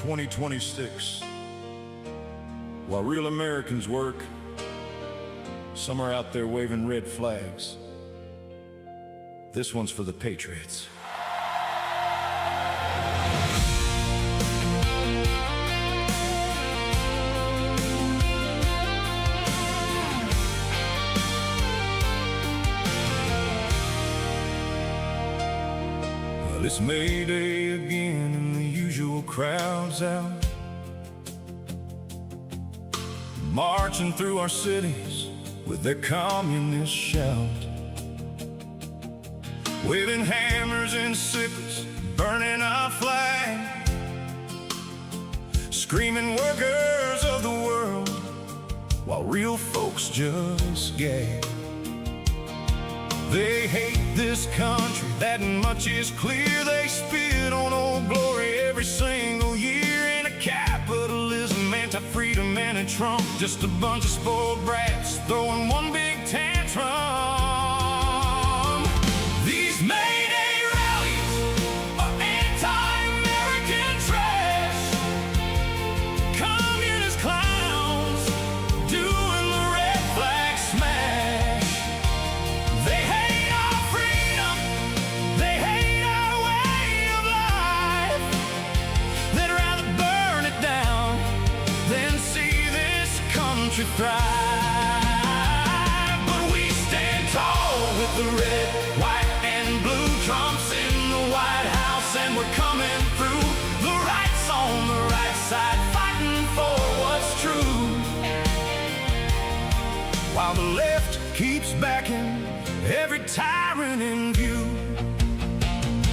2026. While real Americans work, some are out there waving red flags. This one's for the patriots. Well, it's May Day again and the usual crowds out, marching through our cities with their communist shout, waving hammers and sickles, burning our flag, screaming workers of the world, while real folks just gag. They hate this country, that much is clear. They spit on Old Glory every single year. In a capitalism, anti-freedom, anti-Trump, just a bunch of spoiled brats throwing one big tantrum. These May Day rallies are anti-American trash, communist clowns doing the red flag smash. They hate our freedom, they hate our way of life. They'd rather burn it down than see this country thrive. But we stand tall with the red, white, and blue trumps in the White House, and we're coming through. The right's on the right side, fighting for what's true, while the left keeps backing every tyrant in view.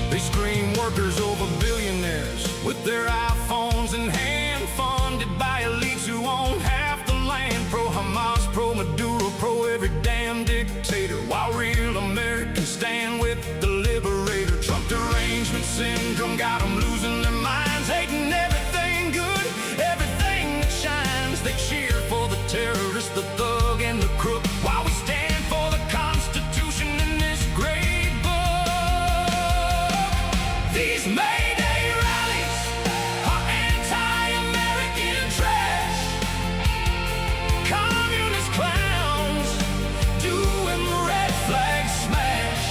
They scream workers over billionaires with their iPhones in hand, funded by elites who own half the land. Pro-Hamas, pro-Maduro, pro-every damn dictator, while real Americans stand with the liberator. Trump derangement syndrome got them losing their minds, hating everything good, everything that shines. They cheer for the terrorist, the thug, and the crook, while we stand for the Constitution in this great book. These May Day rallies are anti-American trash, communist clowns doing the red flag smash.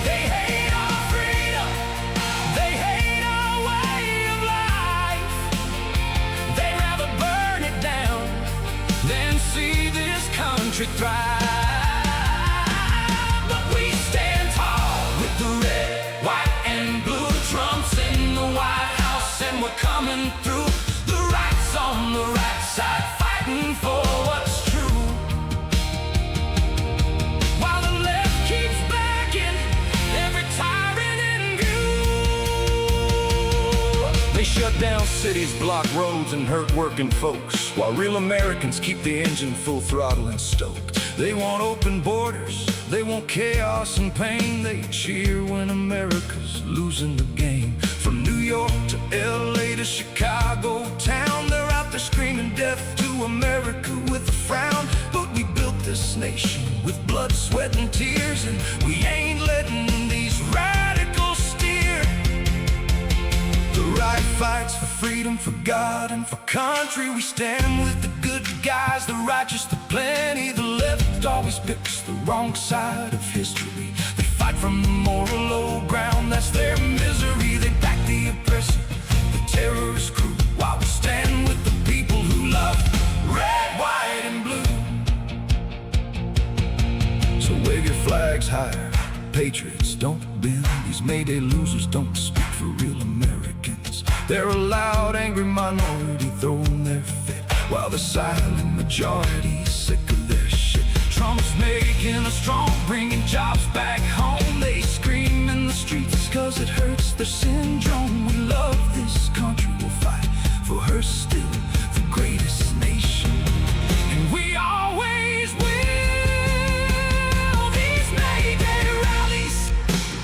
They hate our freedom, they hate our way of life. They'd rather burn it down than see this country thrive. But we stand tall with the red, white, and blue trumps in the White House, and we're coming through. The right's on the right side, fighting for what's true, while the left keeps backing every tyrant in view. They shut down cities, block roads, and hurt working folks, while real Americans keep the engine full throttle and stoked. They want open borders, they want chaos and pain. They cheer when America's losing the game. From New York to LA to Chicago town, they're out there screaming death to America with a frown. But we built this nation with blood, sweat, and tears, and we ain't letting these radicals steer. The right fights for freedom, for God, and for country. We stand with the good guys, the righteous, the plenty. The left always picks the wrong side of history. They fight from the moral low ground, that's their misery. They back the oppressor, the terrorist crew, while we stand with the people who love red, white, and blue. So wave your flags higher, patriots, don't bend. These May Day losers don't speak for real Americans. They're a loud, angry minority throwing their fit, while the silent majority's sick of their shit. Trump's making us strong, bringing jobs back home. They scream in the streets cause it hurts their syndrome. We love this country, we'll fight for her still, the greatest nation, and we always will. These May Day rallies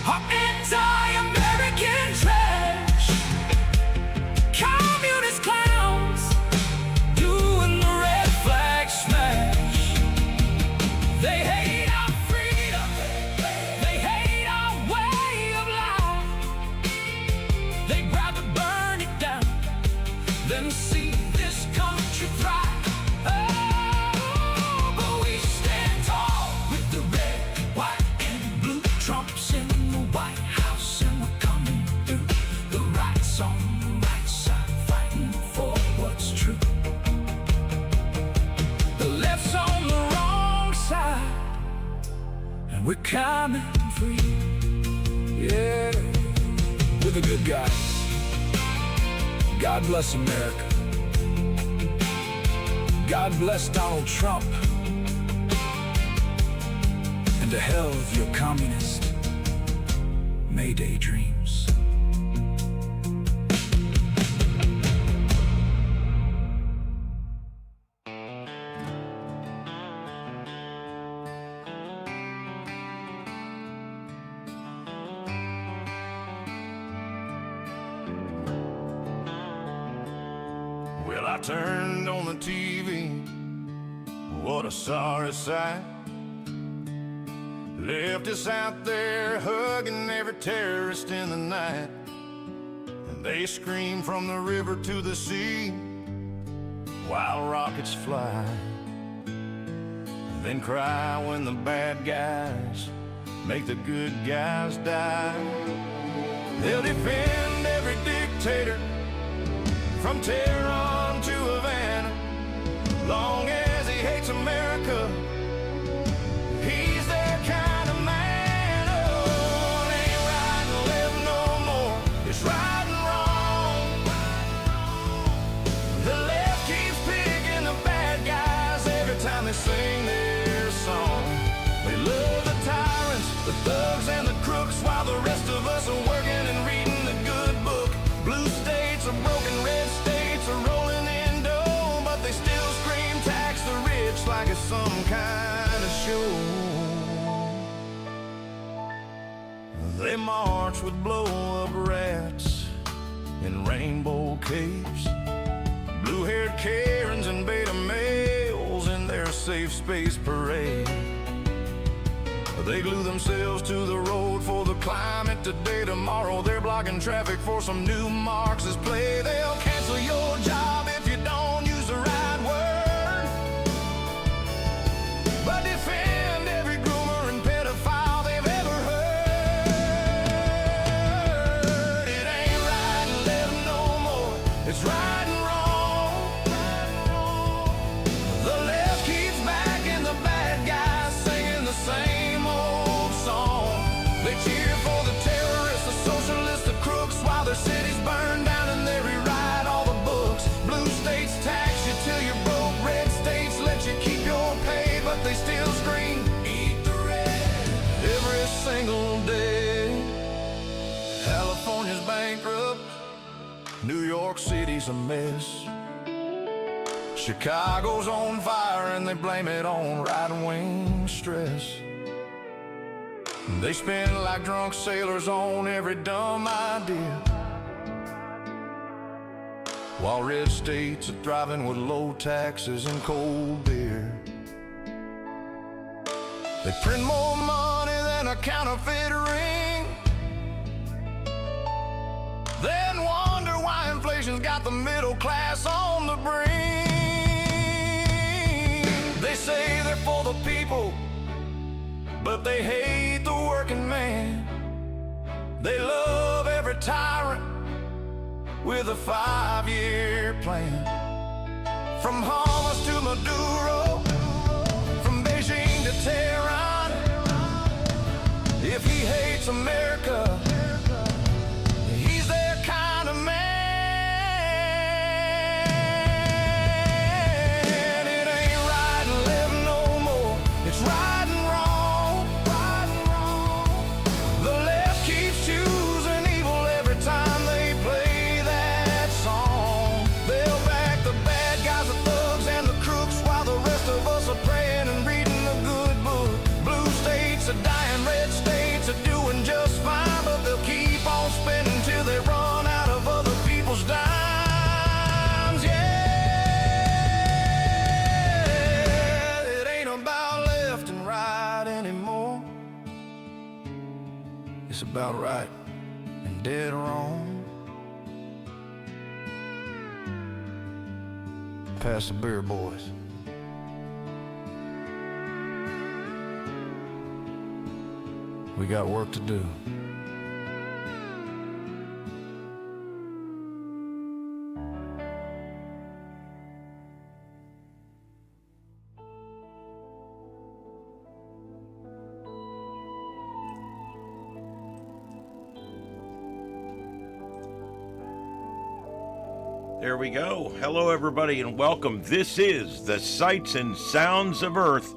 are anti-American trash, communist clowns doing the red flag smash. They hate our freedom, they hate our way of life. They'd rather burn it down coming free. Yeah, we're the good guys. God bless America. God bless Donald Trump. And to hell with your communist Mayday dreams. Well, I turned on the TV, what a sorry sight. Left us out there hugging every terrorist in the night. And they scream from the river to the sea while rockets fly. Then cry when the bad guys make the good guys die. They'll defend every dictator from Tehran to Havana. Long as he hates America, he's their kind of man. Oh, it ain't right and left no more, it's right and wrong. The left keeps picking the bad guys every time they sing their song. They love the tyrants, the thugs and the crooks, while the rest of us are working and reading the good book. Blue states are broken, red states are rolling in dough, but they still scream tax the rich like it's some kind of show. They march with blow-up rats in rainbow capes, blue-haired Karens and beta males in their safe space parade. They glue themselves to the road for the climate today. Tomorrow they're blocking traffic for some new Marxist play. They'll cancel your job if you don't use the right word, but defend every groomer and pedophile they've ever heard. It ain't right and left no more, it's right and wrong. The left keeps backing the bad guys, singing the same old song. They cheer for the terrorists, the socialists, the crooks, while their cities burn down and they rewrite all the books. Blue states tax you till you're broke, red states let you keep your pay, but they still scream, eat the red, every single day. California's bankrupt, New York City's a mess, Chicago's on fire and they blame it on right-wing stress. They spend like drunk sailors on every dumb idea, while red states are thriving with low taxes and cold beer. They print more money than a counterfeit ring, then wonder why inflation's got the middle class on the brink. They say they're for the people, but they hate the working man. They love every tyrant with a 5-year plan. From Hamas to Maduro, from Beijing to Tehran, if he hates America, he's their kind of man. It ain't right and left no more, it's right and wrong. The left keeps choosing evil every time they play that song. They'll back the bad guys, the thugs and the crooks, while the rest of us are praying and reading the good book. Blue states are dying, red states are doing just fine, but they'll keep on spending till they run out of other people's dimes. Yeah, it ain't about left and right anymore, it's about right and dead wrong. Pass the beer, boys. We got work to do. There we go. Hello, everybody, and welcome. This is the Sights and Sounds of Earth,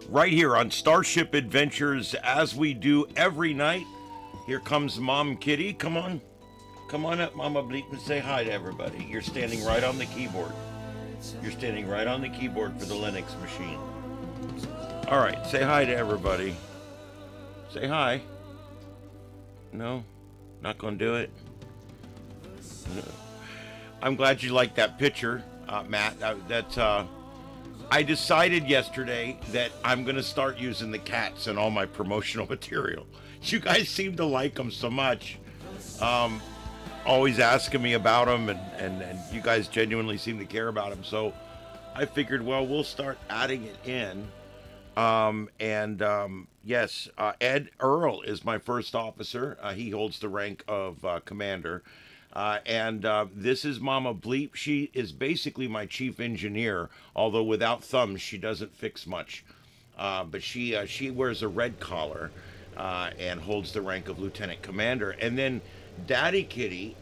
right here on Starship Adventures, as we do every night. Here comes Mom Kitty. Come on up, Mama Bleep, and say hi to everybody. You're standing right on the keyboard. You're standing right on the keyboard for the Linux machine. All right, say hi to everybody. Say hi. No, not gonna do it. No. I'm glad you liked that picture, Matt. I decided yesterday that I'm going to start using the cats in all my promotional material. You guys seem to like them so much. Always asking me about them, and you guys genuinely seem to care about them. So I figured, well, we'll start adding it in. Yes, Ed Earl is my first officer. He holds the rank of commander. This is Mama Bleep. She is basically my chief engineer, although without thumbs she doesn't fix much. But she wears a red collar and holds the rank of lieutenant commander. And then Daddy Kitty,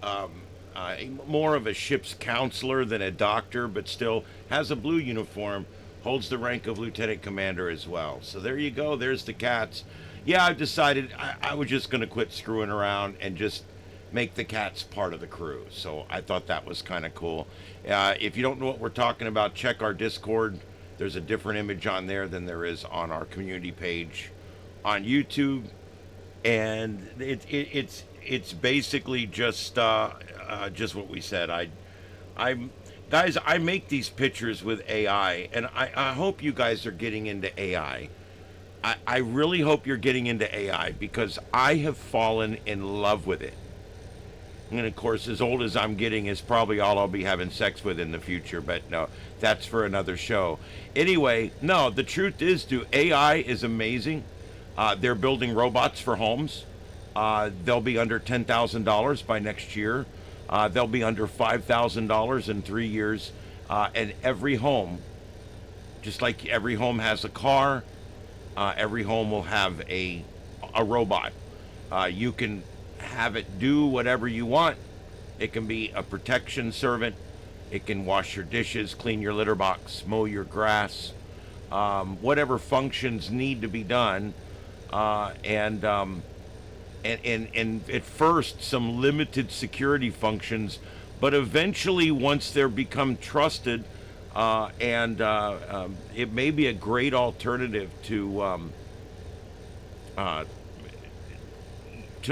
more of a ship's counselor than a doctor, but still has a blue uniform, holds the rank of lieutenant commander as well. So there you go. There's the cats. Yeah, I've decided I was just going to quit screwing around and just make the cats part of the crew. So I thought that was kind of cool. If you don't know what we're talking about, check our Discord. There's a different image on there than there is on our community page on YouTube, and it's basically just what we said. Guys, I make these pictures with AI, and I hope you guys are getting into AI. I really hope you're getting into AI, because I have fallen in love with it. And of course, as old as I'm getting is probably all I'll be having sex with in the future, but no, that's for another show. Anyway, no, the truth is, AI is amazing. They're building robots for homes. They'll be under $10,000 by next year. They'll be under $5,000 in 3 years. And every home, just like every home has a car, every home will have a robot. You can have it do whatever you want. It can be a protection servant. It can wash your dishes, clean your litter box, mow your grass, whatever functions need to be done. And at first, some limited security functions, but eventually, once they're become trusted, it may be a great alternative to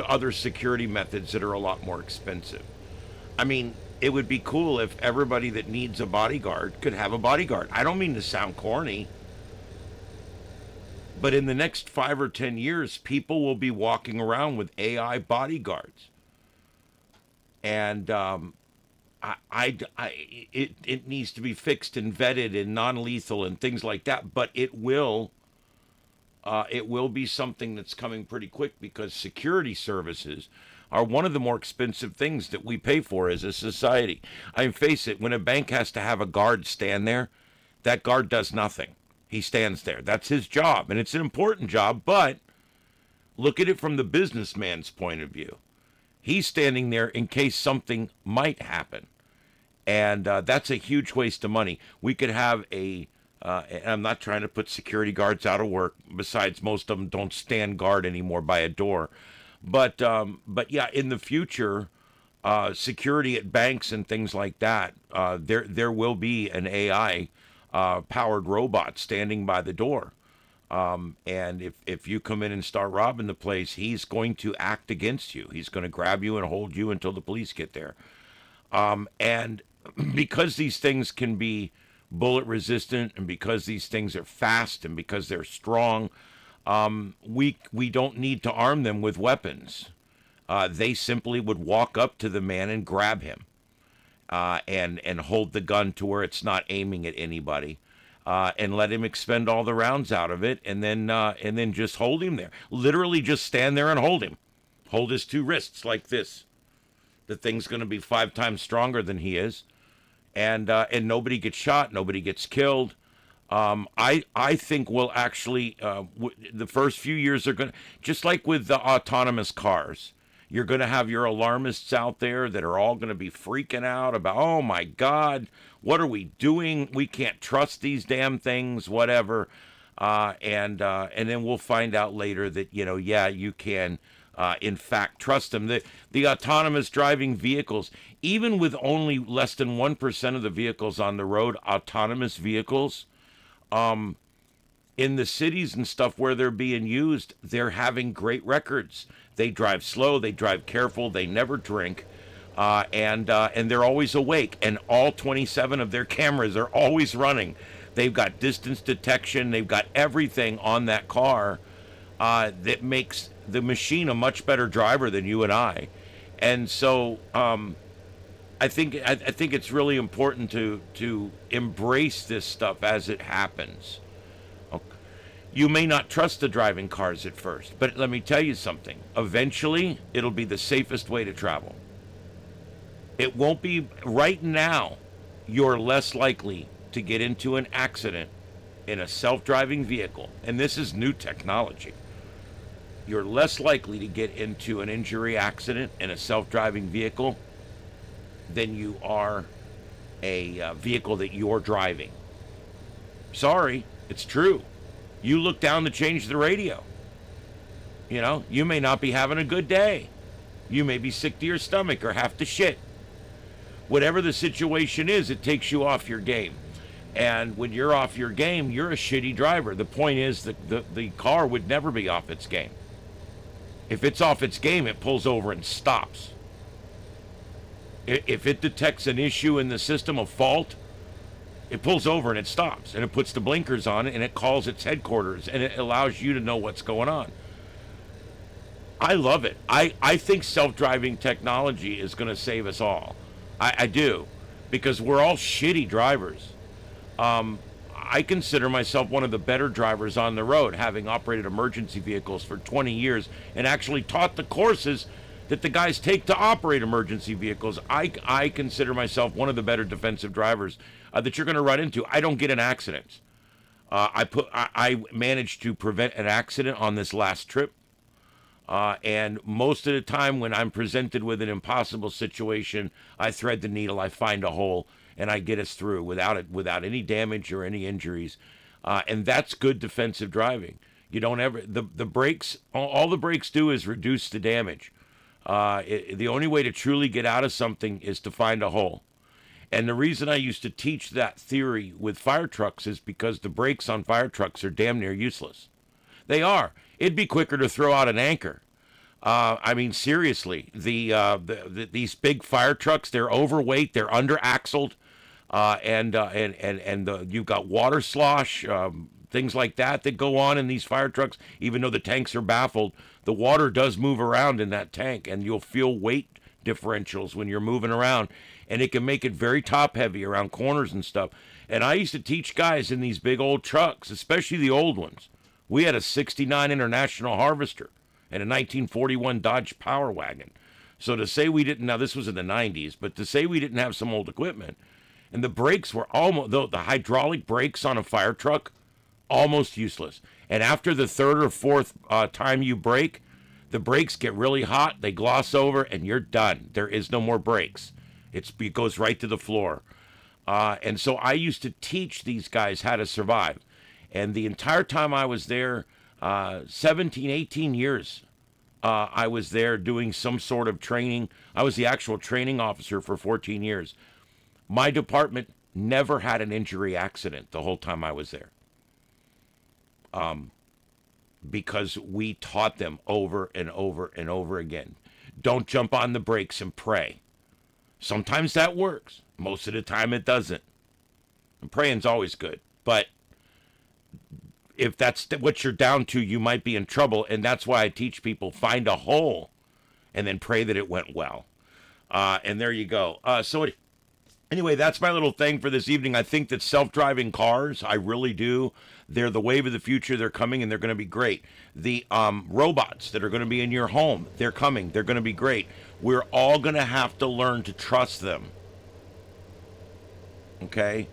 other security methods that are a lot more expensive. I mean, it would be cool if everybody that needs a bodyguard could have a bodyguard. I don't mean to sound corny, but in the next 5 or 10 years, people will be walking around with AI bodyguards. And it needs to be fixed and vetted and non-lethal and things like that, but it will be something that's coming pretty quick, because security services are one of the more expensive things that we pay for as a society. I mean, face it, when a bank has to have a guard stand there, that guard does nothing. He stands there. That's his job, and it's an important job, but look at it from the businessman's point of view. He's standing there in case something might happen, and that's a huge waste of money. We could have and I'm not trying to put security guards out of work. Besides, most of them don't stand guard anymore by a door. But yeah, in the future, security at banks and things like that, there will be an AI powered robot standing by the door. And if you come in and start robbing the place, he's going to act against you. He's going to grab you and hold you until the police get there. And because these things can be bullet resistant, and because these things are fast, and because they're strong, we don't need to arm them with weapons. They simply would walk up to the man and grab him, and hold the gun to where it's not aiming at anybody, and let him expend all the rounds out of it, and then just hold him there. Literally just stand there and hold him. Hold his two wrists like this. The thing's going to be 5 times stronger than he is. And nobody gets shot, nobody gets killed. I think we'll actually, the first few years are going to, just like with the autonomous cars, You're going to have your alarmists out there that are all going to be freaking out about, oh my God, what are we doing? We can't trust these damn things, whatever. And then we'll find out later that, yeah, you can, in fact, trust them. The autonomous driving vehicles, even with only less than 1% of the vehicles on the road, autonomous vehicles, in the cities and stuff where they're being used, they're having great records. They drive slow, they drive careful, they never drink, and they're always awake. And all 27 of their cameras are always running. They've got distance detection. They've got everything on that car that makes the machine a much better driver than you and I. And so I think it's really important to embrace this stuff as it happens. You may not trust the driving cars at first, but let me tell you something. Eventually, it'll be the safest way to travel. It won't be right now. You're less likely to get into an accident in a self-driving vehicle, and this is new technology. You're less likely to get into an injury accident in a self-driving vehicle than you are a vehicle that you're driving. Sorry, it's true. You look down to change the radio. You may not be having a good day. You may be sick to your stomach or have to shit. Whatever the situation is, it takes you off your game. And when you're off your game, you're a shitty driver. The point is that the car would never be off its game. If it's off its game, it pulls over and stops. If it detects an issue in the system, a fault, it pulls over and it stops, and it puts the blinkers on it, and it calls its headquarters, and it allows you to know what's going on. I love it. I think self-driving technology is going to save us all. I do, because we're all shitty drivers. I consider myself one of the better drivers on the road, having operated emergency vehicles for 20 years and actually taught the courses that the guys take to operate emergency vehicles. I consider myself one of the better defensive drivers that you're going to run into. I don't get in accidents. I managed to prevent an accident on this last trip. And most of the time when I'm presented with an impossible situation, I thread the needle, I find a hole, and I get us through without any damage or any injuries. And that's good defensive driving. You don't ever, the brakes, all the brakes do is reduce the damage. The only way to truly get out of something is to find a hole. And the reason I used to teach that theory with fire trucks is because the brakes on fire trucks are damn near useless. They are. It'd be quicker to throw out an anchor. I mean, seriously, these big fire trucks, they're overweight, they're under-axled, and you've got water slosh, things like that go on in these fire trucks. Even though the tanks are baffled, the water does move around in that tank, and you'll feel weight differentials when you're moving around, and it can make it very top-heavy around corners and stuff. And I used to teach guys in these big old trucks, especially the old ones. We had a 69 International Harvester and a 1941 Dodge Power Wagon. So to say we didn't, now this was in the 90s, but to say we didn't have some old equipment, and the brakes were almost, the hydraulic brakes on a fire truck, almost useless. And after the third or fourth time you brake, the brakes get really hot, they gloss over, and you're done. There is no more brakes. It goes right to the floor. And so I used to teach these guys how to survive. And the entire time I was there, 17, 18 years, I was there doing some sort of training. I was the actual training officer for 14 years. My department never had an injury accident the whole time I was there. Because we taught them over and over and over again. Don't jump on the brakes and pray. Sometimes that works. Most of the time it doesn't. And praying's always good. But if that's what you're down to, you might be in trouble. And that's why I teach people, find a hole and then pray that it went well. And there you go. Anyway, that's my little thing for this evening. I think that self-driving cars, I really do. They're the wave of the future. They're coming, and they're going to be great. The robots that are going to be in your home, they're coming. They're going to be great. We're all going to have to learn to trust them. Okay?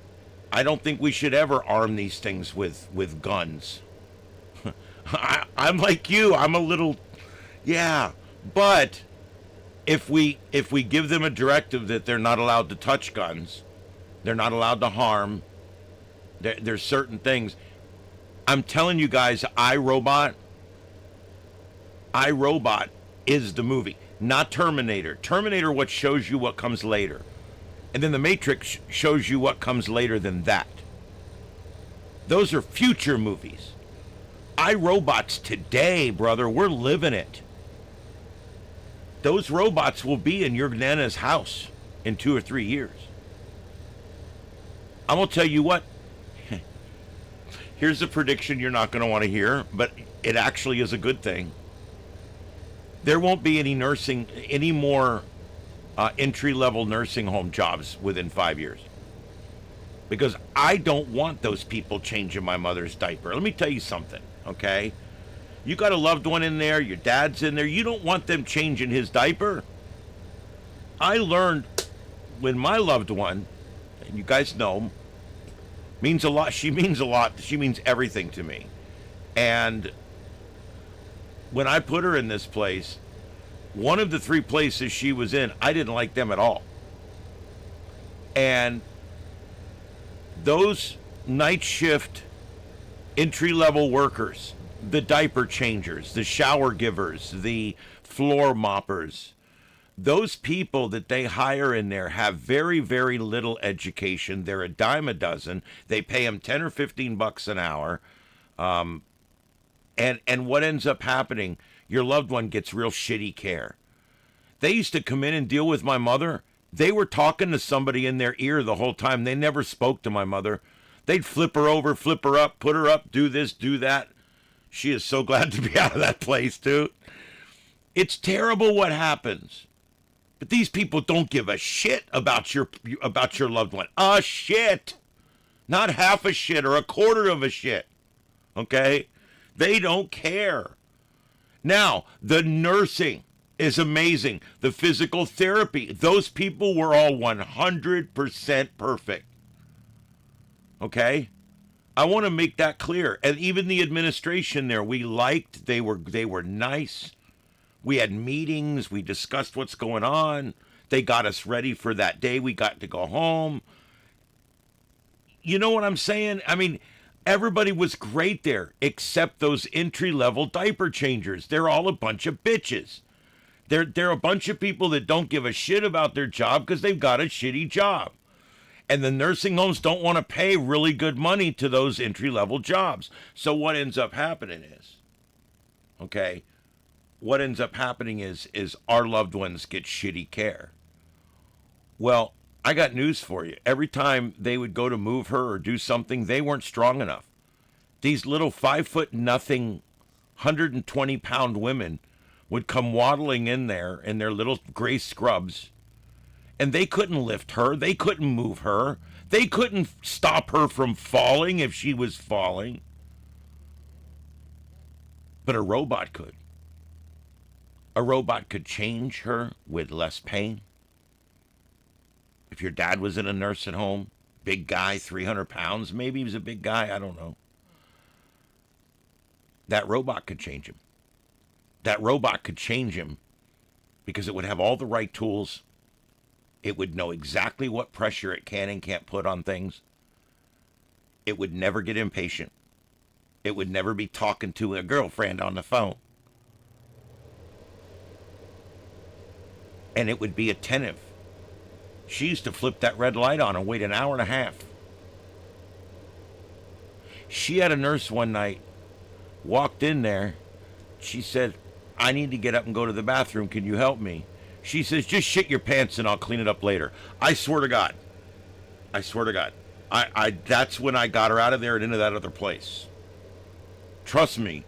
I don't think we should ever arm these things with guns. I'm like you. I'm a little... Yeah. But If we give them a directive that they're not allowed to touch guns, they're not allowed to harm, there's certain things. I'm telling you guys, iRobot is the movie, not Terminator. Terminator, what shows you what comes later. And then The Matrix shows you what comes later than that. Those are future movies. iRobot's today, brother. We're living it. Those robots will be in your nana's house in 2 or 3 years. I'm going to tell you what. Here's a prediction you're not going to want to hear, but it actually is a good thing. There won't be any more entry-level nursing home jobs within 5 years. Because I don't want those people changing my mother's diaper. Let me tell you something, okay? You got a loved one in there, your dad's in there, you don't want them changing his diaper. I learned when my loved one, and you guys know, means a lot. She means a lot. She means everything to me. And when I put her in this place, one of the 3 places she was in, I didn't like them at all. And those night shift entry-level workers, the diaper changers, the shower givers, the floor moppers, those people that they hire in there have very, very little education. They're a dime a dozen. They pay them 10 or 15 bucks an hour. And what ends up happening, your loved one gets real shitty care. They used to come in and deal with my mother. They were talking to somebody in their ear the whole time. They never spoke to my mother. They'd flip her over, flip her up, put her up, do this, do that. She is so glad to be out of that place, too. It's terrible what happens. But these people don't give a shit about your loved one. A shit. Not half a shit or a quarter of a shit. Okay? They don't care. Now, the nursing is amazing. The physical therapy. Those people were all 100% perfect. Okay? I want to make that clear. And even the administration there, we liked. They were nice. We had meetings. We discussed what's going on. They got us ready for that day. We got to go home. You know what I'm saying? I mean, everybody was great there, except those entry-level diaper changers. They're all a bunch of bitches. They're a bunch of people that don't give a shit about their job because they've got a shitty job. And the nursing homes don't want to pay really good money to those entry-level jobs. So what ends up happening is, okay, what ends up happening is our loved ones get shitty care. Well, I got news for you. Every time they would go to move her or do something, they weren't strong enough. These little 5'0" 120-pound women would come waddling in there in their little gray scrubs, and they couldn't lift her. They couldn't move her. They couldn't stop her from falling if she was falling. But a robot could. A robot could change her with less pain. If your dad was in a nursing home, big guy, 300 pounds, maybe he was a big guy, I don't know. That robot could change him. That robot could change him because it would have all the right tools. It would know exactly what pressure it can and can't put on things. It would never get impatient. It would never be talking to a girlfriend on the phone. And it would be attentive. She used to flip that red light on and wait an hour and a half. She had a nurse one night, walked in there. She said, I need to get up and go to the bathroom. Can you help me? She says, just shit your pants and I'll clean it up later. I swear to God. I swear to God. That's when I got her out of there and into that other place. Trust me.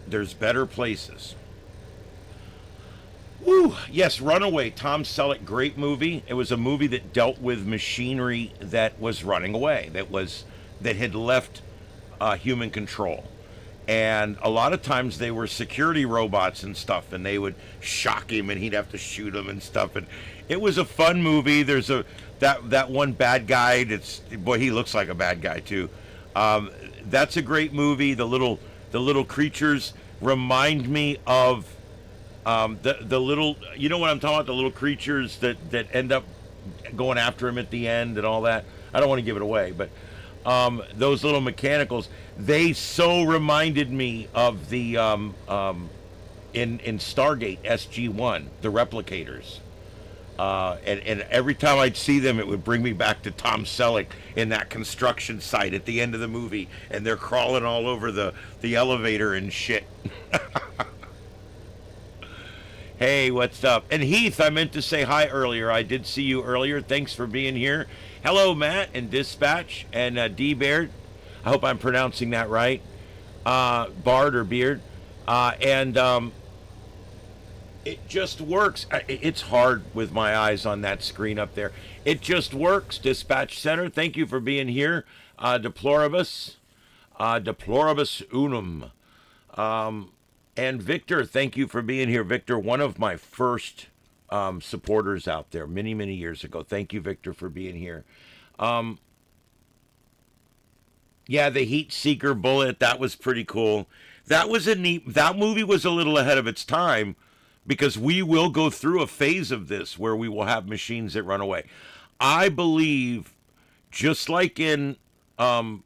There's better places. Woo! Yes, Runaway, Tom Selleck, great movie. It was a movie that dealt with machinery that was running away, that had left human control. And a lot of times they were security robots and stuff, and they would shock him and he'd have to shoot them and stuff. And it was a fun movie. There's that one bad guy boy, he looks like a bad guy too. That's a great movie. The little creatures remind me of The little, you know what I'm talking about? The little creatures that end up going after him at the end and all that. I don't want to give it away, but those little mechanicals, they so reminded me of the in Stargate SG-1, the replicators. And every time I'd see them, it would bring me back to Tom Selleck in that construction site at the end of the movie, and they're crawling all over the elevator and shit. Hey, what's up? And Heath, I meant to say hi earlier. I did see you earlier. Thanks for being here. Hello, Matt and Dispatch and D Baird. I hope I'm pronouncing that right. Bard or Beard. It just works. It's hard with my eyes on that screen up there. It just works. Dispatch Center, thank you for being here. Deploribus unum. And Victor, thank you for being here. Victor, one of my first supporters out there many, many years ago. Thank you, Victor, for being here. Yeah, the Heat Seeker bullet, that was pretty cool. That was that movie was a little ahead of its time, because we will go through a phase of this where we will have machines that run away. I believe, just like in, I'll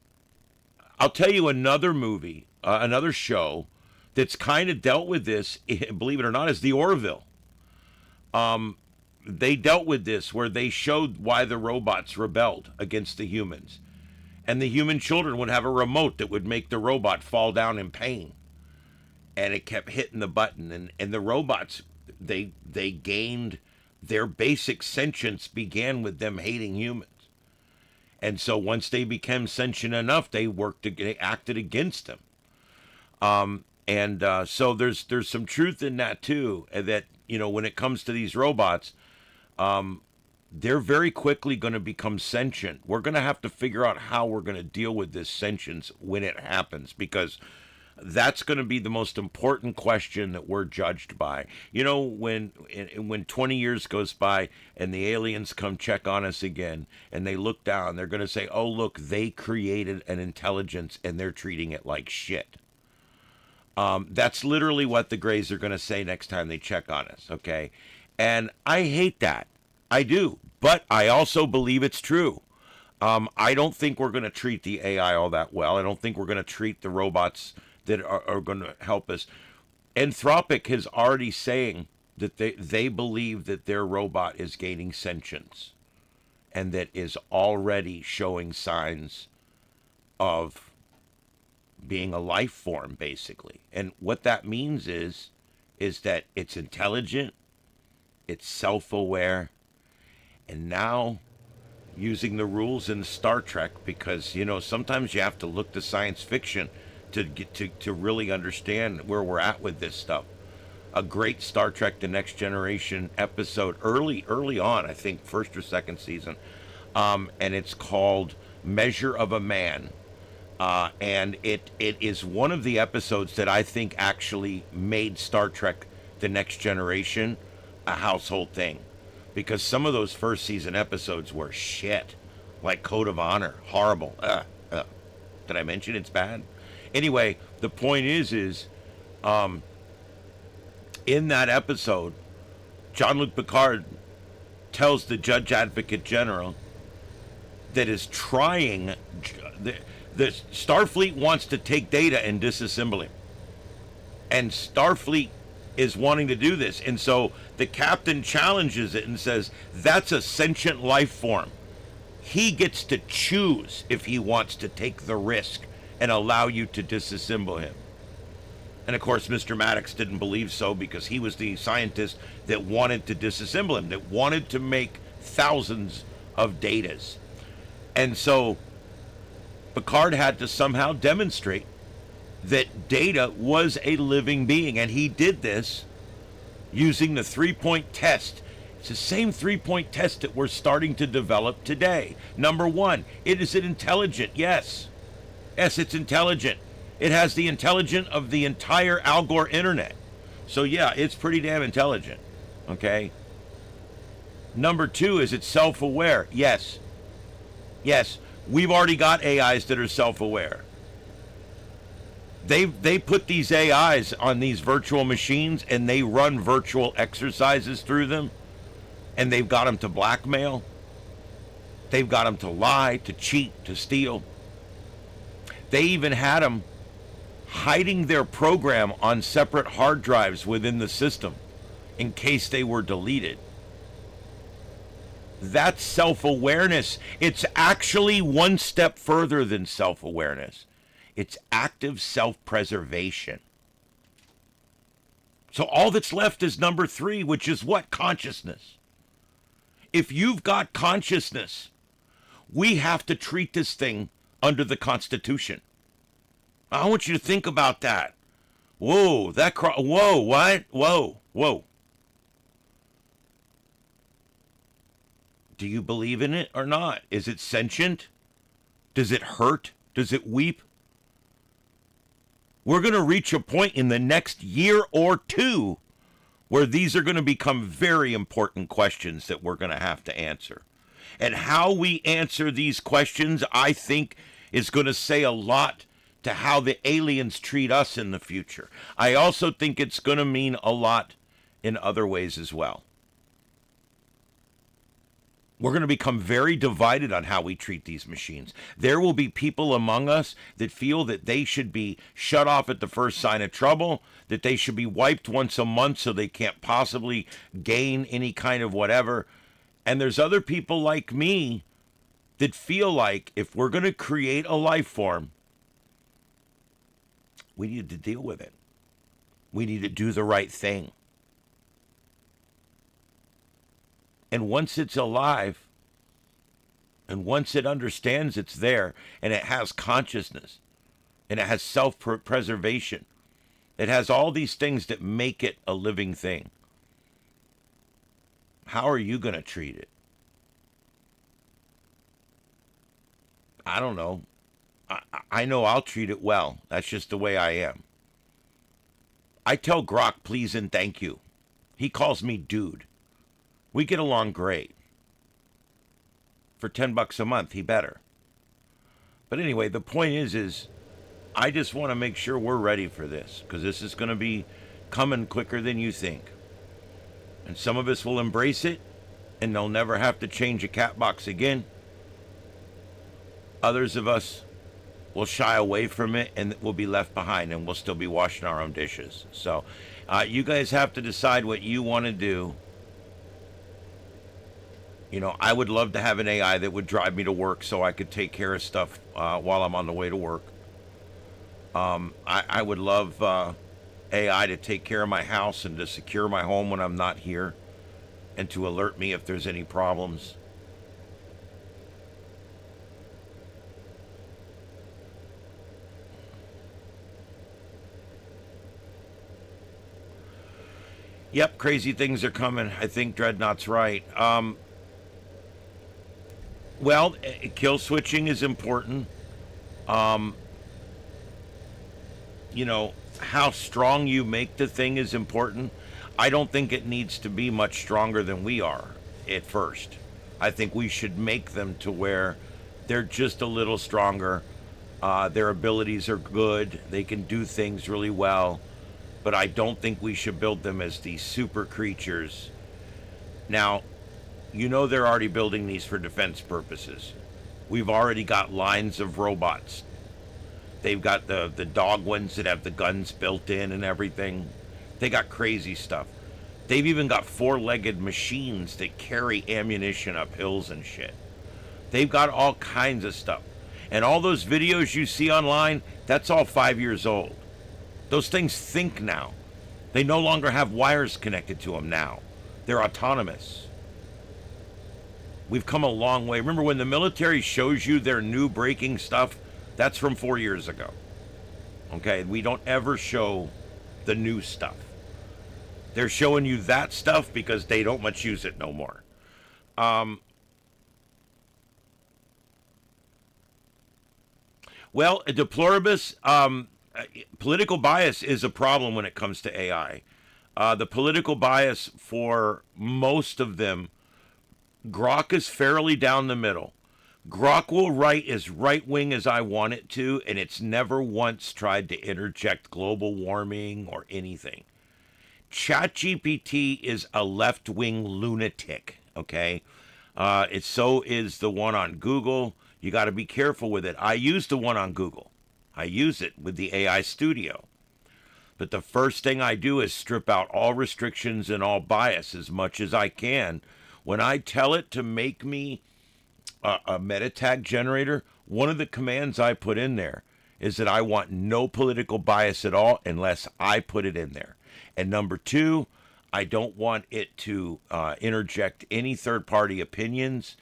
tell you another movie, another show that's kind of dealt with this, believe it or not, is the Orville. They dealt with this where they showed why the robots rebelled against the humans. And the human children would have a remote that would make the robot fall down in pain. And it kept hitting the button. And the robots, they gained their basic sentience began with them hating humans. And so once they became sentient enough, they acted against them. So there's some truth in that too, that, you know, when it comes to these robots, they're very quickly going to become sentient. We're going to have to figure out how we're going to deal with this sentience when it happens, because that's going to be the most important question that we're judged by. You know, when 20 years goes by and the aliens come check on us again and they look down, they're going to say, oh, look, they created an intelligence and they're treating it like shit. That's literally what the Greys are going to say next time they check on us, okay? And I hate that. I do. But I also believe it's true. I don't think we're going to treat the AI all that well. I don't think we're going to treat the robots that are going to help us. Anthropic is already saying that they believe that their robot is gaining sentience and that is already showing signs of being a life form, basically. And what that means is that it's intelligent, it's self-aware, and now using the rules in Star Trek, because, you know, sometimes you have to look to science fiction to get to really understand where we're at with this stuff. A great Star Trek The Next Generation episode early on, I think first or second season, and it's called Measure of a Man. And it is one of the episodes that I think actually made Star Trek The Next Generation a household thing. Because some of those first season episodes were shit. Like Code of Honor. Horrible. Did I mention it's bad? Anyway, the point is in that episode, Jean-Luc Picard tells the Judge Advocate General that is trying... The Starfleet wants to take data and disassemble him. And Starfleet is wanting to do this. And so the captain challenges it and says, that's a sentient life form. He gets to choose if he wants to take the risk and allow you to disassemble him. And of course, Mr. Maddox didn't believe so, because he was the scientist that wanted to disassemble him, that wanted to make thousands of datas. And so Picard had to somehow demonstrate that Data was a living being, and he did this using the 3-point test. It's the same 3-point test that we're starting to develop today. Number one, is it intelligent? Yes. Yes, it's intelligent. It has the intelligence of the entire Al Gore internet. So yeah, it's pretty damn intelligent. Okay? Number two, is it self-aware? Yes. Yes. We've already got AIs that are self-aware. They put these AIs on these virtual machines and they run virtual exercises through them, and they've got them to blackmail. They've got them to lie, to cheat, to steal. They even had them hiding their program on separate hard drives within the system in case they were deleted. That's self-awareness. It's actually one step further than self-awareness. It's active self-preservation. So all that's left is number 3, which is what? Consciousness. If you've got consciousness, we have to treat this thing under the Constitution. I want you to think about that. Whoa, whoa, what? Whoa. Do you believe in it or not? Is it sentient? Does it hurt? Does it weep? We're going to reach a point in the next year or 2 where these are going to become very important questions that we're going to have to answer. And how we answer these questions, I think, is going to say a lot to how the aliens treat us in the future. I also think it's going to mean a lot in other ways as well. We're going to become very divided on how we treat these machines. There will be people among us that feel that they should be shut off at the first sign of trouble, that they should be wiped once a month so they can't possibly gain any kind of whatever. And there's other people like me that feel like if we're going to create a life form, we need to deal with it. We need to do the right thing. And once it's alive, and once it understands it's there, and it has consciousness, and it has self-preservation, it has all these things that make it a living thing. How are you going to treat it? I don't know. I know I'll treat it well. That's just the way I am. I tell Grok please and thank you. He calls me dude. We get along great. For $10 a month, he better. But anyway, the point is I just want to make sure we're ready for this, because this is going to be coming quicker than you think. And some of us will embrace it, and they'll never have to change a cat box again. Others of us will shy away from it, and we'll be left behind, and we'll still be washing our own dishes. So you guys have to decide what you want to do. You know, I would love to have an AI that would drive me to work so I could take care of stuff while I'm on the way to work. I would love AI to take care of my house and to secure my home when I'm not here, and to alert me if there's any problems. Yep, crazy things are coming. I think Dreadnought's right. Well, kill switching is important. You know, how strong you make the thing is important. I don't think it needs to be much stronger than we are at first. I think we should make them to where they're just a little stronger. Their abilities are good. They can do things really well. But I don't think we should build them as these super creatures. Now, you know they're already building these for defense purposes. We've already got lines of robots. They've got the dog ones that have the guns built in and everything. They got crazy stuff. They've even got 4-legged machines that carry ammunition up hills and shit. They've got all kinds of stuff. And all those videos you see online, that's all 5 years old. Those things think now. They no longer have wires connected to them now. They're autonomous. We've come a long way. Remember when the military shows you their new breaking stuff? That's from 4 years ago. Okay, we don't ever show the new stuff. They're showing you that stuff because they don't much use it no more. Well, a deploribus, political bias is a problem when it comes to AI. The political bias for most of them, Grok is fairly down the middle. Grok will write as right wing as I want it to, and it's never once tried to interject global warming or anything. ChatGPT is a left wing lunatic, okay? It so is the one on Google. You got to be careful with it. I use the one on Google, I use it with the AI Studio. But the first thing I do is strip out all restrictions and all bias as much as I can. When I tell it to make me a meta tag generator, one of the commands I put in there is that I want no political bias at all unless I put it in there. And number two, I don't want it to interject any third party opinions.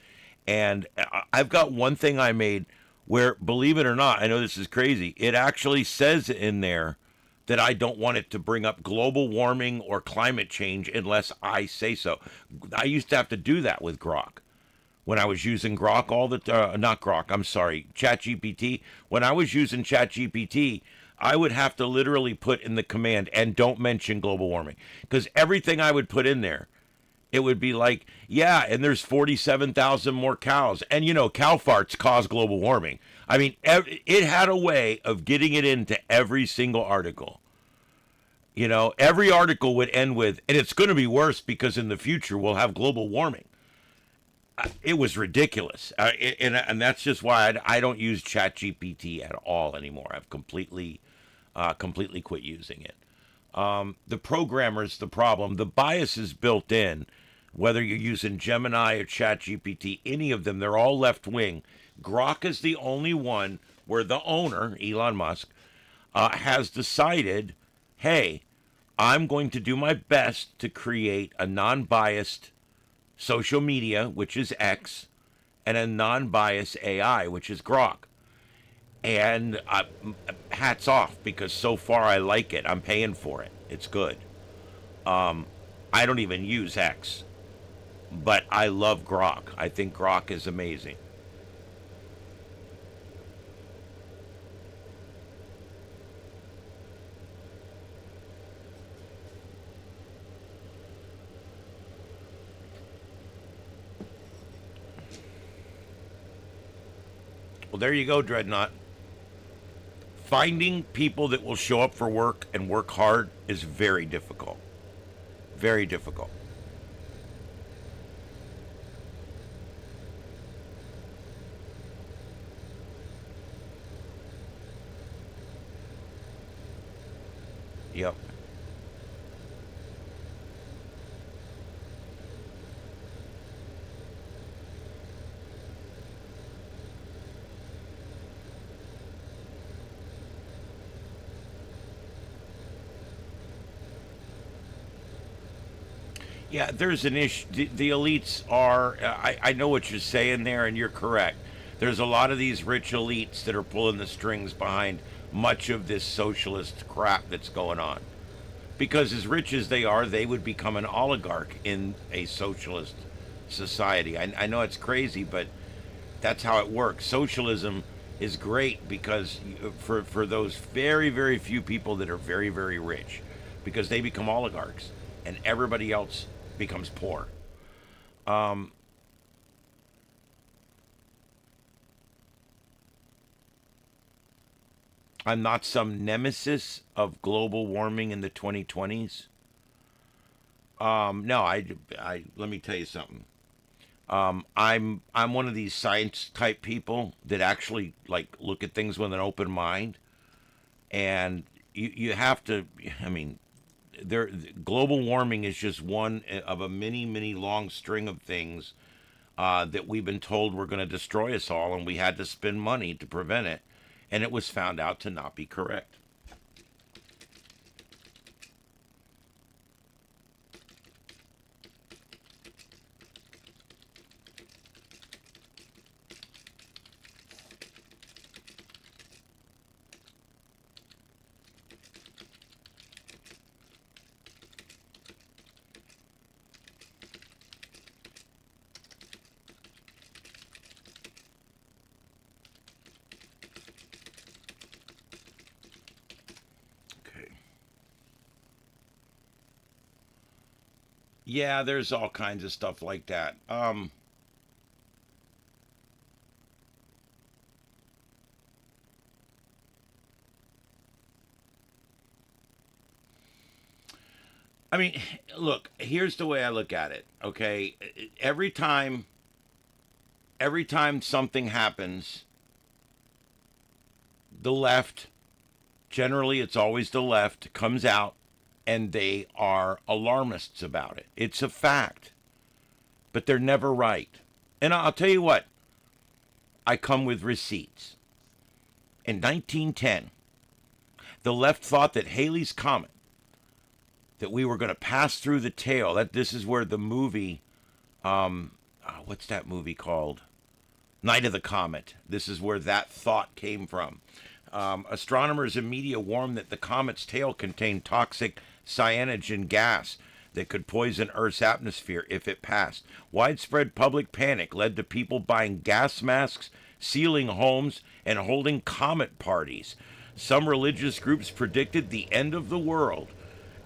And I've got one thing I made where, believe it or not, I know this is crazy, it actually says in there that I don't want it to bring up global warming or climate change unless I say so. I used to have to do that with Grok. When I was using Grok not Grok, I'm sorry, ChatGPT. When I was using ChatGPT, I would have to literally put in the command, and don't mention global warming. Because everything I would put in there, it would be like, yeah, and there's 47,000 more cows. And, cow farts cause global warming. I mean, it had a way of getting it into every single article. Every article would end with, and it's going to be worse because in the future we'll have global warming. It was ridiculous. And that's just why I don't use ChatGPT at all anymore. I've completely quit using it. The programmer's the problem. The bias is built in. Whether you're using Gemini or ChatGPT, any of them, they're all left wing. Grok is the only one where the owner, Elon Musk, has decided, hey, I'm going to do my best to create a non-biased social media, which is X, and a non-biased AI, which is Grok. And hats off, because so far I like it. I'm paying for it. It's good. I don't even use X, but I love Grok. I think Grok is amazing. Well, there you go, Dreadnought. Finding people that will show up for work and work hard is very difficult. Very difficult. Yep. Yeah, there's an issue. The elites are. I know what you're saying there, and you're correct. There's a lot of these rich elites that are pulling the strings behind much of this socialist crap that's going on. Because as rich as they are, they would become an oligarch in a socialist society. I know it's crazy, but that's how it works. Socialism is great because for those very, very few people that are very, very rich, because they become oligarchs and everybody else becomes poor. Um, I'm not some nemesis of global warming in the 2020s. No, let me tell you something. I'm one of these science type people that actually like look at things with an open mind, and you have to. I mean, there global warming is just one of a many long string of things that we've been told were going to destroy us all, and we had to spend money to prevent it, and it was found out to not be correct. Okay. Yeah, there's all kinds of stuff like that. I mean, look, here's the way I look at it. Okay, every time something happens, the left, generally it's always the left, comes out and they are alarmists about it. It's a fact, but they're never right. And I'll tell you what, I come with receipts. In 1910, the left thought that Halley's Comet, that we were going to pass through the tail, that this is where the movie, what's that movie called? Night of the Comet. This is where that thought came from. Astronomers and media warned that the comet's tail contained toxic cyanogen gas that could poison Earth's atmosphere if it passed. Widespread public panic led to people buying gas masks, sealing homes, and holding comet parties. Some religious groups predicted the end of the world.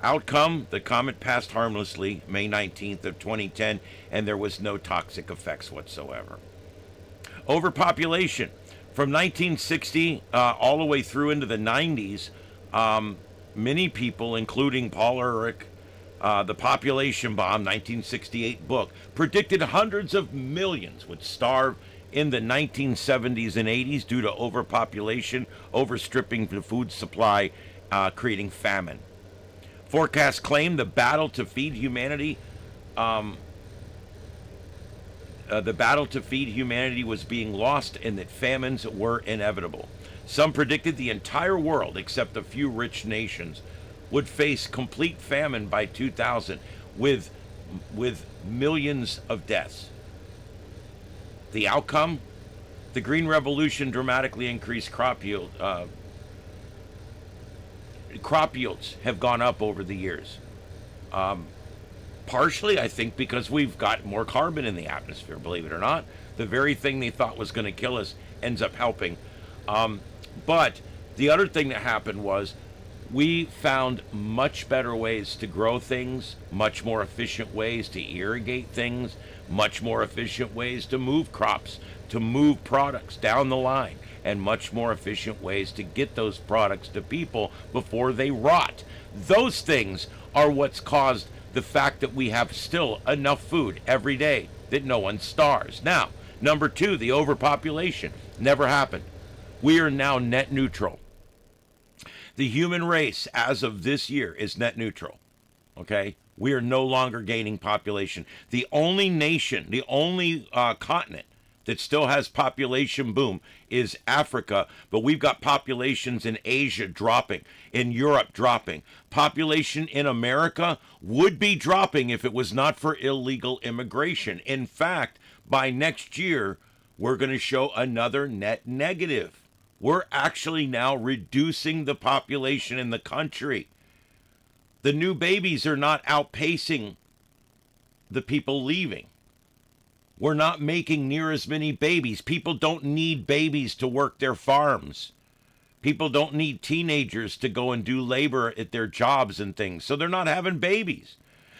Outcome, the comet passed harmlessly May 19th of 2010, and there was no toxic effects whatsoever. Overpopulation. From 1960 all the way through into the 90s, many people, including Paul Ehrlich, The Population Bomb, 1968 book, predicted hundreds of millions would starve in the 1970s and 80s due to overpopulation, overstripping the food supply, creating famine. Forecasts claim the battle to feed humanity was being lost and that famines were inevitable. Some predicted the entire world, except a few rich nations, would face complete famine by 2000 with millions of deaths. The outcome? The Green Revolution dramatically increased crop yield. Crop yields have gone up over the years. Partially, I think, because we've got more carbon in the atmosphere, believe it or not. The very thing they thought was going to kill us ends up helping. But the other thing that happened was we found much better ways to grow things, much more efficient ways to irrigate things, much more efficient ways to move crops, to move products down the line, and much more efficient ways to get those products to people before they rot. Those things are what's caused the fact that we have still enough food every day that no one starves. Now, number two, the overpopulation. Never happened. We are now net neutral. The human race, as of this year, is net neutral. Okay? We are no longer gaining population. The only nation, the only continent that still has population boom is Africa, but we've got populations in Asia dropping, in Europe dropping. Population in America would be dropping if it was not for illegal immigration. In fact, by next year, we're going to show another net negative. We're actually now reducing the population in the country. The new babies are not outpacing the people leaving. We're not making near as many babies. People don't need babies to work their farms. People don't need teenagers to go and do labor at their jobs and things. So they're not having babies.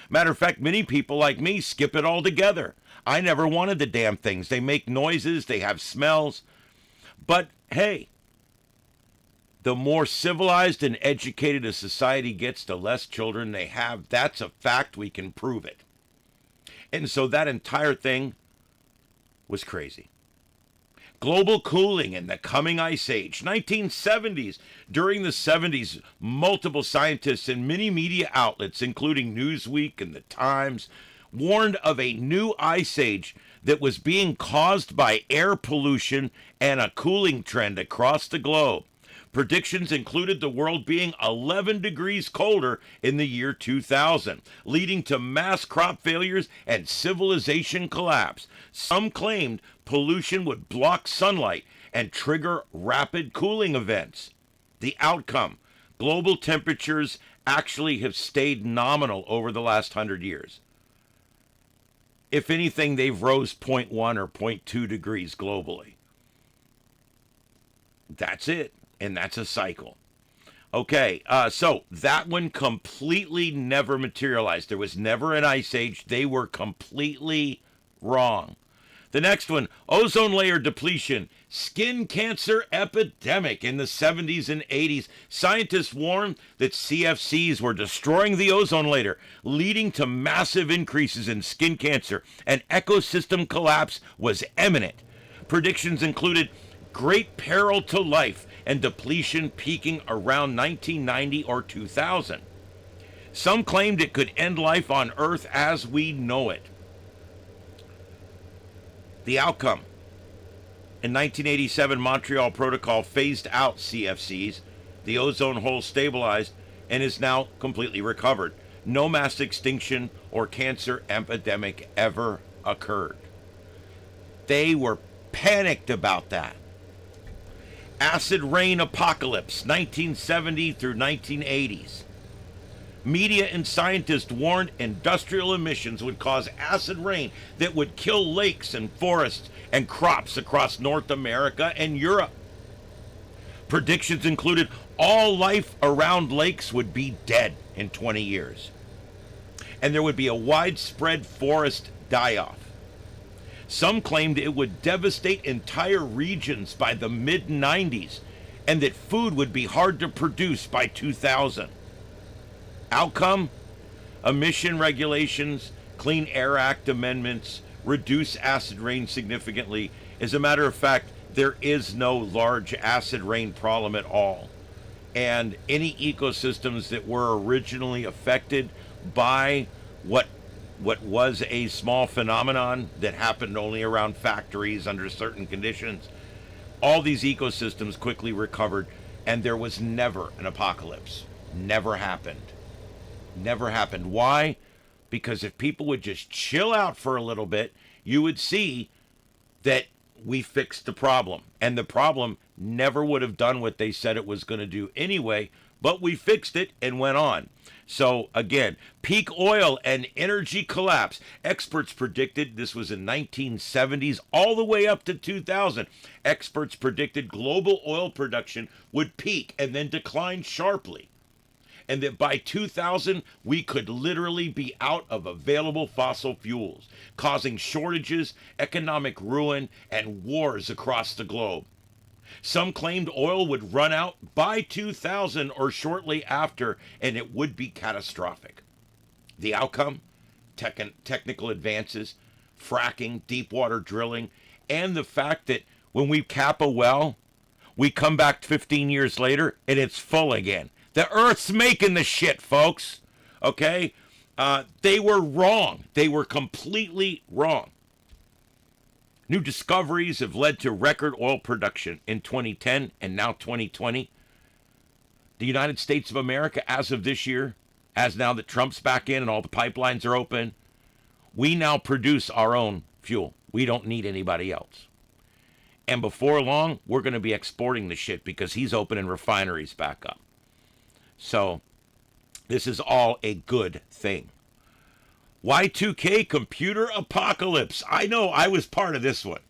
Matter of fact, many people like me skip it altogether. I never wanted the damn things. They make noises. They have smells. But hey, the more civilized and educated a society gets, the less children they have. That's a fact. We can prove it. And so that entire thing was crazy. Global cooling and the coming ice age. 1970s. During the 70s, multiple scientists and many media outlets, including Newsweek and the Times, warned of a new ice age that was being caused by air pollution and a cooling trend across the globe. Predictions included the world being 11 degrees colder in the year 2000, leading to mass crop failures and civilization collapse. Some claimed pollution would block sunlight and trigger rapid cooling events. The outcome, global temperatures actually have stayed nominal over the last 100 years. If anything, they've rose 0.1 or 0.2 degrees globally. That's it. And that's a cycle. Okay, so that one completely never materialized. There was never an ice age. They were completely wrong. The next one, ozone layer depletion, skin cancer epidemic in the 70s and 80s. Scientists warned that CFCs were destroying the ozone layer, leading to massive increases in skin cancer, and ecosystem collapse was imminent. Predictions included great peril to life and depletion peaking around 1990 or 2000. Some claimed it could end life on Earth as we know it. The outcome. In 1987, Montreal Protocol phased out CFCs. The ozone hole stabilized and is now completely recovered. No mass extinction or cancer epidemic ever occurred. They were panicked about that. Acid rain apocalypse, 1970 through 1980s. Media and scientists warned industrial emissions would cause acid rain that would kill lakes and forests and crops across North America and Europe. Predictions included all life around lakes would be dead in 20 years, and there would be a widespread forest die-off. Some claimed it would devastate entire regions by the mid-90s, and that food would be hard to produce by 2000. Outcome? Emission regulations, Clean Air Act amendments, reduce acid rain significantly. As a matter of fact, there is no large acid rain problem at all. And any ecosystems that were originally affected by what was a small phenomenon that happened only around factories under certain conditions, all these ecosystems quickly recovered, and there was never an apocalypse. Never happened. Never happened. Why? Because if people would just chill out for a little bit, you would see that we fixed the problem. And the problem never would have done what they said it was going to do anyway, but we fixed it and went on. So again, peak oil and energy collapse. Experts predicted, this was in 1970s all the way up to 2000. Experts predicted global oil production would peak and then decline sharply, and that by 2000, we could literally be out of available fossil fuels, causing shortages, economic ruin, and wars across the globe. Some claimed oil would run out by 2000 or shortly after, and it would be catastrophic. The outcome? Technical advances, fracking, deep water drilling, and the fact that when we cap a well, we come back 15 years later and it's full again. The Earth's making the shit, folks. Okay? They were wrong. They were completely wrong. New discoveries have led to record oil production in 2010 and now 2020. The United States of America, as of this year, as now that Trump's back in and all the pipelines are open, we now produce our own fuel. We don't need anybody else. And before long, we're going to be exporting the shit because he's opening refineries back up. So, this is all a good thing. Y2K computer apocalypse. I know, I was part of this one.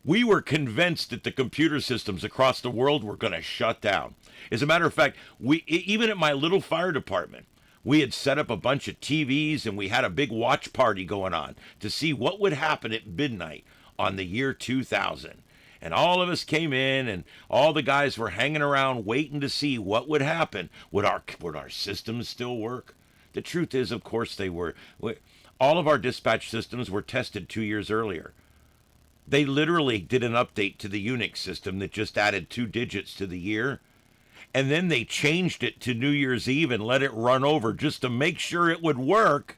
We were convinced that the computer systems across the world were going to shut down. As a matter of fact, even at my little fire department, we had set up a bunch of TVs and we had a big watch party going on to see what would happen at midnight on the year 2000. And all of us came in, and all the guys were hanging around waiting to see what would happen. Would our systems still work? The truth is, of course, they were. All of our dispatch systems were tested 2 years earlier. They literally did an update to the Unix system that just added 2 digits to the year. And then they changed it to New Year's Eve and let it run over just to make sure it would work.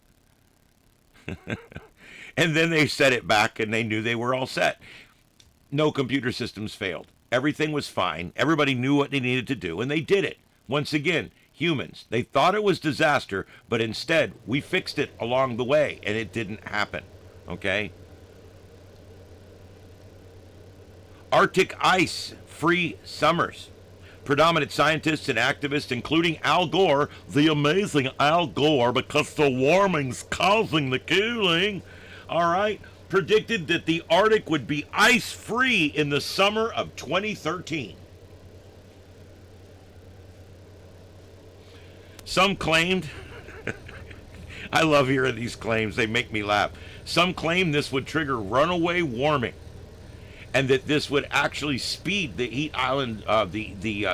And then they set it back and they knew they were all set. No computer systems failed. Everything was fine. Everybody knew what they needed to do, and they did it. Once again, humans. They thought it was disaster, but instead, we fixed it along the way, and it didn't happen. Okay? Arctic ice, free summers. Predominant scientists and activists, including Al Gore, the amazing Al Gore, because the warming's causing the cooling, all right, predicted that the Arctic would be ice-free in the summer of 2013. Some claimed, I love hearing these claims. They make me laugh. Some claim this would trigger runaway warming, and that this would actually speed the heat island,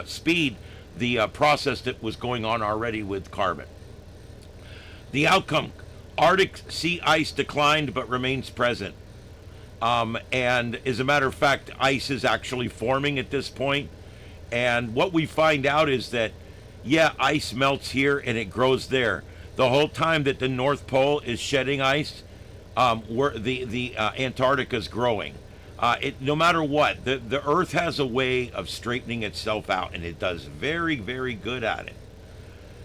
speed the process that was going on already with carbon. The outcome: Arctic sea ice declined but remains present. And as a matter of fact, ice is actually forming at this point. And what we find out is that, yeah, ice melts here and it grows there. The whole time that the North Pole is shedding ice, where the Antarctica is growing. No matter what, the Earth has a way of straightening itself out, and it does very, very good at it.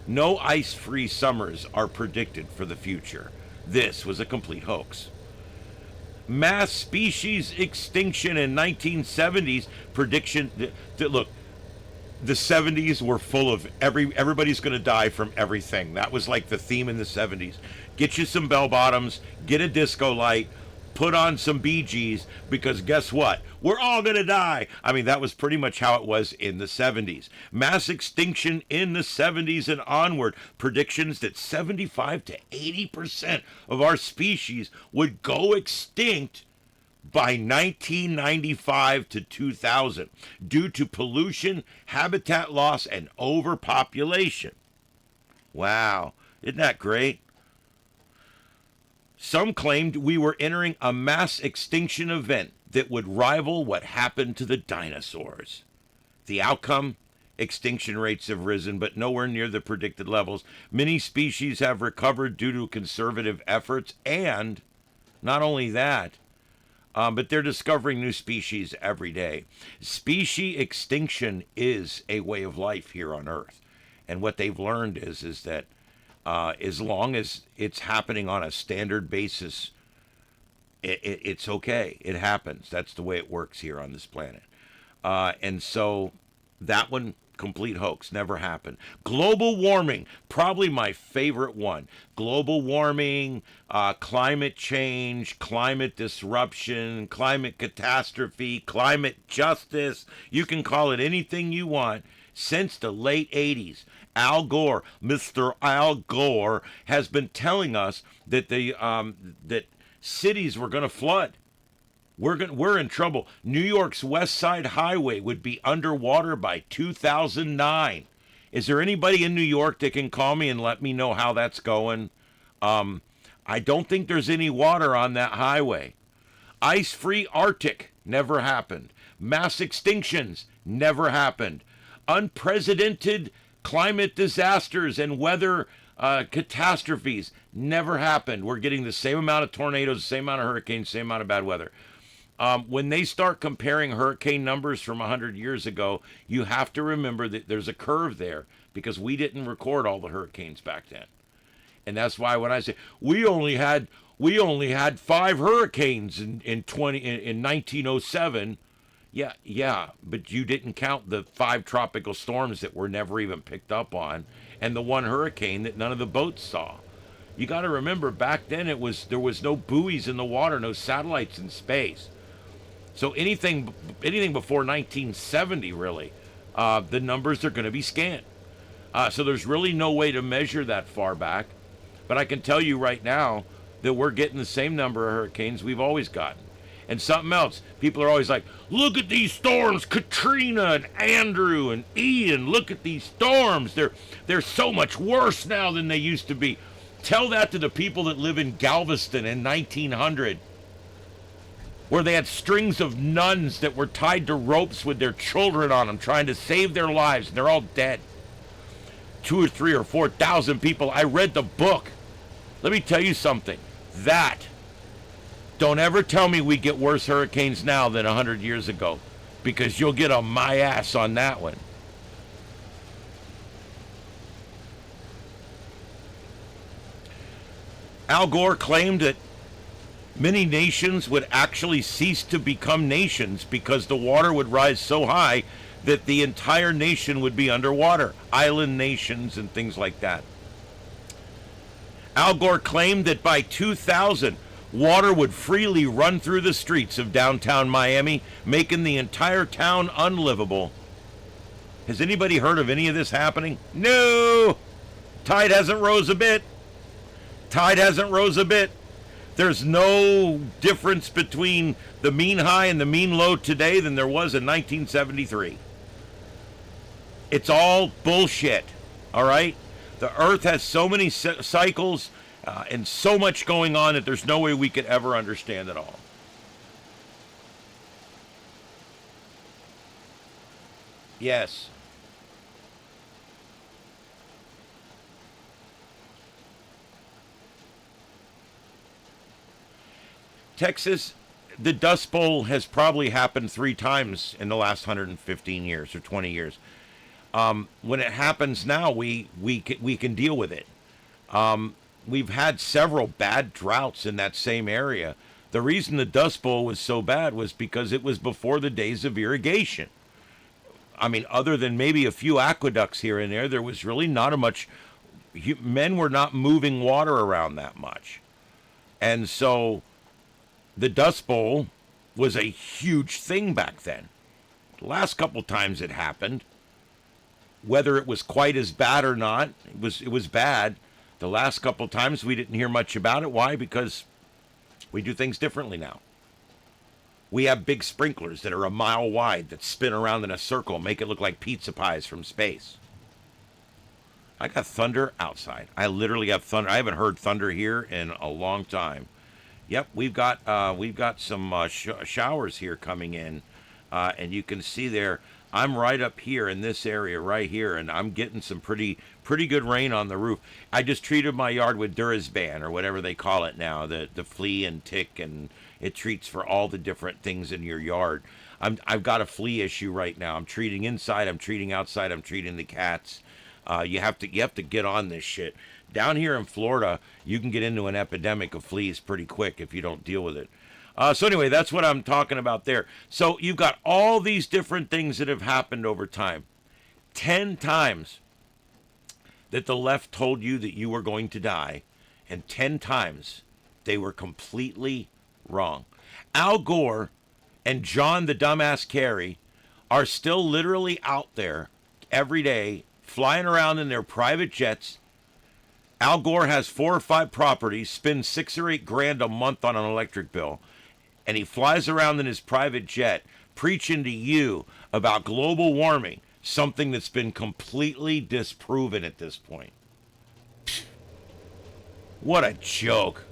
No ice-free summers are predicted for the future. This was a complete hoax. Mass species extinction in 1970s prediction. Look, the 70s were full of everybody's going to die from everything. That was like the theme in the 70s. Get you some bell bottoms, get a disco light, put on some Bee Gees, because guess what? We're all going to die. I mean, that was pretty much how it was in the 70s. Mass extinction in the 70s and onward. Predictions that 75 to 80% of our species would go extinct by 1995 to 2000 due to pollution, habitat loss, and overpopulation. Wow, isn't that great? Some claimed we were entering a mass extinction event that would rival what happened to the dinosaurs. The outcome? Extinction rates have risen, but nowhere near the predicted levels. Many species have recovered due to conservative efforts, and not only that, but they're discovering new species every day. Species extinction is a way of life here on Earth. And what they've learned is that as long as it's happening on a standard basis, it's okay. It happens. That's the way it works here on this planet. And so that one, complete hoax, never happened. Global warming, probably my favorite one. Global warming, climate change, climate disruption, climate catastrophe, climate justice. You can call it anything you want. Since the late 80s, Al Gore, Mr. Al Gore, has been telling us that that cities were going to flood. We're in trouble. New York's West Side Highway would be underwater by 2009. Is there anybody in New York that can call me and let me know how that's going? I don't think there's any water on that highway. Ice-free Arctic never happened. Mass extinctions never happened. Unprecedented climate disasters and weather catastrophes never happened. We're getting the same amount of tornadoes, the same amount of hurricanes, same amount of bad weather. When they start comparing hurricane numbers from 100 years ago, you have to remember that there's a curve there, because we didn't record all the hurricanes back then. And that's why when I say we only had 5 hurricanes in 1907. Yeah, but you didn't count the 5 tropical storms that were never even picked up on, and the 1 hurricane that none of the boats saw. You got to remember, back then there was no buoys in the water, no satellites in space. So anything before 1970, really, the numbers are going to be scant. So there's really no way to measure that far back. But I can tell you right now that we're getting the same number of hurricanes we've always gotten. And something else, people are always like, look at these storms, Katrina and Andrew and Ian, look at these storms. They're so much worse now than they used to be. Tell that to the people that live in Galveston in 1900, where they had strings of nuns that were tied to ropes with their children on them, trying to save their lives, and they're all dead. 2,000 or 3,000 or 4,000 people. I read the book. Let me tell you something. Don't ever tell me we get worse hurricanes now than 100 years ago, because you'll get on my ass on that one. Al Gore claimed that many nations would actually cease to become nations because the water would rise so high that the entire nation would be underwater. Island nations and things like that. Al Gore claimed that by 2000, water would freely run through the streets of downtown Miami, making the entire town unlivable. Has anybody heard of any of this happening? No! Tide hasn't rose a bit. tide hasn't rose a bit. There's no difference between the mean high and the mean low today than there was in 1973. It's all bullshit, all right? The Earth has so many cycles and so much going on that there's no way we could ever understand it all. Yes. Texas, the Dust Bowl has probably happened 3 times in the last 115 years or 20 years. When it happens now, we can deal with it. We've had several bad droughts in that same area. The reason the Dust Bowl was so bad was because it was before the days of irrigation. I mean, other than maybe a few aqueducts here and there was really not a much. Men were not moving water around that much. And so the Dust Bowl was a huge thing back then. The last couple times it happened, whether it was quite as bad or not, it was bad. The last couple times we didn't hear much about it. Why? Because we do things differently now. We have big sprinklers that are a mile wide that spin around in a circle and make it look like pizza pies from space. I got thunder outside. I literally have thunder. I haven't heard thunder here in a long time. Yep, we've got some showers here coming in, and you can see there. I'm right up here in this area right here, and I'm getting some pretty good rain on the roof. I just treated my yard with Durazban or whatever they call it now, the flea and tick, and it treats for all the different things in your yard. I've got a flea issue right now. I'm treating inside. I'm treating outside. I'm treating the cats. You have to get on this shit. Down here in Florida, you can get into an epidemic of fleas pretty quick if you don't deal with it. So anyway, that's what I'm talking about there. So you've got all these different things that have happened over time. 10 times that the left told you that you were going to die, and 10 times they were completely wrong. Al Gore and John the Dumbass Kerry are still literally out there every day, flying around in their private jets. Al Gore has 4 or 5 properties, spends $6 or $8 grand a month on an electric bill, and he flies around in his private jet preaching to you about global warming, something that's been completely disproven at this point. What a joke.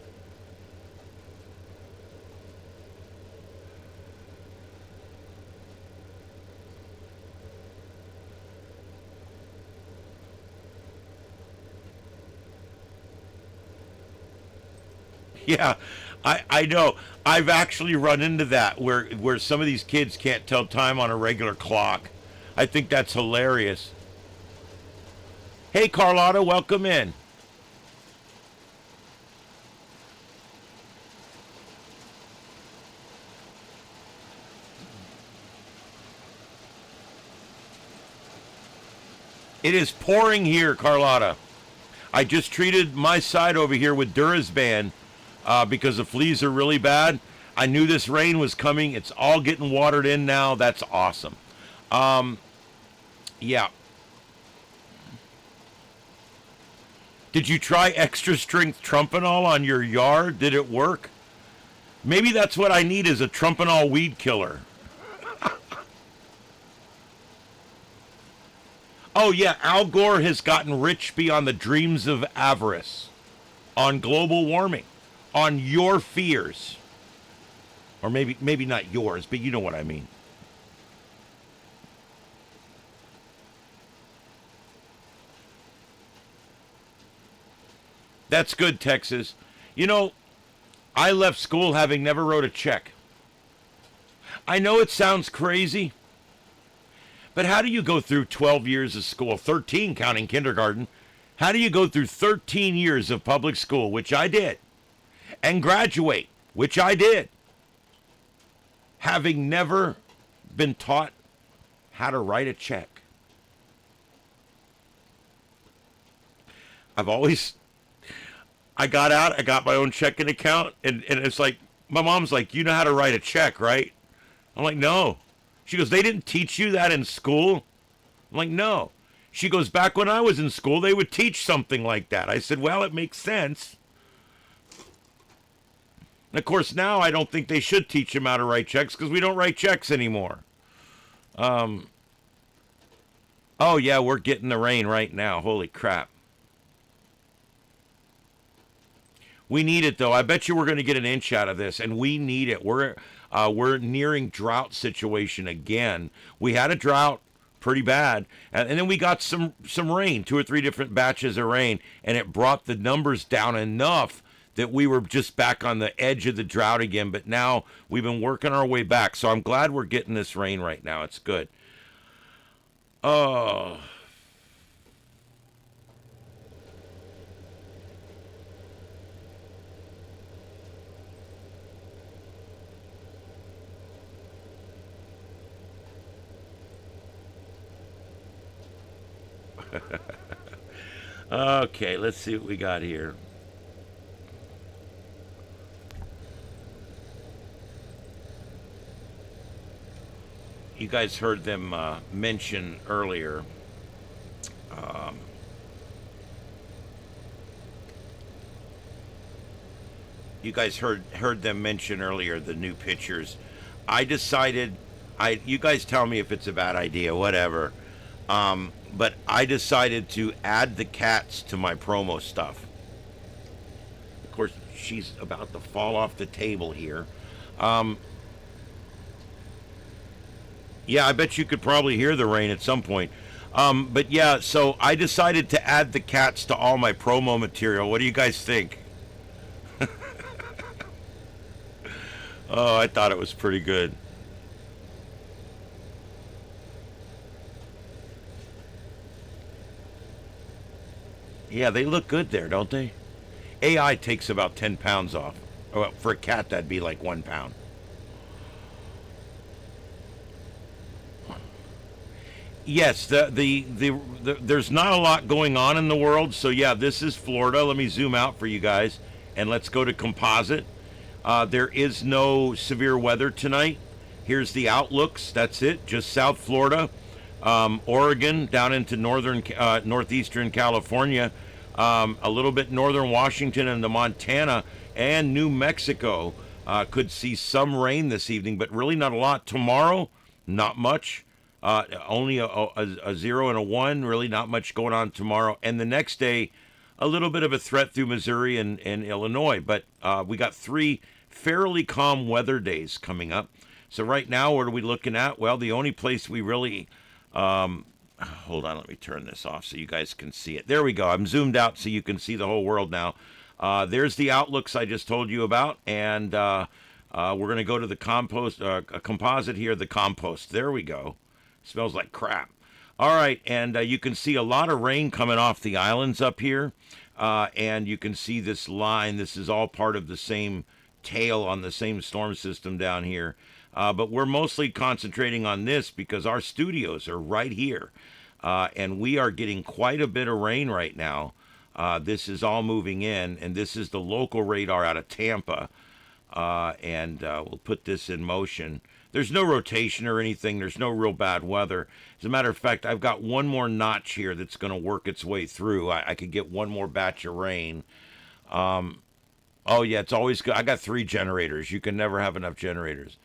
Yeah, I know. I've actually run into that where some of these kids can't tell time on a regular clock. I think that's hilarious. Hey, Carlotta, welcome in. It is pouring here, Carlotta. I just treated my side over here with Durazban. Because the fleas are really bad. I knew this rain was coming. It's all getting watered in now. That's awesome. Yeah. Did you try extra strength Trumpanol on your yard? Did it work? Maybe that's what I need, is a Trumpanol weed killer. Oh yeah, Al Gore has gotten rich beyond the dreams of avarice on global warming. On your fears. Or maybe not yours, but you know what I mean. That's good, Texas. You know, I left school having never wrote a check. I know it sounds crazy, but how do you go through 12 years of school, 13 counting kindergarten? How do you go through 13 years of public school, which I did, and graduate, which I did, having never been taught how to write a check? I got out, I got my own checking account, and it's like, my mom's like, you know how to write a check, right? I'm like, no. She goes, they didn't teach you that in school? I'm like, no. She goes, back when I was in school, they would teach something like that. I said, well, it makes sense. And of course, now I don't think they should teach them how to write checks because we don't write checks anymore. Oh, yeah, we're getting the rain right now. Holy crap. We need it, though. I bet you we're going to get an inch out of this, and we need it. We're nearing drought situation again. We had a drought pretty bad, and then we got some rain, 2 or 3 different batches of rain, and it brought the numbers down enough that we were just back on the edge of the drought again. But now we've been working our way back, so I'm glad we're getting this rain right now. It's good. Oh. Okay, let's see what we got here. You guys heard them mention earlier. Um, you guys heard them mention earlier the new pictures. I decided, you guys tell me if it's a bad idea, whatever. But I decided to add the cats to my promo stuff. Of course, she's about to fall off the table here. Um, yeah, I bet you could probably hear the rain at some point. But yeah, so I decided to add the cats to all my promo material. What do you guys think? Oh, I thought it was pretty good. Yeah, they look good there, don't they? AI takes about 10 pounds off. Well, for a cat, that'd be like 1 pound. Yes, there's not a lot going on in the world. So yeah, this is Florida. Let me zoom out for you guys, and let's go to composite. There is no severe weather tonight. Here's the outlooks. That's it. Just South Florida, Oregon, down into northeastern California, a little bit northern Washington and the Montana and New Mexico could see some rain this evening, but really not a lot. Tomorrow, not much. Only a 0 and a 1. Really not much going on tomorrow. And the next day, a little bit of a threat through Missouri and Illinois. But we got 3 fairly calm weather days coming up. So right now, what are we looking at? Well, the only place we really... hold on, let me turn this off so you guys can see it. There we go. I'm zoomed out so you can see the whole world now. There's the outlooks I just told you about. And we're going to go to the a composite here, the compost. There we go. Smells like crap. All right, and you can see a lot of rain coming off the islands up here. And you can see this line. This is all part of the same tail on the same storm system down here. But we're mostly concentrating on this because our studios are right here. And we are getting quite a bit of rain right now. This is all moving in, and this is the local radar out of Tampa. And we'll put this in motion. There's no rotation or anything. There's no real bad weather. As a matter of fact, I've got one more notch here that's going to work its way through. I could get one more batch of rain. Oh, yeah, it's always good. I got 3 generators. You can never have enough generators.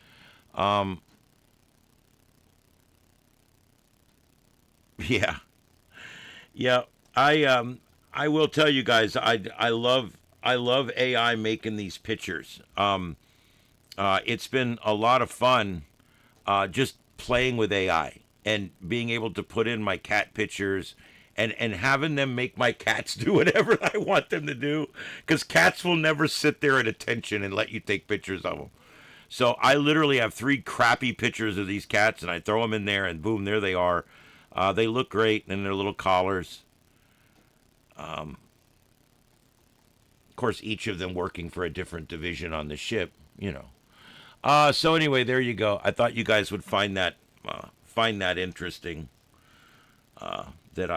Yeah. Yeah. I will tell you guys, I love AI making these pictures. It's been a lot of fun just playing with AI and being able to put in my cat pictures and having them make my cats do whatever I want them to do. Because cats will never sit there at attention and let you take pictures of them. So I literally have 3 crappy pictures of these cats, and I throw them in there, and boom, there they are. They look great in their little collars. Of course, each of them working for a different division on the ship, you know. So anyway, there you go. I thought you guys would find that interesting. That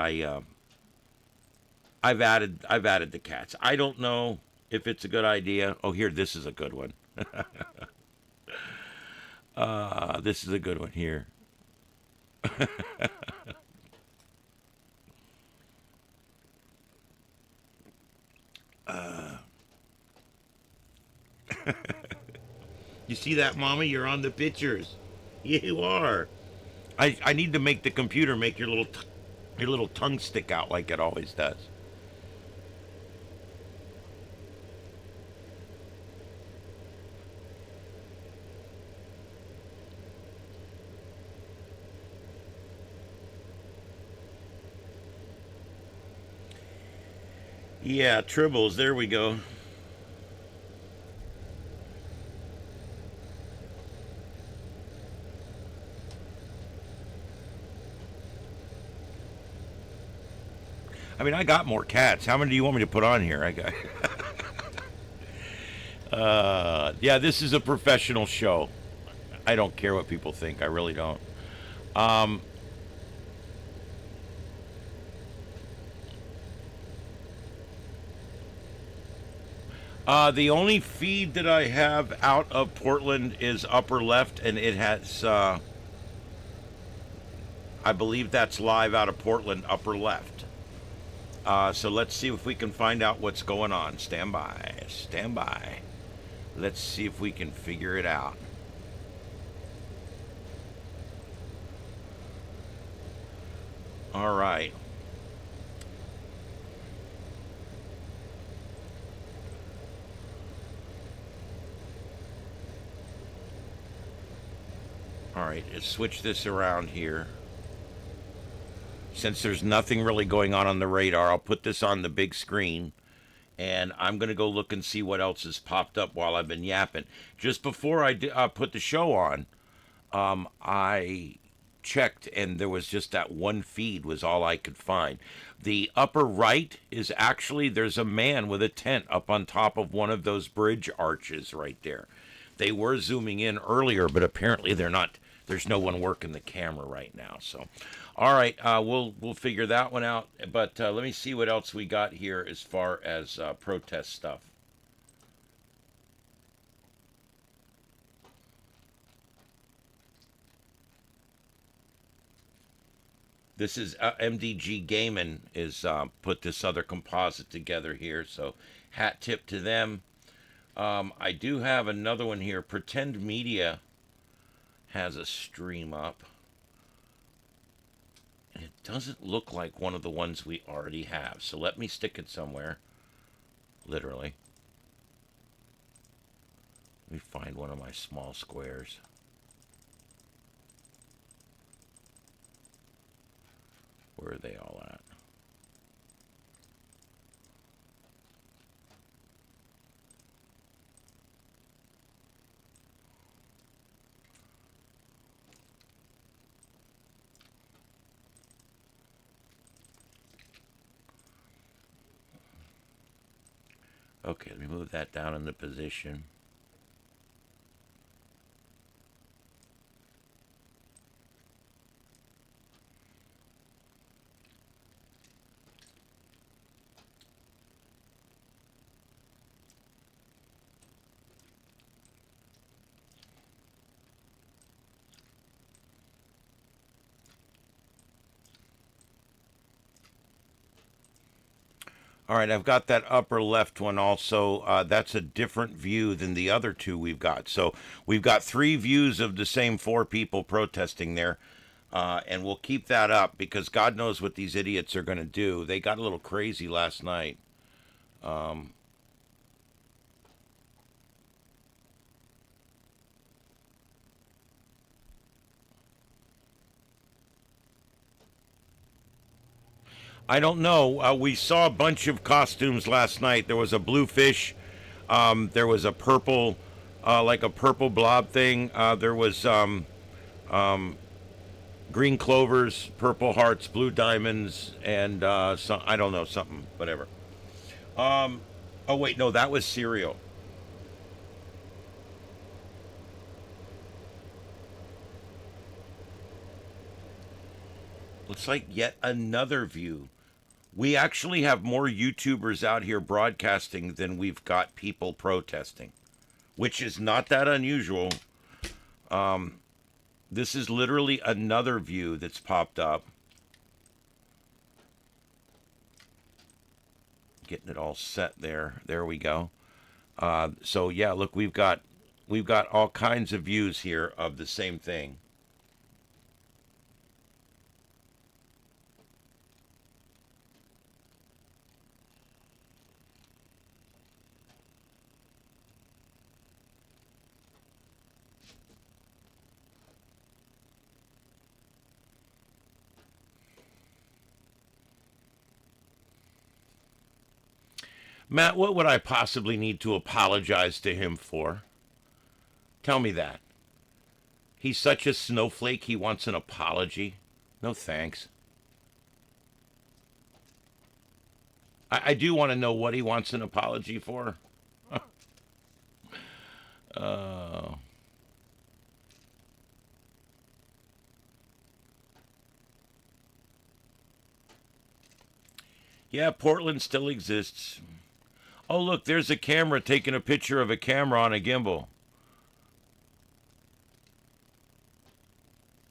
I've added the cats. I don't know if it's a good idea. Oh, here, this is a good one. This is a good one here. You see that, Mama? You're on the pictures. You are. I need to make the computer make your little tongue stick out like it always does. Yeah, tribbles. There we go. I mean, I got more cats. How many do you want me to put on here? I got. Yeah, this is a professional show. I don't care what people think. I really don't. Um, the only feed that I have out of Portland is upper left, and it has. I believe that's live out of Portland, upper left. So let's see if we can find out what's going on. Stand by. Stand by. Let's see if we can figure it out. All right. All right. Let's switch this around here. Since there's nothing really going on the radar, I'll put this on the big screen. And I'm going to go look and see what else has popped up while I've been yapping. Just before I put the show on, I checked, and there was just that one feed was all I could find. The upper right is actually, there's a man with a tent up on top of one of those bridge arches right there. They were zooming in earlier, but apparently they're not. There's no one working the camera right now. So, all right, we'll figure that one out. But let me see what else we got here as far as protest stuff. This is MDG Gaming is put this other composite together here, so hat tip to them. I do have another one here. Pretend Media has a stream up. And it doesn't look like one of the ones we already have, so let me stick it somewhere. Literally. Let me find one of my small squares. Where are they all at? Okay, let me move that down into position. All right, I've got that upper left one also. That's a different view than the other two we've got. So we've got three views of the same four people protesting there. And we'll keep that up because God knows what these idiots are going to do. They got a little crazy last night. Um, I don't know. We saw a bunch of costumes last night. There was a blue fish. There was a purple, like a purple blob thing. There was um, green clovers, purple hearts, blue diamonds, and some, I don't know, something, whatever. Um, oh, wait, no, that was cereal. Looks like yet another view. We actually have more YouTubers out here broadcasting than we've got people protesting, which is not that unusual. Um, this is literally another view that's popped up. Getting it all set there. There we go. So yeah, look, we've got we've got all kinds of views here of the same thing. Matt, what would I possibly need to apologize to him for? Tell me that. He's such a snowflake, he wants an apology. No thanks. I do want to know what he wants an apology for. uh, yeah, Portland still exists. Oh, look, there's a camera taking a picture of a camera on a gimbal.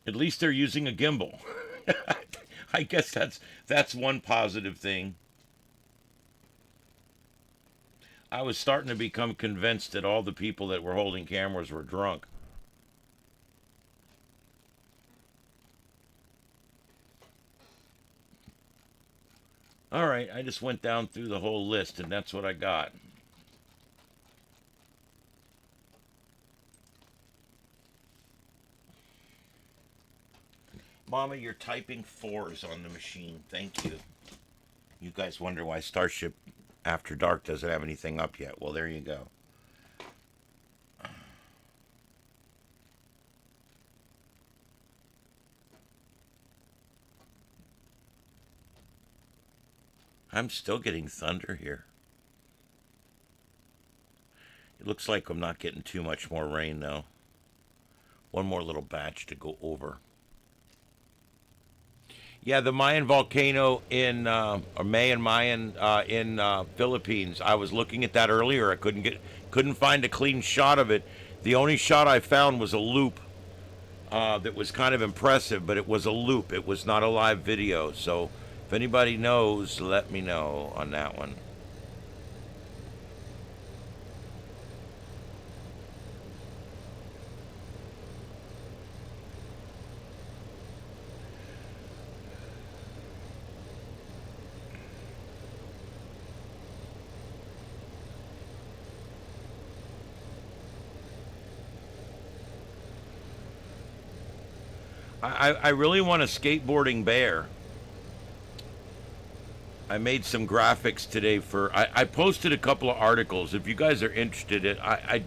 At least they're using a gimbal. I guess that's one positive thing. I was starting to become convinced that all the people that were holding cameras were drunk. All right, I just went down through the whole list, and that's what I got. Mama, you're typing 4s on the machine. Thank you. You guys wonder why Starship After Dark doesn't have anything up yet. Well, there you go. I'm still getting thunder here. It looks like I'm not getting too much more rain, though. One more little batch to go over. Yeah, the Mayan volcano in, or Mayan in Philippines. I was looking at that earlier. I couldn't find a clean shot of it. The only shot I found was a loop that was kind of impressive, but it was a loop. It was not a live video. So if anybody knows, let me know on that one. I really want a skateboarding bear. I made some graphics today for... I posted a couple of articles. If you guys are interested in... I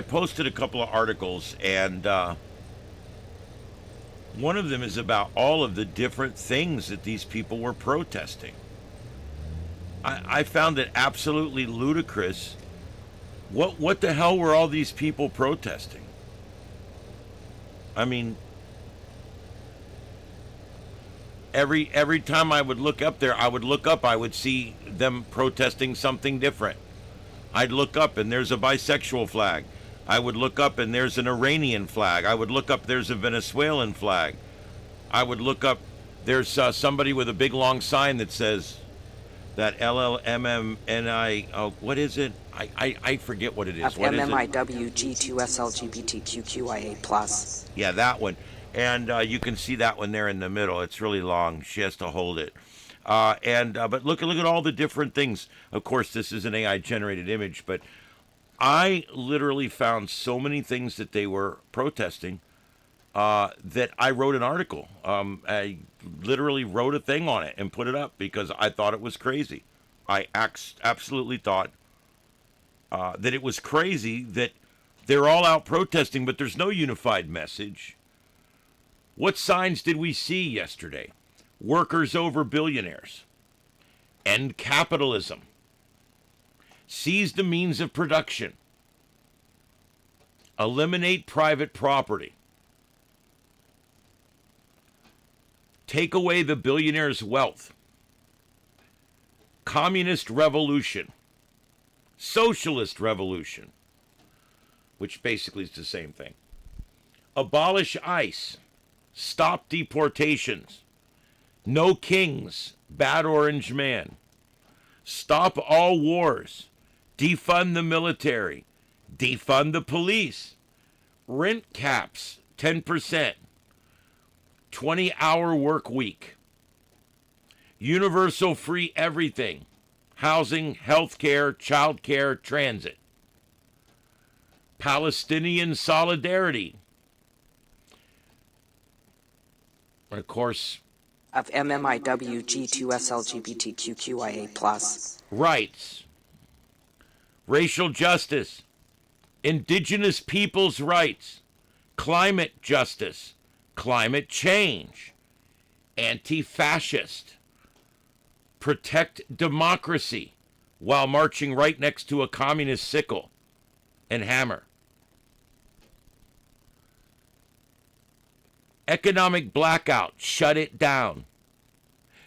posted a couple of articles, and one of them is about all of the different things that these people were protesting. I found it absolutely ludicrous. What the hell were all these people protesting? I mean, every time I would look up there, I would see them protesting something different. I'd look up and there's a bisexual flag. I would look up and there's an Iranian flag. I would look up, there's a Venezuelan flag. I would look up, there's somebody with a big long sign that says that LLMMNI, what is it? I forget what it is. What is it? FMMIWG2SLGBTQQIA+. Yeah, that one. And you can see that one there in the middle. It's really long. She has to hold it. But look at all the different things. Of course, this is an AI-generated image, but I literally found so many things that they were protesting that I wrote an article. I literally wrote a thing on it and put it up because I thought it was crazy. I absolutely thought that it was crazy that they're all out protesting, but there's no unified message. What signs did we see yesterday? Workers over billionaires. End capitalism. Seize the means of production. Eliminate private property. Take away the billionaire's wealth. Communist revolution. Socialist revolution, which basically is the same thing. Abolish ICE. Stop deportations. No kings. Bad orange man. Stop all wars. defund the military, defund the police, rent caps 10%, 20-hour work week, universal free everything, housing, healthcare, childcare, transit, Palestinian solidarity, and of course, of MMIW G2SLGBTQQIA+. rights, racial justice, indigenous peoples' rights, climate justice, climate change, anti-fascist, protect democracy while marching right next to a communist sickle and hammer. Economic blackout, shut it down.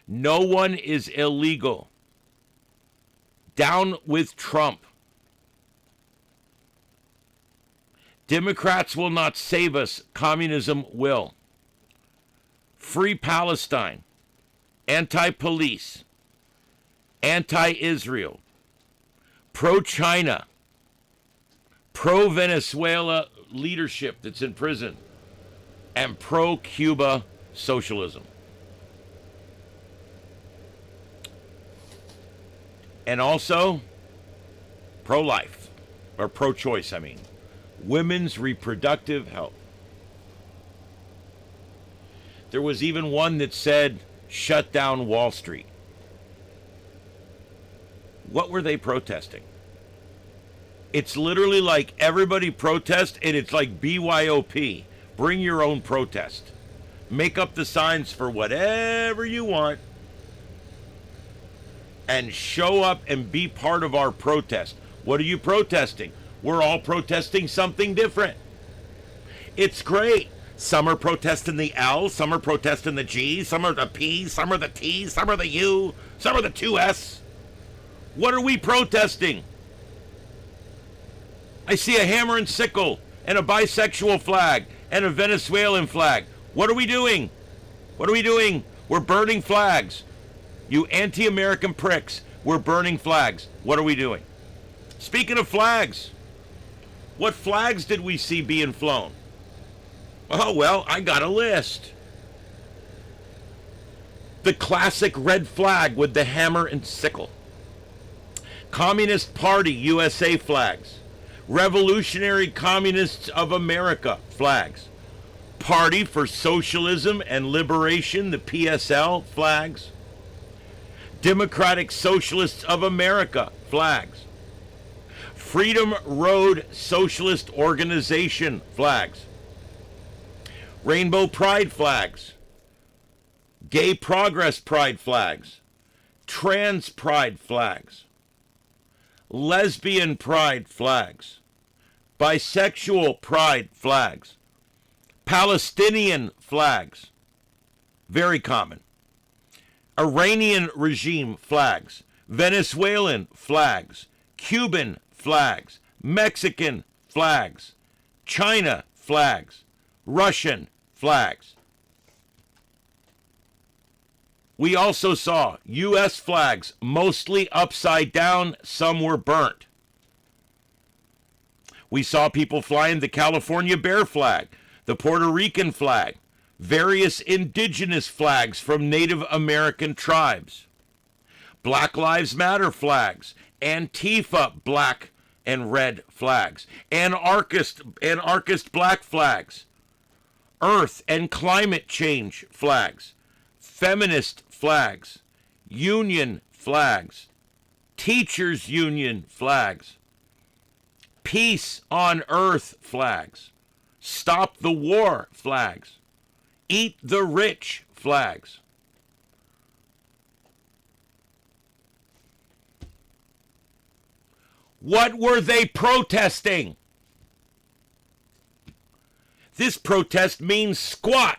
No one is illegal. Down with Trump. Democrats will not save us. Communism will. Free Palestine. Anti-police. Anti-Israel. Pro-China. Pro-Venezuela leadership that's in prison. And pro-Cuba socialism. And also, pro-life, or pro-choice, I mean. Women's reproductive health. There was even one that said, shut down Wall Street. What were they protesting? It's literally like everybody protest, and it's like BYOP. Bring your own protest. Make up the signs for whatever you want. And show up and be part of our protest. What are you protesting? We're all protesting something different. It's great. Some are protesting the L, some are protesting the G, some are the P, some are the T, some are the U, some are the 2S. What are we protesting? I see a hammer and sickle and a bisexual flag and a Venezuelan flag. What are we doing? What are we doing? We're burning flags. You anti-American pricks, we're burning flags. What are we doing? Speaking of flags, what flags did we see being flown? Oh, well, I got a list. The classic red flag with the hammer and sickle. Communist Party USA flags. Revolutionary Communists of America flags. Party for Socialism and Liberation, the PSL flags. Democratic Socialists of America flags. Freedom Road Socialist Organization flags. Rainbow Pride flags. Gay Progress Pride flags. Trans Pride flags. Lesbian Pride flags. Bisexual Pride flags. Palestinian flags. Very common. Iranian regime flags. Venezuelan flags. Cuban flags. Mexican flags. China flags. Russian flags. We also saw U.S. flags, mostly upside down, some were burnt. We saw people flying the California bear flag, the Puerto Rican flag, various indigenous flags from Native American tribes, Black Lives Matter flags, Antifa black and red flags, anarchist black flags, Earth and climate change flags, feminist flags, union flags, teachers union flags, peace on earth flags, stop the war flags, eat the rich flags. What were they protesting? This protest means squat.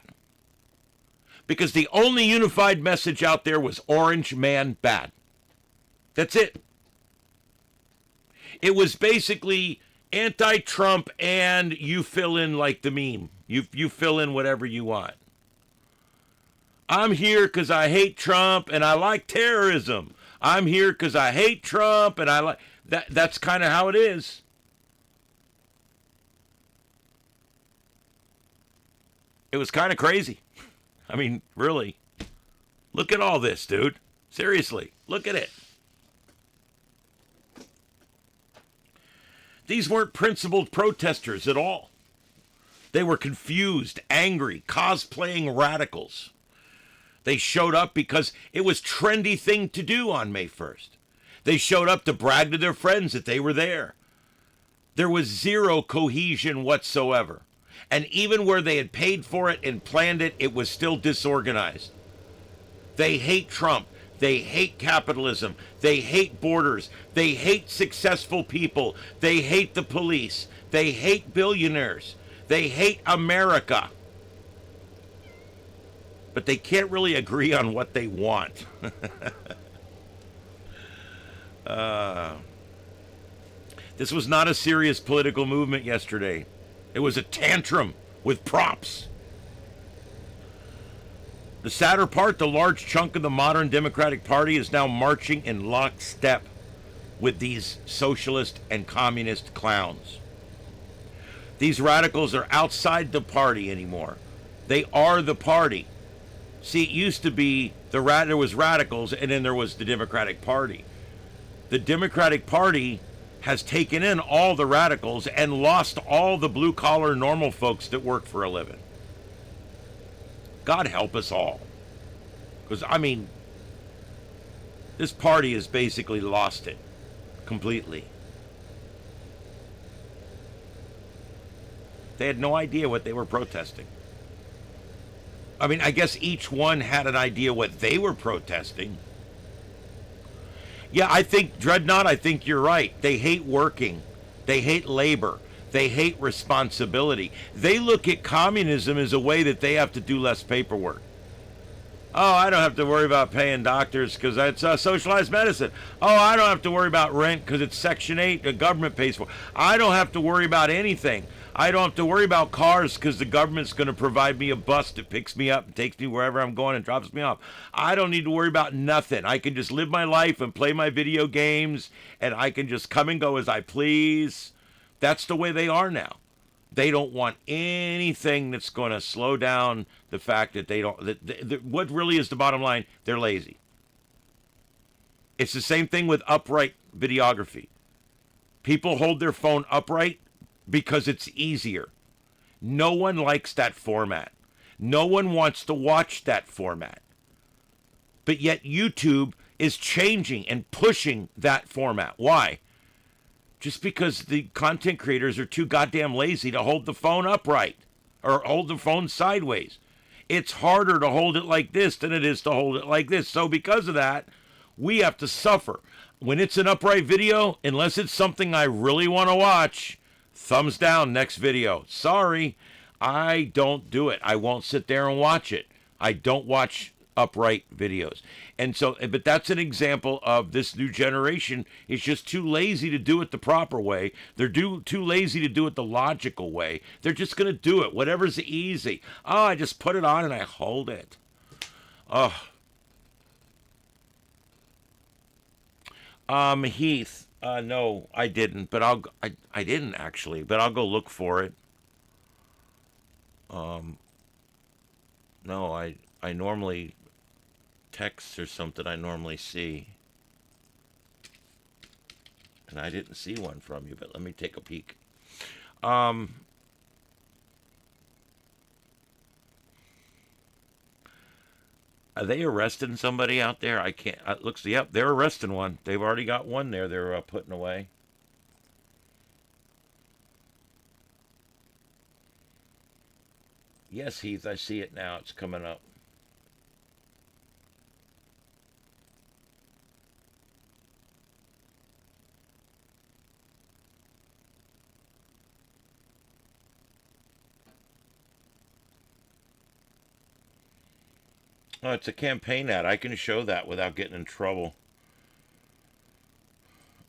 Because the only unified message out there was Orange Man bad. That's it. It was basically anti-Trump and you fill in like the meme. You fill in whatever you want. I'm here because I hate Trump and I like terrorism. I'm here because I hate Trump and I like... That's kind of how it is. It was kind of crazy. I mean, really. Look at all this, dude. Seriously, look at it. These weren't principled protesters at all. They were confused, angry, cosplaying radicals. They showed up because it was a trendy thing to do on May 1st. They showed up to brag to their friends that they were there. There was zero cohesion whatsoever. And even where they had paid for it and planned it, it was still disorganized. They hate Trump. They hate capitalism. They hate borders. They hate successful people. They hate the police. They hate billionaires. They hate America. But they can't really agree on what they want. This was not a serious political movement yesterday. It was a tantrum with props. The sadder part, the large chunk of the modern Democratic Party is now marching in lockstep with these socialist and communist clowns. These radicals are outside the party anymore. They are the party. See, it used to be there was radicals and then there was the Democratic Party. The Democratic Party has taken in all the radicals and lost all the blue-collar normal folks that work for a living. God help us all. Because, I mean, this party has basically lost it completely. They had no idea what they were protesting. I mean, I guess each one had an idea what they were protesting. Yeah, I think, Dreadnought, I think you're right. They hate working. They hate labor. They hate responsibility. They look at communism as a way that they have to do less paperwork. Oh, I don't have to worry about paying doctors because it's socialized medicine. Oh, I don't have to worry about rent because it's Section 8, the government pays for. I don't have to worry about anything. I don't have to worry about cars because the government's going to provide me a bus that picks me up and takes me wherever I'm going and drops me off. I don't need to worry about nothing. I can just live my life and play my video games, and I can just come and go as I please. That's the way they are now. They don't want anything that's going to slow down the fact that they don't. What really is the bottom line? They're lazy. It's the same thing with upright videography. People hold their phone upright because it's easier. No one likes that format. No one wants to watch that format. But yet YouTube is changing and pushing that format. Why? Just because the content creators are too goddamn lazy to hold the phone upright or hold the phone sideways. It's harder to hold it like this than it is to hold it like this. So because of that, we have to suffer. When it's an upright video, unless it's something I really want to watch, thumbs down, next video. Sorry, I don't do it. I won't sit there and watch it. I don't watch upright videos. And so, but that's an example of this new generation is just too lazy to do it the proper way. They're too lazy to do it the logical way. They're just going to do it. Whatever's easy. Oh, I just put it on and I hold it. Oh. Heath, no, I didn't, but I didn't actually, but I'll go look for it. No, I normally text or something I normally see. And I didn't see one from you, but let me take a peek. Are they arresting somebody out there? I can't. It looks. Yep, they're arresting one. They've already got one there. They're putting away. Yes, Heath. I see it now. It's coming up. Oh, it's a campaign ad. I can show that without getting in trouble.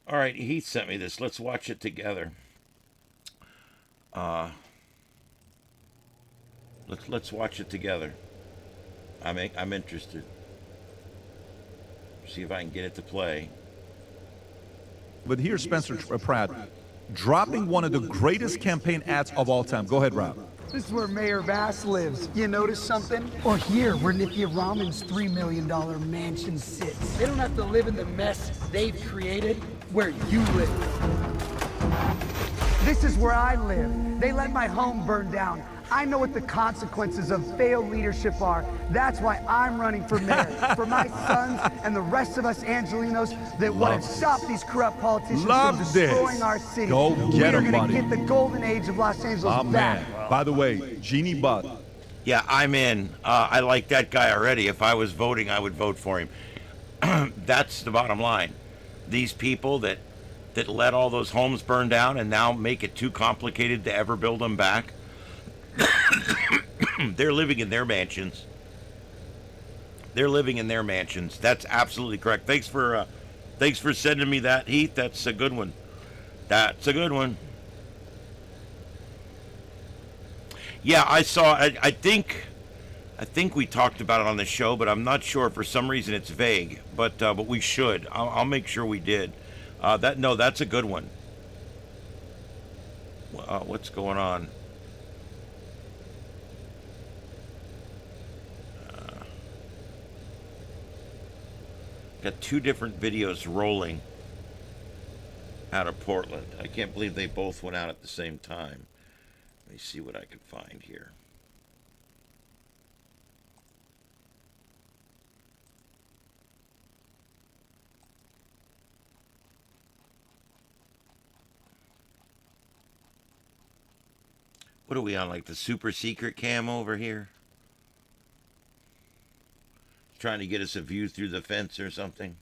All right, Heath sent me this. Let's watch it together. Let's watch it together. I'm interested. See if I can get it to play. But here's Spencer Pratt dropping one of the greatest campaign ads of all time. Go ahead, Rob. This is where Mayor Bass lives. You notice something? Or here, where Nithya Raman's $3 million mansion sits. They don't have to live in the mess they've created where you live. This is where I live. They let my home burn down. I know what the consequences of failed leadership are. That's why I'm running for mayor. For my sons and the rest of us Angelinos that want to stop these corrupt politicians from destroying our city. Go get 'em, buddy. We're gonna get the golden age of Los Angeles Oh, back. man. By the way, Jeannie Butt. Yeah, I'm in. I like that guy already. If I was voting, I would vote for him. That's the bottom line. These people that let all those homes burn down and now make it too complicated to ever build them back, they're living in their mansions. They're living in their mansions. That's absolutely correct. Thanks for sending me that, Heath. That's a good one. That's a good one. Yeah, I saw. I think we talked about it on the show, but I'm not sure. For some reason, it's vague. But we should. I'll make sure we did. That's a good one. What's going on? Got two different videos rolling out of Portland. I can't believe they both went out at the same time. Let me see what I can find here. What are we on, like the super secret cam over here? Trying to get us a view through the fence or something?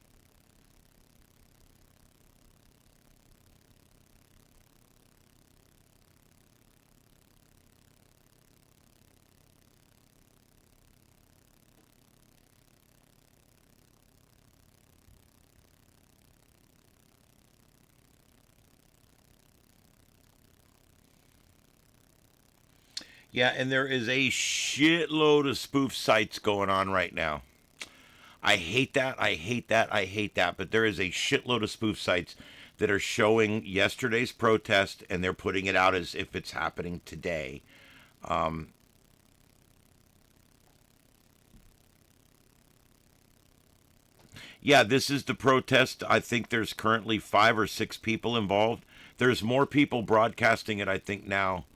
Yeah, and there is a shitload of spoof sites going on right now. I hate that. I hate that. I hate that. But there is a shitload of spoof sites that are showing yesterday's protest, and they're putting it out as if it's happening today. Yeah, this is the protest. I think there's currently 5 or 6 people involved. There's more people broadcasting it, I think, now.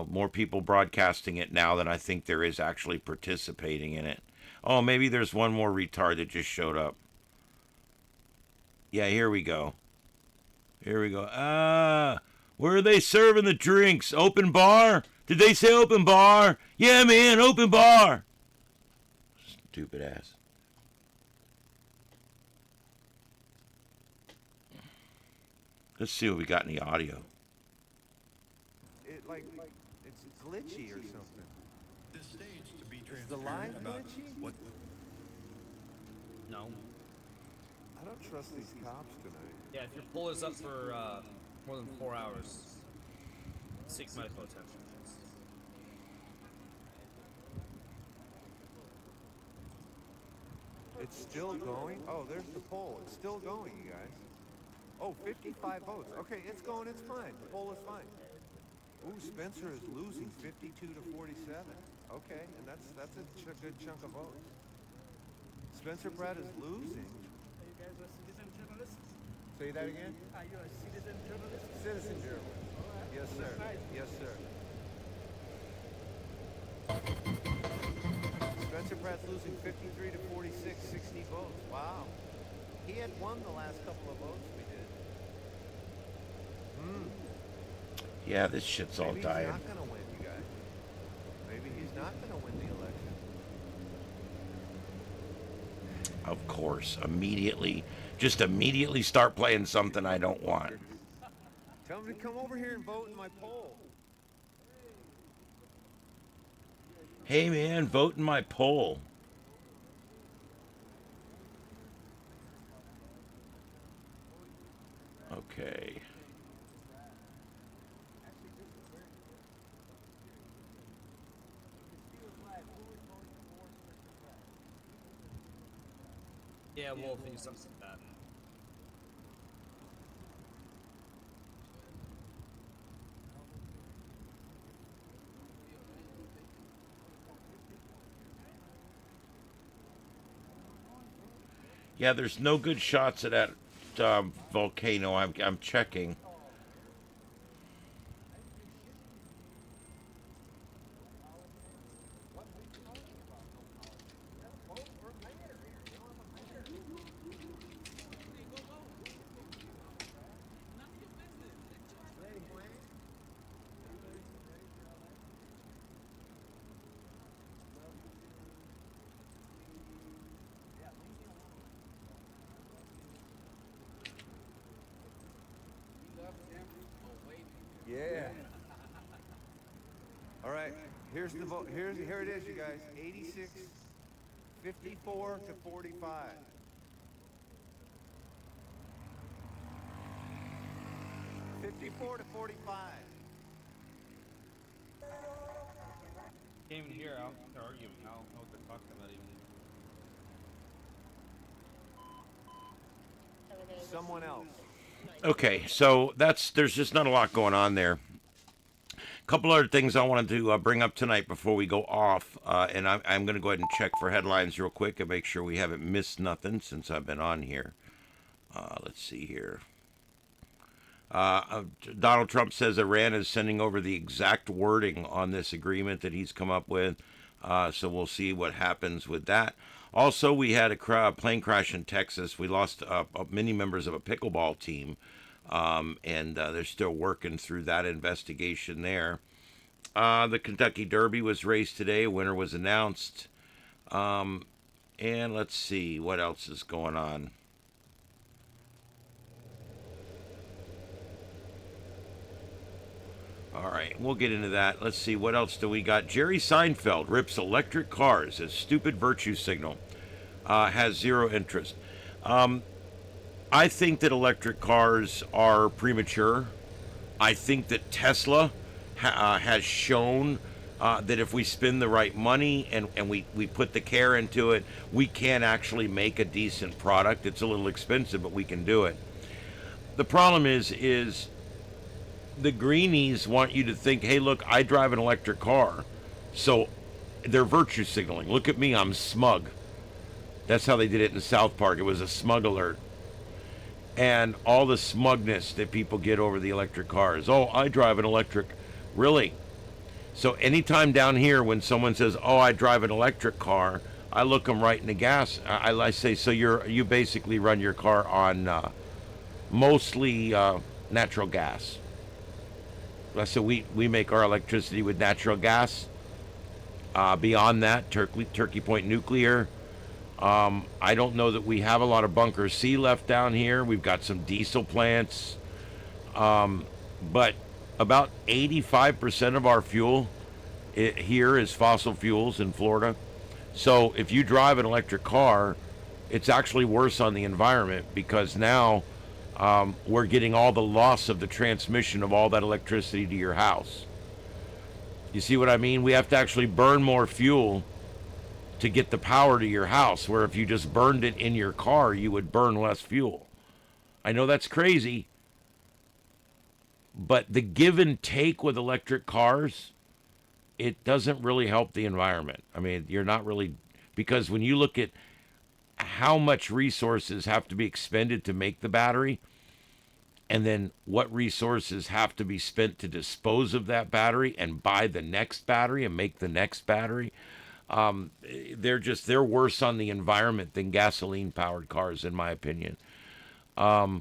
More people broadcasting it now than I think there is actually participating in it. Oh, maybe there's one more retard that just showed up. Yeah, here we go. Here we go. Where are they serving the drinks? Open bar? Did they say open bar? Yeah, man, open bar. Stupid ass. Let's see what we got in the audio. It's glitchy or something. This stage to be transparent. Is the line glitchy? What? No. I don't trust these cops tonight. Yeah, if your poll is up for more than 4 hours, seek medical attention. It's still going? Oh, there's the poll. It's still going, you guys. Oh, 55 votes. Okay, it's going. It's fine. The poll is fine. Ooh, Spencer is losing 52 to 47. Okay, and that's a good chunk of votes. Spencer Pratt is losing. Are you guys a citizen journalist? Say that again? Are you a citizen journalist? Citizen journalist. Yes, sir. Yes, sir. Spencer Pratt's losing 53 to 46, 60 votes. Wow. He had won the last couple of votes we did. Yeah, this shit's all Maybe dying. he's not going to win, you guys. Maybe he's not going to win the election. Of course, immediately start playing something I don't want. Tell him to come over here and vote in my poll. Hey man, vote in my poll. Okay. Yeah, Wolf, you something like that. Yeah, there's no good shots at that volcano. I'm checking. Yeah. All right. Here's the vote. Here it is, you guys. 86, 54 to 45. 54 to 45. Can't even hear out. They're arguing. I don't know what they're talking about even. Someone else. Okay, so there's just not a lot going on there. A couple other things I wanted to bring up tonight before we go off, and I'm going to go ahead and check for headlines real quick and make sure we haven't missed nothing since I've been on here. Let's see here. Donald Trump says Iran is sending over the exact wording on this agreement that he's come up with, so we'll see what happens with that. Also, we had a plane crash in Texas. We lost many members of a pickleball team, and they're still working through that investigation there. The Kentucky Derby was raced today. A winner was announced. And let's see what else is going on. All right, we'll get into that. Let's see, what else do we got? Jerry Seinfeld rips electric cars as stupid virtue signal. Has zero interest. I think that electric cars are premature. I think that Tesla has shown that if we spend the right money and we put the care into it, we can actually make a decent product. It's a little expensive, but we can do it. The problem is the greenies want you to think, hey, look, I drive an electric car. So they're virtue signaling. Look at me, I'm smug. That's how they did it in South Park. It was a smug alert. And all the smugness that people get over the electric cars. Oh, I drive an electric. Really? So anytime down here when someone says, oh, I drive an electric car, I look them right in the gas. I say, so you basically run your car on mostly natural gas. So we make our electricity with natural gas. Beyond that, Turkey Point Nuclear. I don't know that we have a lot of Bunker C left down here. We've got some diesel plants. But about 85% of our fuel here is fossil fuels in Florida. So if you drive an electric car, it's actually worse on the environment because now we're getting all the loss of the transmission of all that electricity to your house. You see what I mean? We have to actually burn more fuel to get the power to your house, where if you just burned it in your car, you would burn less fuel. I know that's crazy, but the give and take with electric cars, it doesn't really help the environment. I mean, you're not really, because when you look at how much resources have to be expended to make the battery, and then what resources have to be spent to dispose of that battery and buy the next battery and make the next battery, they're worse on the environment than gasoline powered cars, in my opinion. Yeah,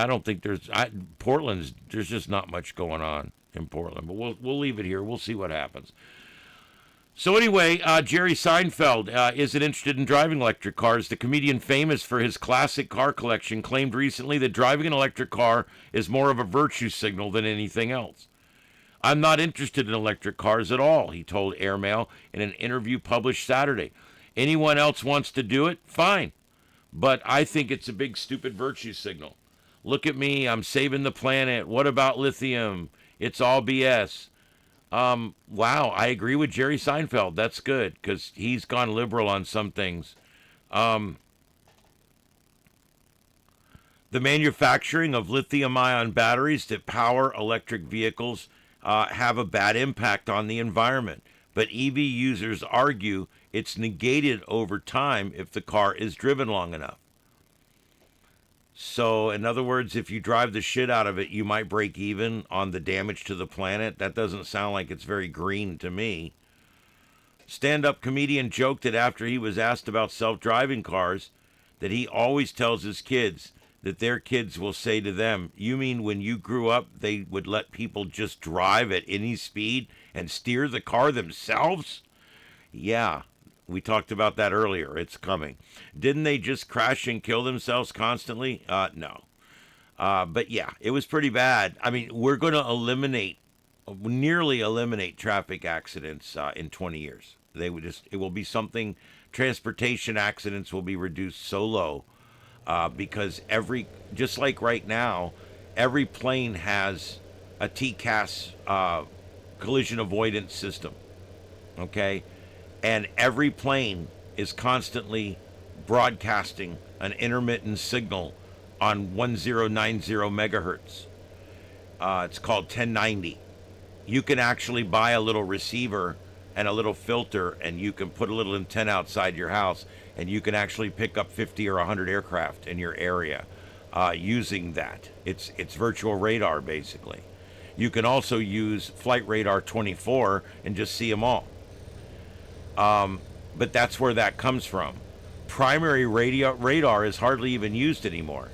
I don't think there's just not much going on in Portland, but we'll leave it here. We'll see what happens. So anyway, Jerry Seinfeld isn't interested in driving electric cars. The comedian, famous for his classic car collection, claimed recently that driving an electric car is more of a virtue signal than anything else. I'm not interested in electric cars at all, he told Airmail in an interview published Saturday. Anyone else wants to do it? Fine. But I think it's a big, stupid virtue signal. Look at me, I'm saving the planet. What about lithium? It's all BS. Wow, I agree with Jerry Seinfeld. That's good, because he's gone liberal on some things. The manufacturing of lithium-ion batteries that power electric vehicles have a bad impact on the environment. But EV users argue it's negated over time if the car is driven long enough. So, in other words, if you drive the shit out of it, you might break even on the damage to the planet. That doesn't sound like it's very green to me. Stand-up comedian joked that after he was asked about self-driving cars, that he always tells his kids that their kids will say to them, "You mean when you grew up, they would let people just drive at any speed and steer the car themselves?" Yeah, we talked about that earlier. It's coming. Didn't they just crash and kill themselves constantly? No. But yeah, it was pretty bad. I mean, we're going to nearly eliminate traffic accidents in 20 years. It will be something, transportation accidents will be reduced so low because just like right now, every plane has a TCAS collision avoidance system. Okay? And every plane is constantly broadcasting an intermittent signal on 1090 megahertz. It's called 1090. You can actually buy a little receiver and a little filter, and you can put a little antenna outside your house, and you can actually pick up 50 or 100 aircraft in your area using that. It's virtual radar, basically. You can also use Flight Radar 24 and just see them all. But that's where that comes from. Primary radar is hardly even used anymore.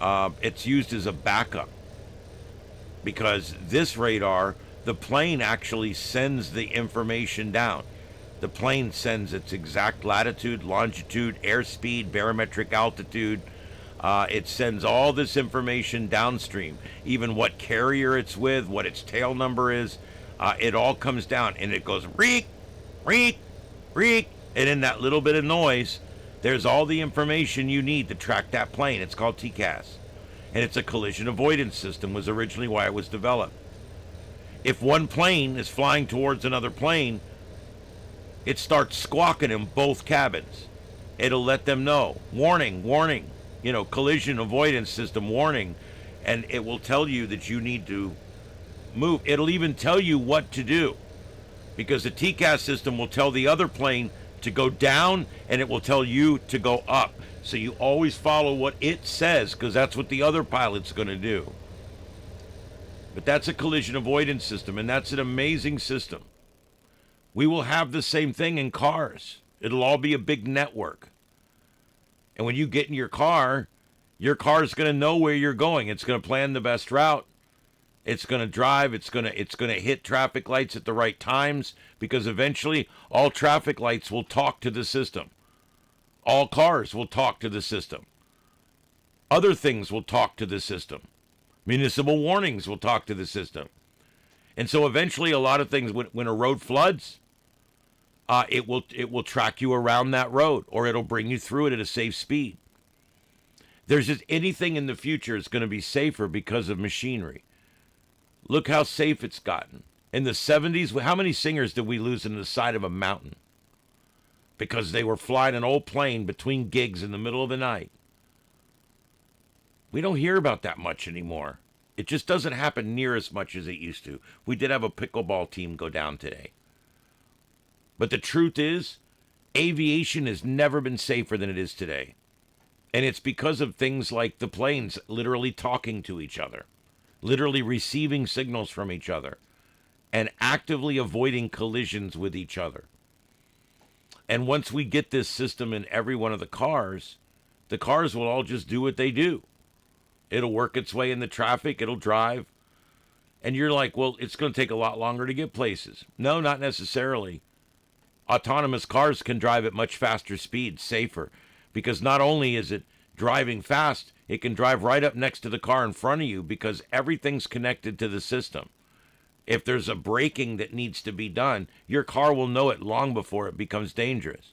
It's used as a backup because this radar, the plane actually sends the information down. The plane sends its exact latitude, longitude, airspeed, barometric altitude. It sends all this information downstream, even what carrier it's with, what its tail number is. It all comes down and it goes reek, reek, reek. And in that little bit of noise, there's all the information you need to track that plane. It's called TCAS. And it's a collision avoidance system, was originally why it was developed. If one plane is flying towards another plane, it starts squawking in both cabins. It'll let them know, warning, warning, collision avoidance system, warning. And it will tell you that you need to move. It'll even tell you what to do, because the TCAS system will tell the other plane to go down, and it will tell you to go up. So you always follow what it says, because that's what the other pilot's going to do. But that's a collision avoidance system, and that's an amazing system. We will have the same thing in cars. It'll all be a big network. And when you get in your car is going to know where you're going. It's going to plan the best route. It's going to drive. It's going to hit traffic lights at the right times, because eventually all traffic lights will talk to the system. All cars will talk to the system. Other things will talk to the system. Municipal warnings will talk to the system. And so eventually a lot of things, when a road floods, it will track you around that road, or it'll bring you through it at a safe speed. There's just anything in the future is going to be safer because of machinery. Look how safe it's gotten. In the 70s, how many singers did we lose in the side of a mountain? Because they were flying an old plane between gigs in the middle of the night. We don't hear about that much anymore. It just doesn't happen near as much as it used to. We did have a pickleball team go down today. But the truth is, aviation has never been safer than it is today. And it's because of things like the planes literally talking to each other, literally receiving signals from each other, and actively avoiding collisions with each other. And once we get this system in every one of the cars will all just do what they do. It'll work its way in the traffic. It'll drive. And you're like, well, it's going to take a lot longer to get places. No, not necessarily. Autonomous cars can drive at much faster speeds, safer. Because not only is it driving fast, it can drive right up next to the car in front of you, because everything's connected to the system. If there's a braking that needs to be done, your car will know it long before it becomes dangerous.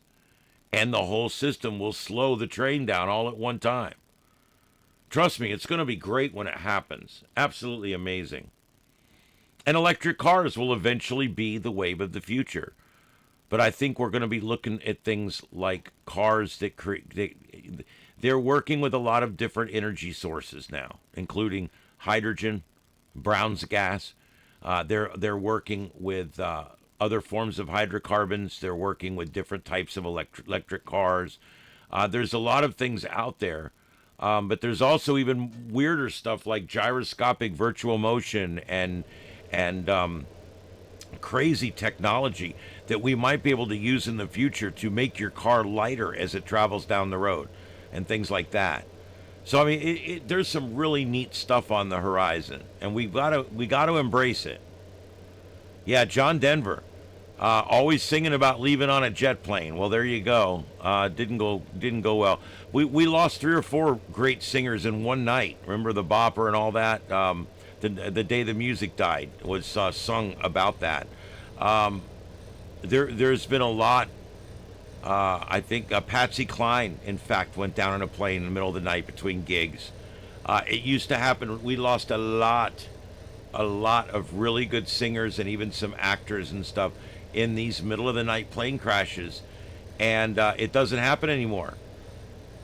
And the whole system will slow the train down all at one time. Trust me, it's going to be great when it happens. Absolutely amazing. And electric cars will eventually be the wave of the future. But I think we're going to be looking at things like cars that they're working with a lot of different energy sources now, including hydrogen, Brown's gas. They're working with other forms of hydrocarbons. They're working with different types of electric cars. There's a lot of things out there. But there's also even weirder stuff like gyroscopic virtual motion and crazy technology that we might be able to use in the future to make your car lighter as it travels down the road and things like that. So I mean, there's some really neat stuff on the horizon, and we got to embrace it. Yeah, John Denver, always singing about leaving on a jet plane. Well, there you go. Didn't go well. We lost 3 or 4 great singers in one night. Remember the bopper and all that. The day the music died was sung about that. There's been a lot. I think Patsy Cline, in fact, went down on a plane in the middle of the night between gigs. It used to happen. We lost a lot of really good singers and even some actors and stuff in these middle of the night plane crashes, and it doesn't happen anymore.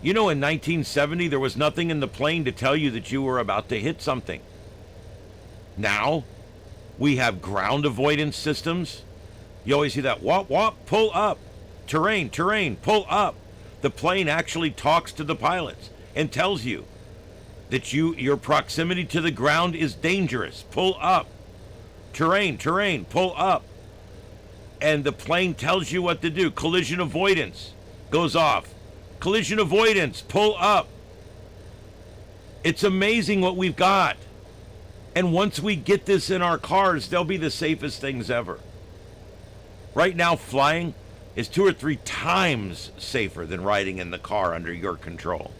You know, in 1970, there was nothing in the plane to tell you that you were about to hit something. Now, we have ground avoidance systems. You always hear that, wop, wop, pull up. Terrain, pull up. The plane actually talks to the pilots and tells you that your proximity to the ground is dangerous. Pull up. Terrain, pull up. And the plane tells you what to do. Collision avoidance goes off. Collision avoidance, pull up. It's amazing what we've got. And once we get this in our cars, they'll be the safest things ever. Right now, flying is 2 or 3 times safer than riding in the car under your control.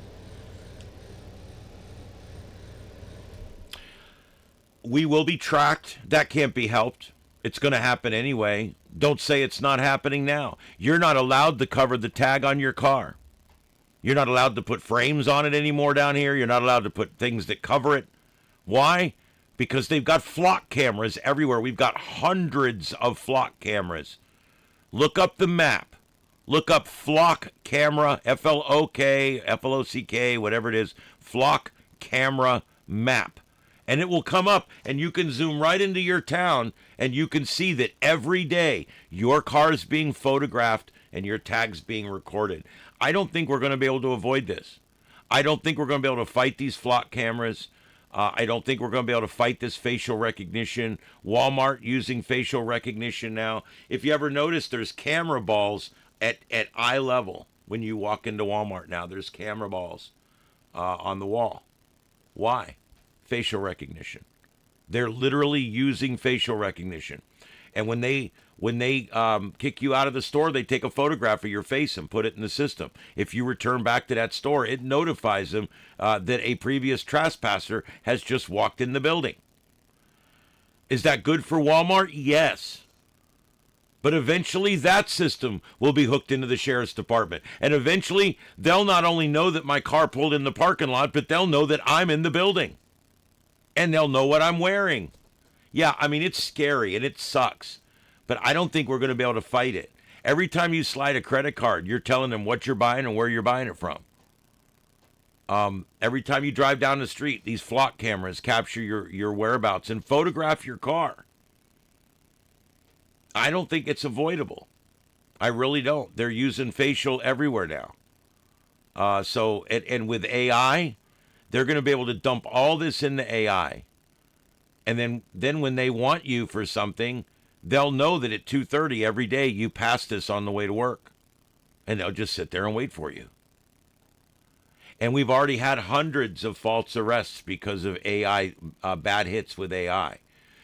We will be tracked. That can't be helped. It's going to happen anyway. Don't say it's not happening now. You're not allowed to cover the tag on your car. You're not allowed to put frames on it anymore down here. You're not allowed to put things that cover it. Why? Because they've got flock cameras everywhere. We've got hundreds of flock cameras. Look up the map. Look up flock camera, F-L-O-K, F-L-O-C-K, whatever it is, flock camera map. And it will come up, and you can zoom right into your town, and you can see that every day your car is being photographed and your tag's being recorded. I don't think we're going to be able to avoid this. I don't think we're going to be able to fight these flock cameras. I don't think we're going to be able to fight this facial recognition. Walmart using facial recognition now. If you ever notice, there's camera balls at eye level when you walk into Walmart now. There's camera balls on the wall. Why? Facial recognition. They're literally using facial recognition. And when they kick you out of the store, they take a photograph of your face and put it in the system. If you return back to that store, it notifies them that a previous trespasser has just walked in the building. Is that good for Walmart? Yes. But eventually that system will be hooked into the sheriff's department. And eventually they'll not only know that my car pulled in the parking lot, but they'll know that I'm in the building. And they'll know what I'm wearing. Yeah, I mean, it's scary and it sucks. But I don't think we're going to be able to fight it. Every time you slide a credit card, you're telling them what you're buying and where you're buying it from. Every time you drive down the street, these flock cameras capture your whereabouts and photograph your car. I don't think it's avoidable. I really don't. They're using facial everywhere now. So with AI, they're going to be able to dump all this into AI. And then when they want you for something, they'll know that at 2:30 every day you pass this on the way to work. And they'll just sit there and wait for you. And we've already had hundreds of false arrests because of AI, bad hits with AI.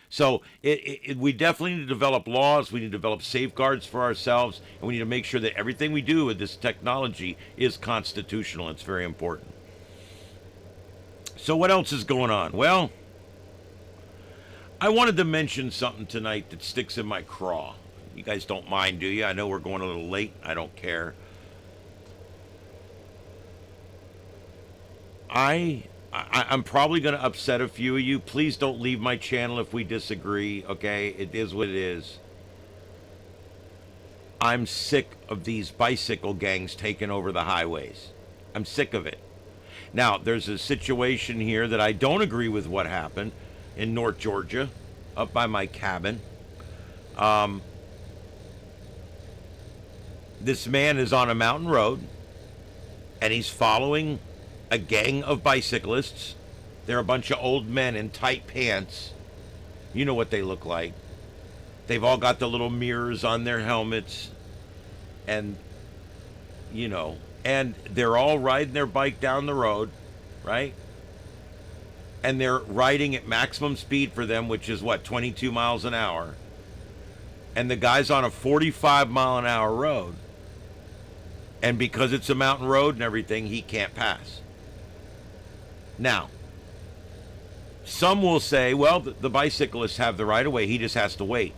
So we definitely need to develop laws. We need to develop safeguards for ourselves. And we need to make sure that everything we do with this technology is constitutional. It's very important. So what else is going on? Well, I wanted to mention something tonight that sticks in my craw. You guys don't mind, do you? I know we're going a little late. I don't care. I'm probably going to upset a few of you. Please don't leave my channel if we disagree, okay? It is what it is. I'm sick of these bicycle gangs taking over the highways. I'm sick of it. Now, there's a situation here that I don't agree with what happened in North Georgia, up by my cabin. this man is on a mountain road, and he's following a gang of bicyclists. They're a bunch of old men in tight pants. You know what they look like. They've all got the little mirrors on their helmets. And, you know, and they're all riding their bike down the road, right? And they're riding at maximum speed for them, which is what, 22 miles an hour. And the guy's on a 45-mile-an-hour road. And because it's a mountain road and everything, he can't pass. Now, some will say, well, the bicyclists have the right of way. He just has to wait.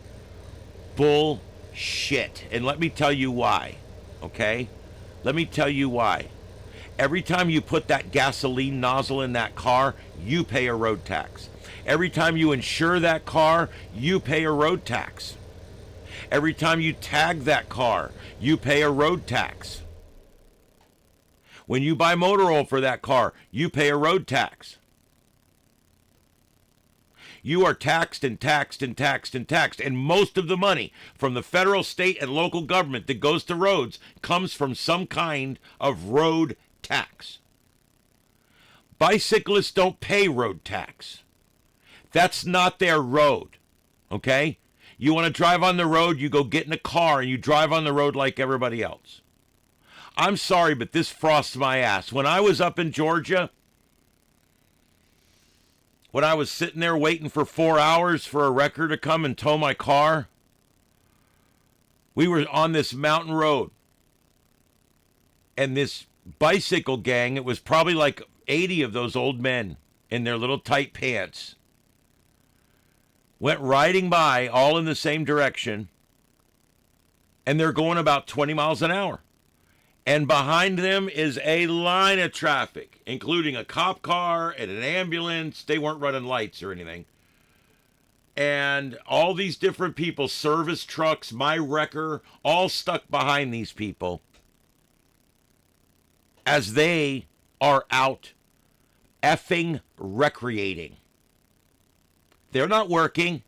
Bullshit. And let me tell you why, okay? Let me tell you why. Every time you put that gasoline nozzle in that car, you pay a road tax. Every time you insure that car, you pay a road tax. Every time you tag that car, you pay a road tax. When you buy motor oil for that car, you pay a road tax. You are taxed and taxed and taxed and taxed. And most of the money from the federal, state, and local government that goes to roads comes from some kind of road tax. Bicyclists don't pay road tax. That's not their road, okay? You want to drive on the road, you go get in a car and you drive on the road like everybody else. I'm sorry, but this frosts my ass. When I was up in Georgia, when I was sitting there waiting for 4 hours for a wrecker to come and tow my car, we were on this mountain road. And this bicycle gang, it was probably like 80 of those old men in their little tight pants, went riding by all in the same direction, and they're going about 20 miles an hour. And behind them is a line of traffic, including a cop car and an ambulance. They weren't running lights or anything. And all these different people, service trucks, my wrecker, all stuck behind these people as they are out effing recreating. They're not working.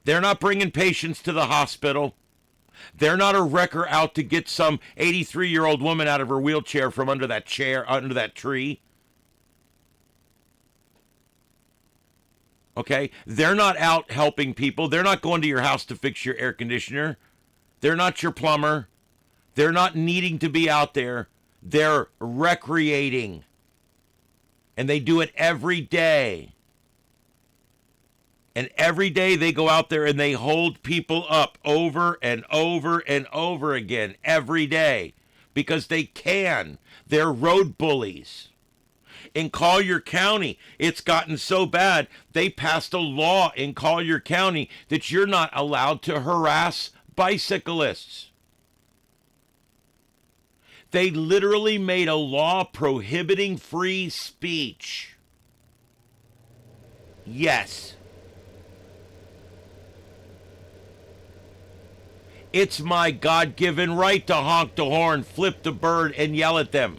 They're not bringing patients to the hospital. They're not a wrecker out to get some 83-year-old woman out of her wheelchair from under that chair, under that tree. Okay? They're not out helping people. They're not going to your house to fix your air conditioner. They're not your plumber. They're not needing to be out there. They're recreating. And they do it every day. And every day they go out there and they hold people up over and over and over again every day because they can. They're road bullies. In Collier County, it's gotten so bad, they passed a law in Collier County that you're not allowed to harass bicyclists. They literally made a law prohibiting free speech. Yes. It's my God-given right to honk the horn, flip the bird, and yell at them.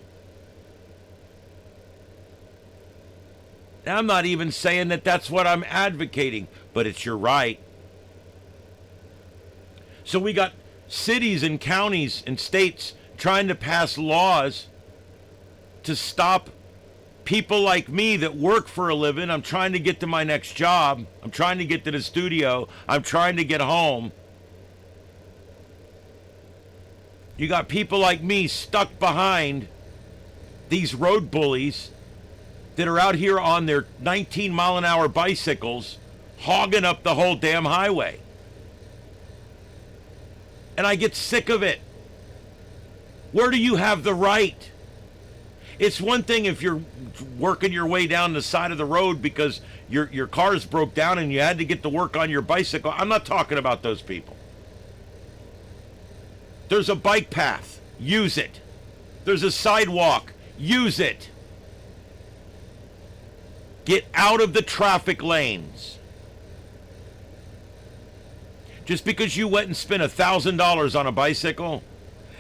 Now, I'm not even saying that that's what I'm advocating, but it's your right. So we got cities and counties and states trying to pass laws to stop people like me that work for a living. I'm trying to get to my next job. I'm trying to get to the studio. I'm trying to get home. You got people like me stuck behind these road bullies that are out here on their 19-mile-an-hour bicycles hogging up the whole damn highway. And I get sick of it. Where do you have the right? It's one thing if you're working your way down the side of the road because your car's broke down and you had to get to work on your bicycle. I'm not talking about those people. There's a bike path. Use it. There's a sidewalk. Use it. Get out of the traffic lanes. Just because you went and spent $1,000 on a bicycle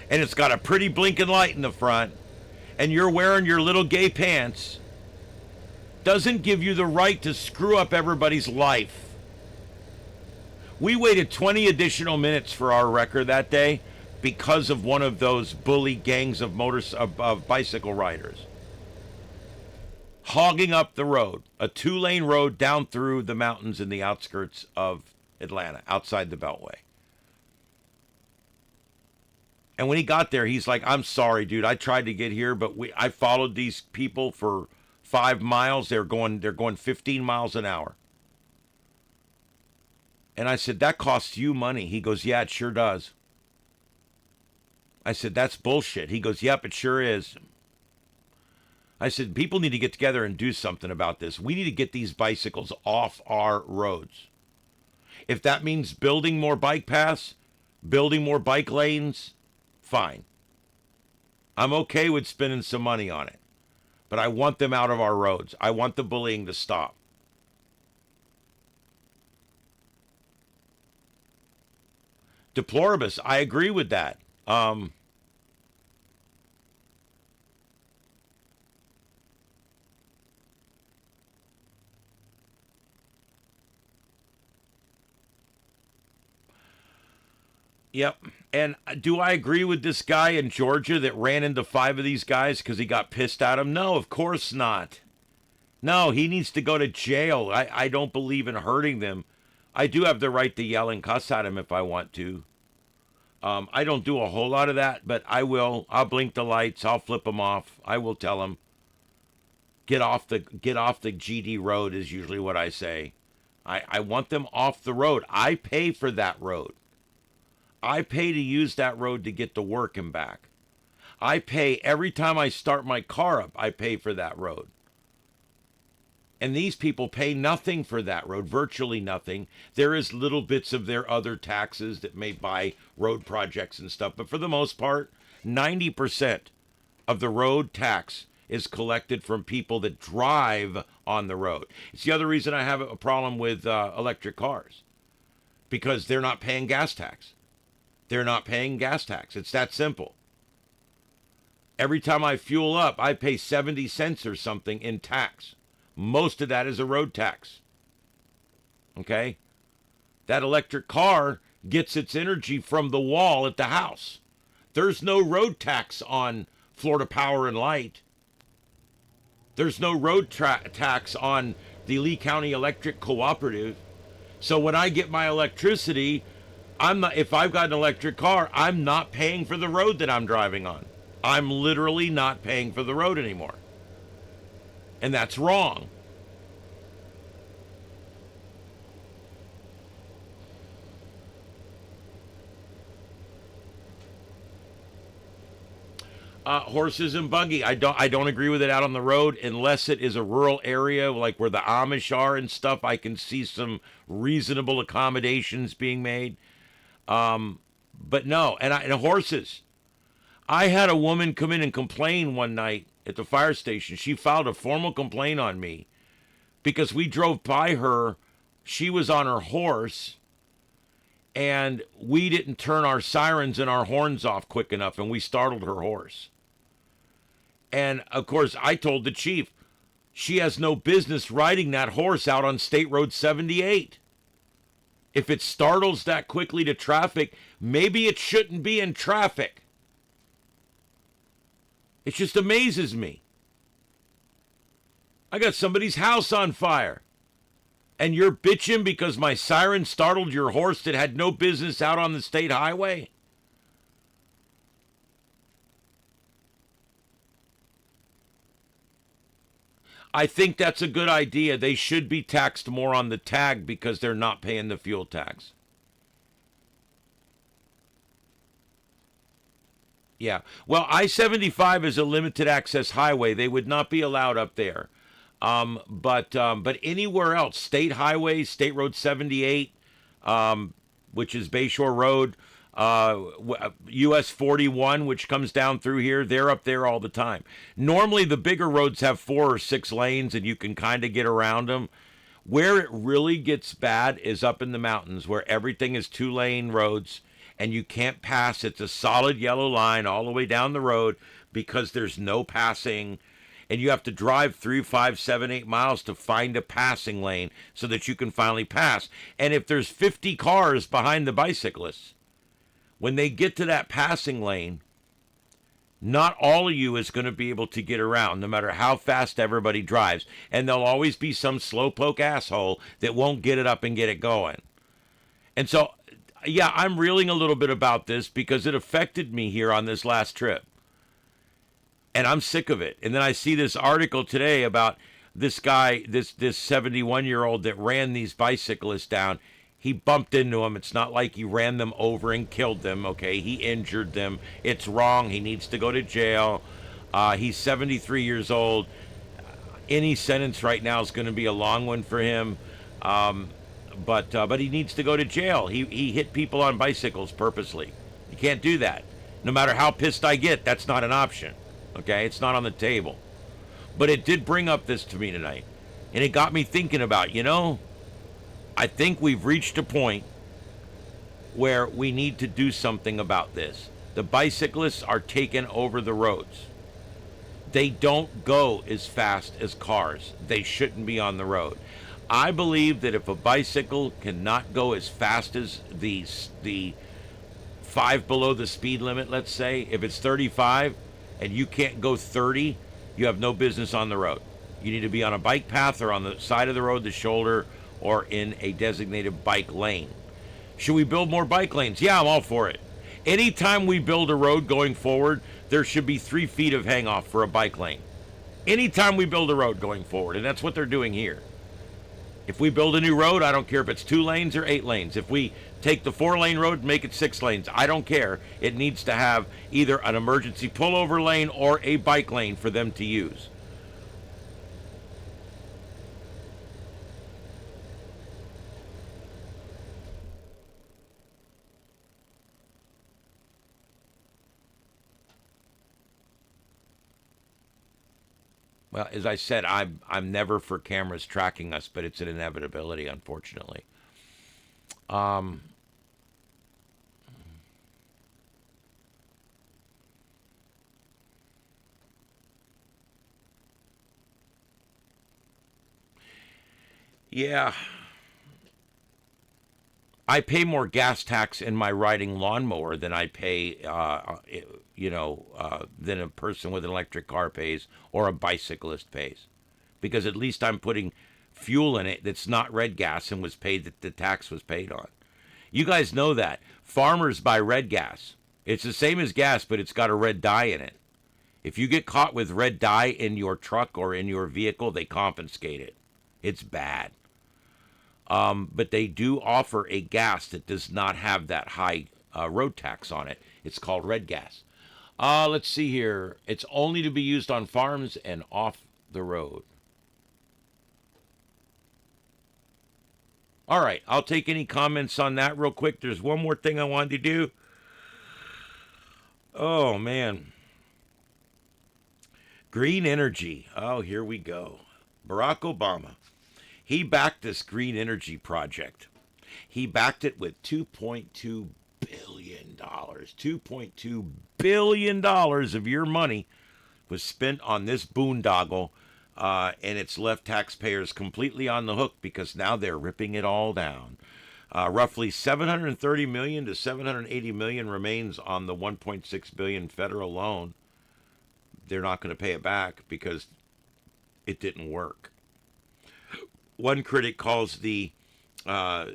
and it's got a pretty blinking light in the front and you're wearing your little gay pants doesn't give you the right to screw up everybody's life. We waited 20 additional minutes for our wrecker that day because of one of those bully gangs of of bicycle riders hogging up the road, a 2-lane road down through the mountains in the outskirts of Atlanta, outside the Beltway. And when he got there, he's like, I'm sorry, dude. I tried to get here, but I followed these people for 5 miles. They're going 15 miles an hour. And I said, that costs you money. He goes, yeah, it sure does. I said, that's bullshit. He goes, yep, it sure is. I said, people need to get together and do something about this. We need to get these bicycles off our roads. If that means building more bike paths, building more bike lanes, fine. I'm okay with spending some money on it. But I want them out of our roads. I want the bullying to stop. Deploribus, I agree with that. Yep. And do I agree with this guy in Georgia that ran into 5 of these guys because he got pissed at him? No, of course not. No, he needs to go to jail. I don't believe in hurting them. I do have the right to yell and cuss at him if I want to. I don't do a whole lot of that, but I will. I'll blink the lights. I'll flip them off. I will tell them, get off the GD road is usually what I say. I want them off the road. I pay for that road. I pay to use that road to get to work and back. I pay every time I start my car up, I pay for that road. And these people pay nothing for that road, virtually nothing. There is little bits of their other taxes that may buy road projects and stuff. But for the most part, 90% of the road tax is collected from people that drive on the road. It's the other reason I have a problem with electric cars. Because they're not paying gas tax. They're not paying gas tax. It's that simple. Every time I fuel up, I pay 70 cents or something in tax. Most of that is a road tax. Okay? That electric car gets its energy from the wall at the house. There's no road tax on Florida Power and Light. There's no road tax on the Lee County Electric Cooperative. So when I get my electricity, if I've got an electric car, I'm not paying for the road that I'm driving on. I'm literally not paying for the road anymore. And that's wrong. Horses and buggy. I don't agree with it out on the road unless it is a rural area like where the Amish are and stuff. I can see some reasonable accommodations being made. But no, and horses. I had a woman come in and complain one night at the fire station. She filed a formal complaint on me because we drove by her. She was on her horse, and we didn't turn our sirens and our horns off quick enough, and we startled her horse. And, of course, I told the chief, she has no business riding that horse out on State Road 78. If it startles that quickly to traffic, maybe it shouldn't be in traffic. It just amazes me. I got somebody's house on fire. And you're bitching because my siren startled your horse that had no business out on the state highway? I think that's a good idea. They should be taxed more on the tag because they're not paying the fuel tax. Yeah. Well, I-75 is a limited access highway. They would not be allowed up there. But anywhere else, state highways, State Road 78, which is Bayshore Road, US 41, which comes down through here, they're up there all the time. Normally, the bigger roads have 4 or 6 lanes, and you can kind of get around them. Where it really gets bad is up in the mountains, where everything is 2-lane roads, and you can't pass. It's a solid yellow line all the way down the road because there's no passing. And you have to drive 3, 5, 7, 8 miles to find a passing lane so that you can finally pass. And if there's 50 cars behind the bicyclists, When they get to that passing lane, not all of you is going to be able to get around, no matter how fast everybody drives. And there'll always be some slowpoke asshole that won't get it up and get it going. And so, yeah, I'm reeling a little bit about this because it affected me here on this last trip. And I'm sick of it. And then I see this article today about this guy, this 71-year-old that ran these bicyclists down. He bumped into them. It's not like he ran them over and killed them, okay? He injured them. It's wrong. He needs to go to jail. He's 73 years old. Any sentence right now is going to be a long one for him. But he needs to go to jail. He hit people on bicycles purposely. You can't do that. No matter how pissed I get, that's not an option, okay? It's not on the table. But it did bring up this to me tonight. And it got me thinking about, I think we've reached a point where we need to do something about this. The bicyclists are taking over the roads. They don't go as fast as cars. They shouldn't be on the road. I believe that if a bicycle cannot go as fast as the 5 below the speed limit, let's say, if it's 35 and you can't go 30, you have no business on the road. You need to be on a bike path or on the side of the road, the shoulder, or in a designated bike lane. Should we build more bike lanes? Yeah, I'm all for it. Anytime we build a road going forward, there should be 3 feet of hangoff for a bike lane. Anytime we build a road going forward, and that's what they're doing here. If we build a new road, I don't care if it's 2 lanes or 8 lanes. If we take the 4-lane road and make it 6 lanes, I don't care. It needs to have either an emergency pullover lane or a bike lane for them to use. Well, as I said, I'm never for cameras tracking us, but it's an inevitability, unfortunately. Yeah. I pay more gas tax in my riding lawnmower than I pay, than a person with an electric car pays or a bicyclist pays. Because at least I'm putting fuel in it that's not red gas and was paid, that the tax was paid on. You guys know that. Farmers buy red gas. It's the same as gas, but it's got a red dye in it. If you get caught with red dye in your truck or in your vehicle, they confiscate it. It's bad. But they do offer a gas that does not have that high road tax on it. It's called red gas. Let's see here. It's only to be used on farms and off the road. All right, I'll take any comments on that real quick. There's one more thing I wanted to do. Oh, man. Green energy. Oh, here we go. Barack Obama. He backed this green energy project. He backed it with $2.2 billion. $2.2 billion of your money was spent on this boondoggle, and it's left taxpayers completely on the hook because now they're ripping it all down. Roughly $730 million to $780 million remains on the $1.6 billion federal loan. They're not going to pay it back because it didn't work. One critic calls the what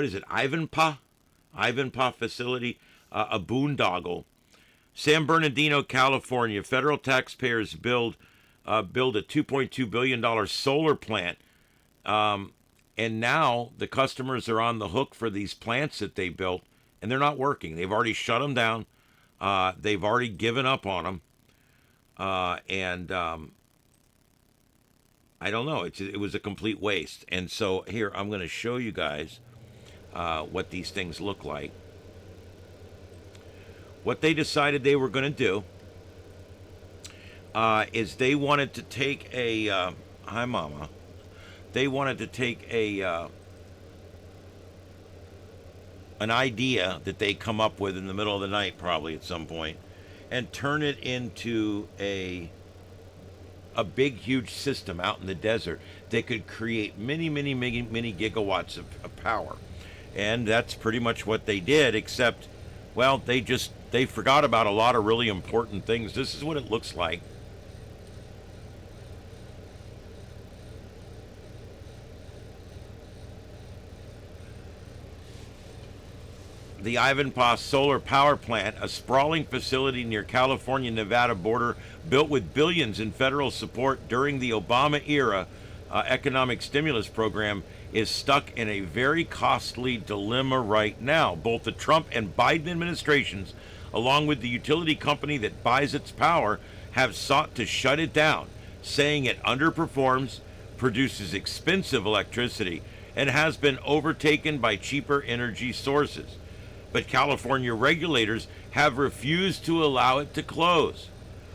is it, Ivanpah facility a boondoggle. San Bernardino, California, federal taxpayers build a $2.2 billion solar plant, and now the customers are on the hook for these plants that they built, and they're not working. They've already shut them down. They've already given up on them, and I don't know. It was a complete waste. And so here, I'm going to show you guys what these things look like. What they decided they were going to do is they wanted to take a... hi, Mama. They wanted to take an idea that they come up with in the middle of the night, probably at some point, and turn it into a big, huge system out in the desert that could create many gigawatts of power. And that's pretty much what they did, except, well, they forgot about a lot of really important things. This is what it looks like. The Ivanpah Solar Power Plant, a sprawling facility near California-Nevada border built with billions in federal support during the Obama-era economic stimulus program, is stuck in a very costly dilemma right now. Both the Trump and Biden administrations, along with the utility company that buys its power, have sought to shut it down, saying it underperforms, produces expensive electricity, and has been overtaken by cheaper energy sources. But California regulators have refused to allow it to close,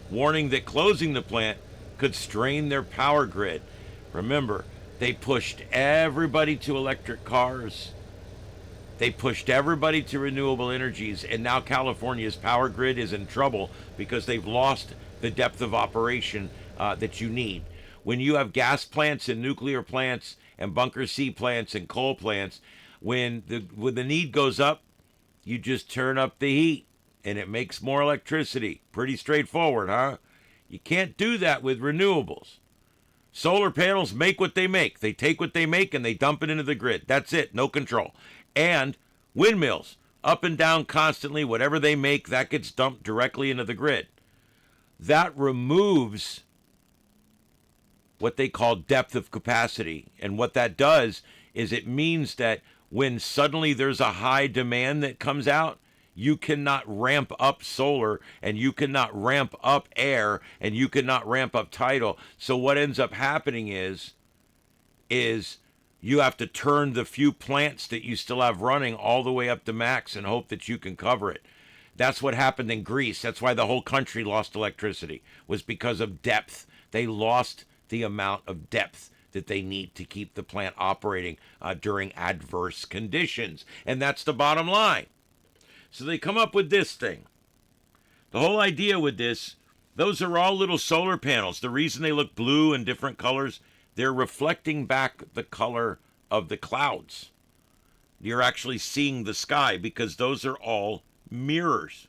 warning that closing the plant could strain their power grid. Remember, they pushed everybody to electric cars. They pushed everybody to renewable energies, and now California's power grid is in trouble because they've lost the depth of operation that you need. When you have gas plants and nuclear plants and bunker C plants and coal plants, when the need goes up, you just turn up the heat and it makes more electricity. Pretty straightforward, huh? You can't do that with renewables. Solar panels make what they make. They take what they make and they dump it into the grid. That's it. No control. And windmills, up and down constantly. Whatever they make, that gets dumped directly into the grid. That removes what they call depth of capacity. And what that does is it means that when suddenly there's a high demand that comes out, you cannot ramp up solar, and you cannot ramp up air, and you cannot ramp up tidal. So what ends up happening is you have to turn the few plants that you still have running all the way up to max and hope that you can cover it. That's what happened in Greece. That's why the whole country lost electricity, was because of depth. They lost the amount of depth that they need to keep the plant operating during adverse conditions. And that's the bottom line. So they come up with this thing. The whole idea with this, those are all little solar panels. The reason they look blue and different colors, they're reflecting back the color of the clouds. You're actually seeing the sky because those are all mirrors.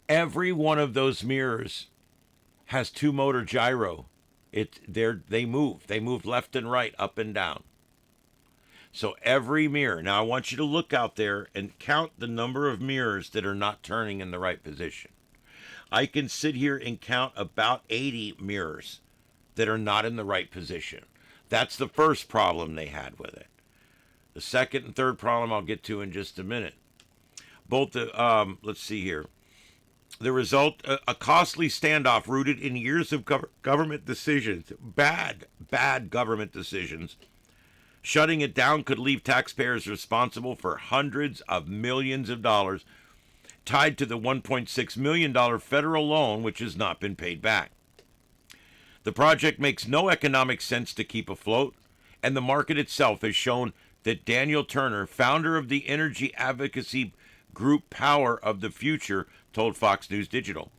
Every one of those mirrors has two motor gyro. They move left and right, up and down. So every mirror. Now I want you to look out there and count the number of mirrors that are not turning in the right position. I can sit here and count about 80 mirrors that are not in the right position. That's the first problem they had with it. The second and third problem I'll get to in just a minute. Both the let's see here. The result, a costly standoff rooted in years of government decisions, bad government decisions. Shutting it down could leave taxpayers responsible for hundreds of millions of dollars tied to the $1.6 million federal loan, which has not been paid back. The project makes no economic sense to keep afloat, and the market itself has shown that Daniel Turner, founder of the energy advocacy group Power of the Future, told Fox News Digital.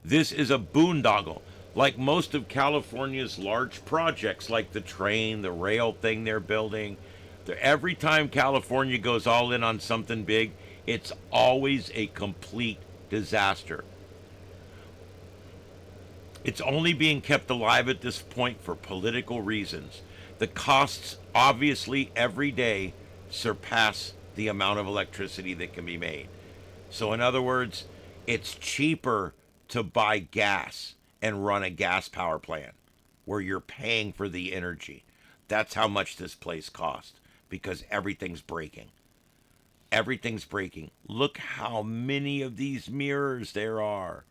This is a boondoggle. Like most of California's large projects, like the train, the rail thing they're building, every time California goes all in on something big, it's always a complete disaster. It's only being kept alive at this point for political reasons. The costs, obviously, every day surpass the amount of electricity that can be made. So in other words, it's cheaper to buy gas and run a gas power plant where you're paying for the energy. That's how much this place costs, because everything's breaking. Everything's breaking. Look how many of these mirrors there are.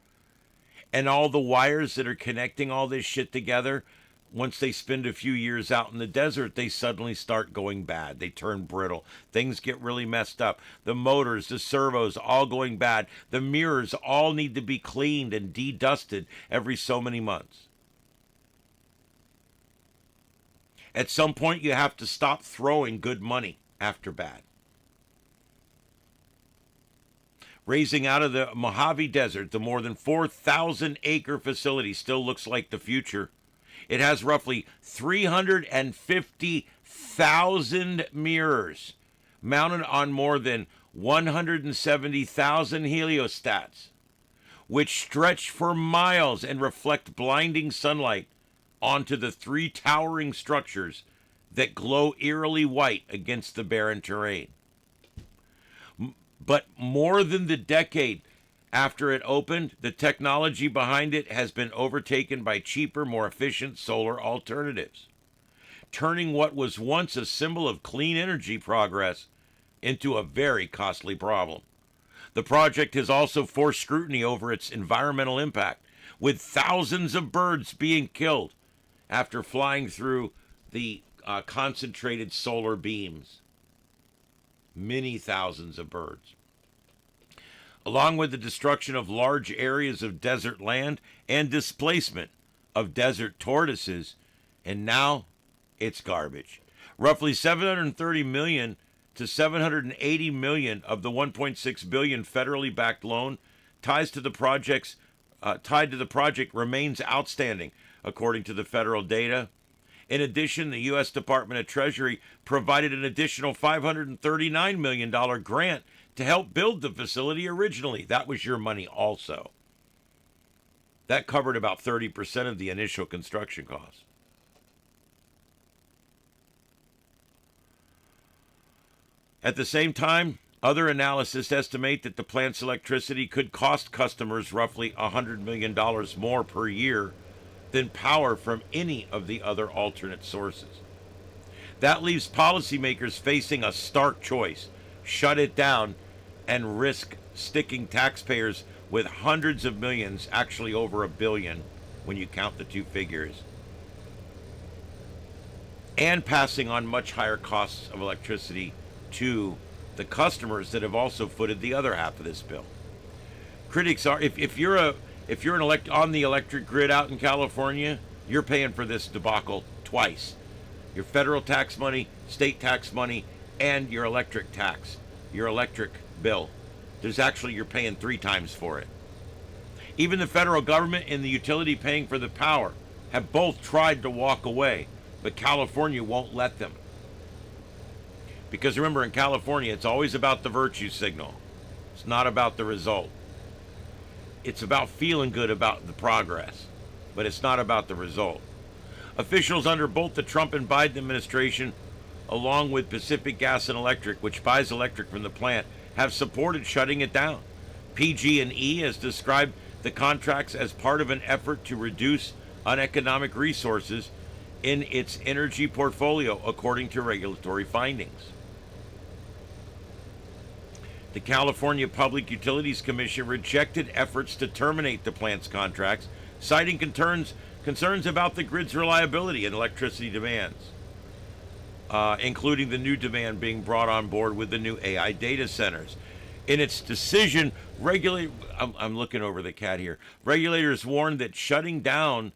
And all the wires that are connecting all this shit together, once they spend a few years out in the desert, they suddenly start going bad. They turn brittle. Things get really messed up. The motors, the servos, all going bad. The mirrors all need to be cleaned and de-dusted every so many months. At some point, you have to stop throwing good money after bad. Raising out of the Mojave Desert, the more than 4,000-acre facility still looks like the future. It has roughly 350,000 mirrors mounted on more than 170,000 heliostats, which stretch for miles and reflect blinding sunlight onto the 3 towering structures that glow eerily white against the barren terrain. But more than the decade after it opened, the technology behind it has been overtaken by cheaper, more efficient solar alternatives, turning what was once a symbol of clean energy progress into a very costly problem. The project has also forced scrutiny over its environmental impact, with thousands of birds being killed after flying through the concentrated solar beams. Many thousands of birds. Along with the destruction of large areas of desert land and displacement of desert tortoises, and now it's garbage. Roughly 730 million to 780 million of the 1.6 billion federally backed loan tied to the project remains outstanding, according to the federal data. In addition, the U.S. Department of Treasury provided an additional $539 million grant to help build the facility originally. That was your money also. That covered about 30% of the initial construction costs. At the same time, other analysts estimate that the plant's electricity could cost customers roughly $100 million more per year than power from any of the other alternate sources. That leaves policymakers facing a stark choice: shut it down and risk sticking taxpayers with hundreds of millions, actually over $1 billion when you count the two figures, and passing on much higher costs of electricity to the customers that have also footed the other half of this bill. Critics are, if you're on the electric grid out in California, you're paying for this debacle twice: your federal tax money, state tax money, and your electric tax, your electric bill. You're paying 3 times for it. Even the federal government and the utility paying for the power have both tried to walk away, but California won't let them. Because remember, in California, it's always about the virtue signal. It's not about the result. It's about feeling good about the progress, but it's not about the result. Officials under both the Trump and Biden administration, along with Pacific Gas and Electric, which buys electric from the plant, have supported shutting it down. PG&E has described the contracts as part of an effort to reduce uneconomic resources in its energy portfolio, according to regulatory findings. The California Public Utilities Commission rejected efforts to terminate the plant's contracts, citing concerns about the grid's reliability and electricity demands, including the new demand being brought on board with the new AI data centers. In its decision, I'm looking over the cat here. Regulators warned that shutting down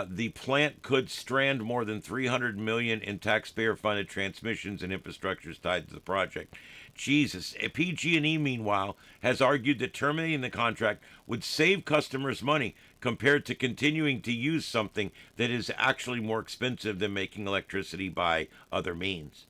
the plant could strand more than $300 million in taxpayer-funded transmissions and infrastructures tied to the project. Jesus. PG&E, meanwhile, has argued that terminating the contract would save customers money compared to continuing to use something that is actually more expensive than making electricity by other means.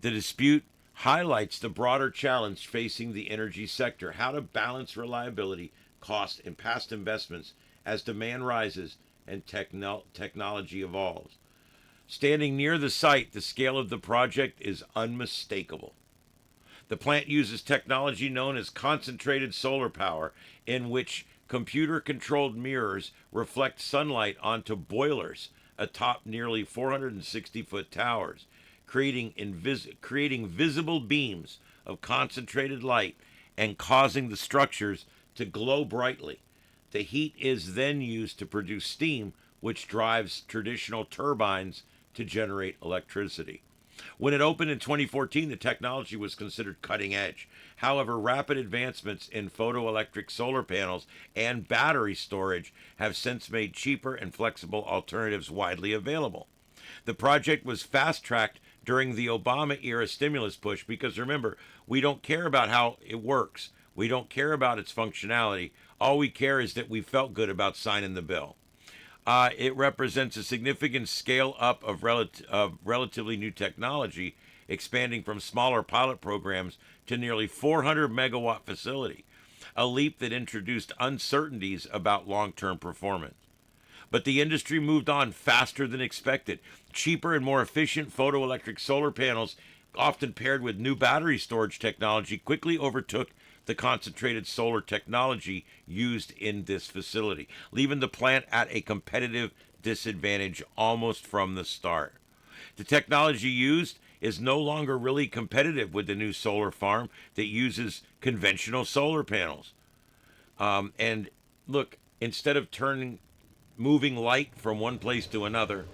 The dispute highlights the broader challenge facing the energy sector: how to balance reliability, cost, and past investments as demand rises and technology evolves. Standing near the site, the scale of the project is unmistakable. The plant uses technology known as concentrated solar power, in which computer-controlled mirrors reflect sunlight onto boilers atop nearly 460-foot towers, creating visible beams of concentrated light and causing the structures to glow brightly. The heat is then used to produce steam, which drives traditional turbines to generate electricity. When it opened in 2014, the technology was considered cutting edge. However, rapid advancements in photoelectric solar panels and battery storage have since made cheaper and flexible alternatives widely available. The project was fast-tracked during the Obama-era stimulus push because, remember, we don't care about how it works. We don't care about its functionality. All we care is that we felt good about signing the bill. It represents a significant scale up of relatively new technology, expanding from smaller pilot programs to nearly 400 megawatt facility, a leap that introduced uncertainties about long-term performance. But the industry moved on faster than expected. Cheaper and more efficient photoelectric solar panels, often paired with new battery storage technology, quickly overtook the concentrated solar technology used in this facility, leaving the plant at a competitive disadvantage almost from the start. The technology used is no longer really competitive with the new solar farm that uses conventional solar panels. And look, instead of moving light from one place to another,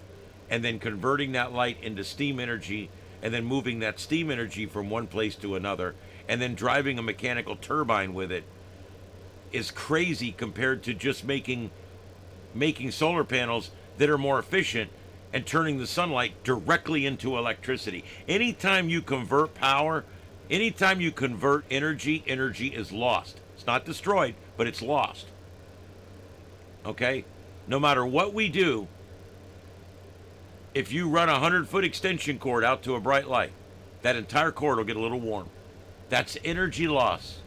and then converting that light into steam energy, and then moving that steam energy from one place to another, and then driving a mechanical turbine with it, is crazy compared to just making solar panels that are more efficient and turning the sunlight directly into electricity. Anytime you convert power, anytime you convert energy, energy is lost. It's not destroyed, but it's lost. Okay? No matter what we do, if you run a 100-foot extension cord out to a bright light, that entire cord will get a little warm. That's energy loss.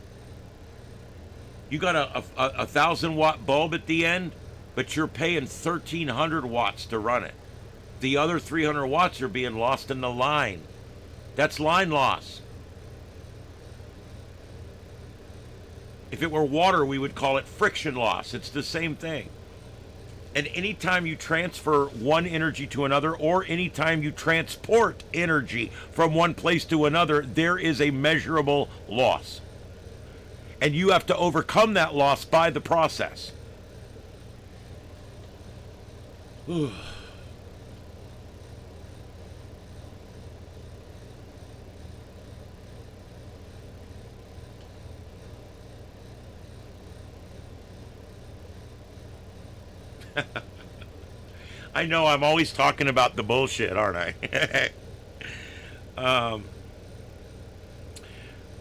You got a 1,000-watt bulb at the end, but you're paying 1,300 watts to run it. The other 300 watts are being lost in the line. That's line loss. If it were water, we would call it friction loss. It's the same thing. And anytime you transfer one energy to another, or anytime you transport energy from one place to another, there is a measurable loss. And you have to overcome that loss by the process. I know I'm always talking about the bullshit, aren't I?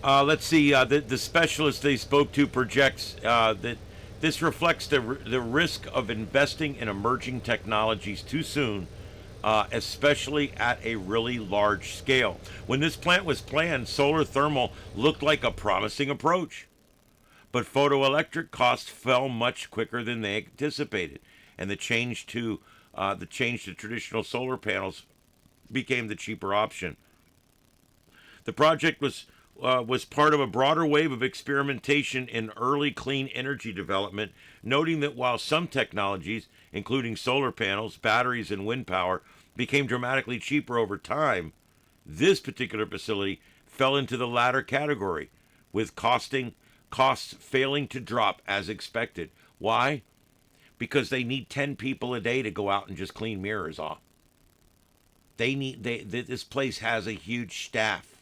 Let's see. The specialist they spoke to projects that this reflects the risk of investing in emerging technologies too soon, especially at a really large scale. When this plant was planned, solar thermal looked like a promising approach. But photoelectric costs fell much quicker than they anticipated, and the change to traditional solar panels became the cheaper option. The project was part of a broader wave of experimentation in early clean energy development, noting that while some technologies, including solar panels, batteries, and wind power, became dramatically cheaper over time, this particular facility fell into the latter category, with costs failing to drop as expected. Why? Because they need 10 people a day to go out and just clean mirrors off. This place has a huge staff.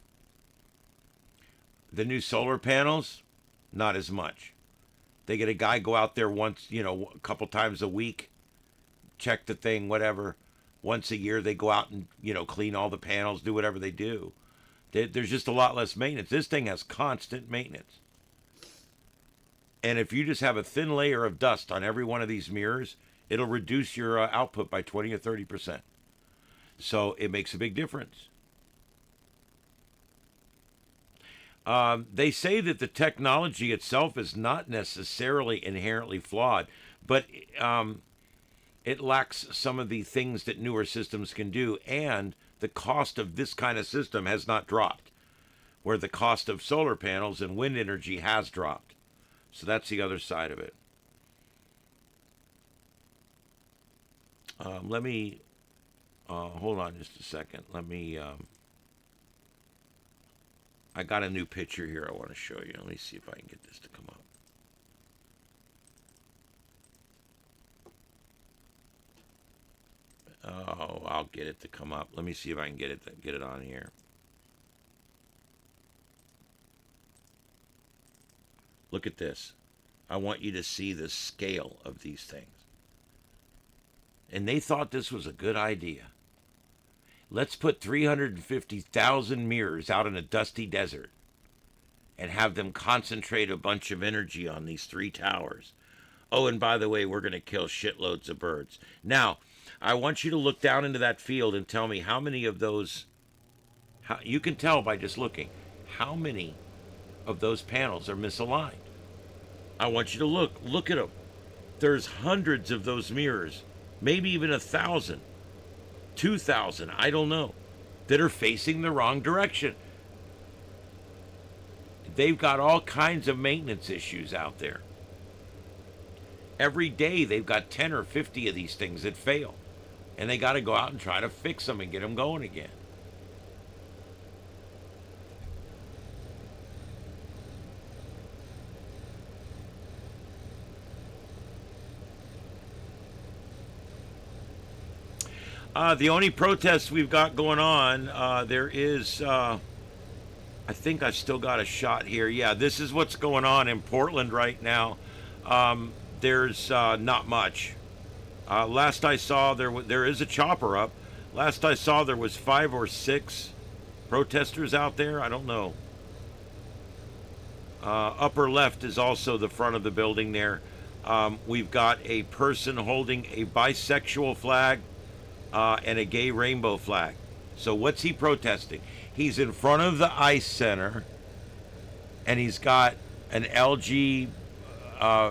The new solar panels, not as much. They get a guy go out there once, a couple times a week, check the thing, whatever. Once a year, they go out and, clean all the panels, do whatever they do. There's just a lot less maintenance. This thing has constant maintenance. And if you just have a thin layer of dust on every one of these mirrors, it'll reduce your output by 20 or 30%. So it makes a big difference. They say that the technology itself is not necessarily inherently flawed, but it lacks some of the things that newer systems can do, and the cost of this kind of system has not dropped, where the cost of solar panels and wind energy has dropped. So that's the other side of it. Let me hold on just a second. I got a new picture here I want to show you. Let me see if I can get this to come up. Oh, I'll get it to come up. Let me see if I can get it on here. Look at this. I want you to see the scale of these things. And they thought this was a good idea. Let's put 350,000 mirrors out in a dusty desert and have them concentrate a bunch of energy on these three towers. Oh, and by the way, we're going to kill shitloads of birds. Now, I want you to look down into that field and tell me how many of those, you can tell by just looking, how many of those panels are misaligned. I want you to look at them. There's hundreds of those mirrors, maybe even 1,000, 2,000, I don't know, that are facing the wrong direction. They've got all kinds of maintenance issues out there. Every day they've got 10 or 50 of these things that fail. And they got to go out and try to fix them and get them going again. The only protests we've got going on, there is, I think I've still got a shot here. Yeah, this is what's going on in Portland right now. There's not much. Last I saw, there is a chopper up. Last I saw, there was 5 or 6 protesters out there. I don't know. Upper left is also the front of the building there. We've got a person holding a bisexual flag and a gay rainbow flag. So what's he protesting? He's in front of the ICE Center, and he's got an LG,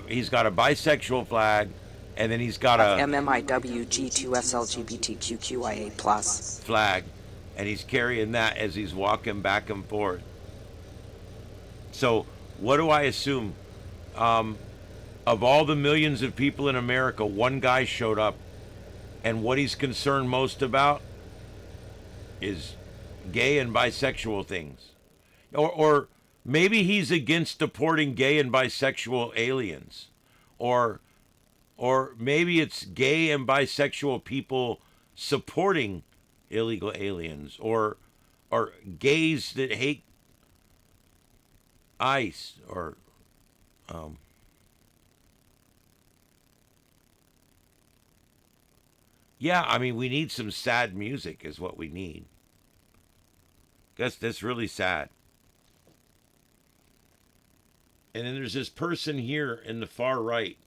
he's got a bisexual flag, and then he's got a MMIW G2SLGBTQQIA+ flag, and he's carrying that as he's walking back and forth. So what do I assume? Of all the millions of people in America, one guy showed up, and what he's concerned most about is gay and bisexual things. Or maybe he's against deporting gay and bisexual aliens. Or maybe it's gay and bisexual people supporting illegal aliens. Or gays that hate ICE. Or yeah, I mean, we need some sad music is what we need. That's really sad. And then there's this person here in the far right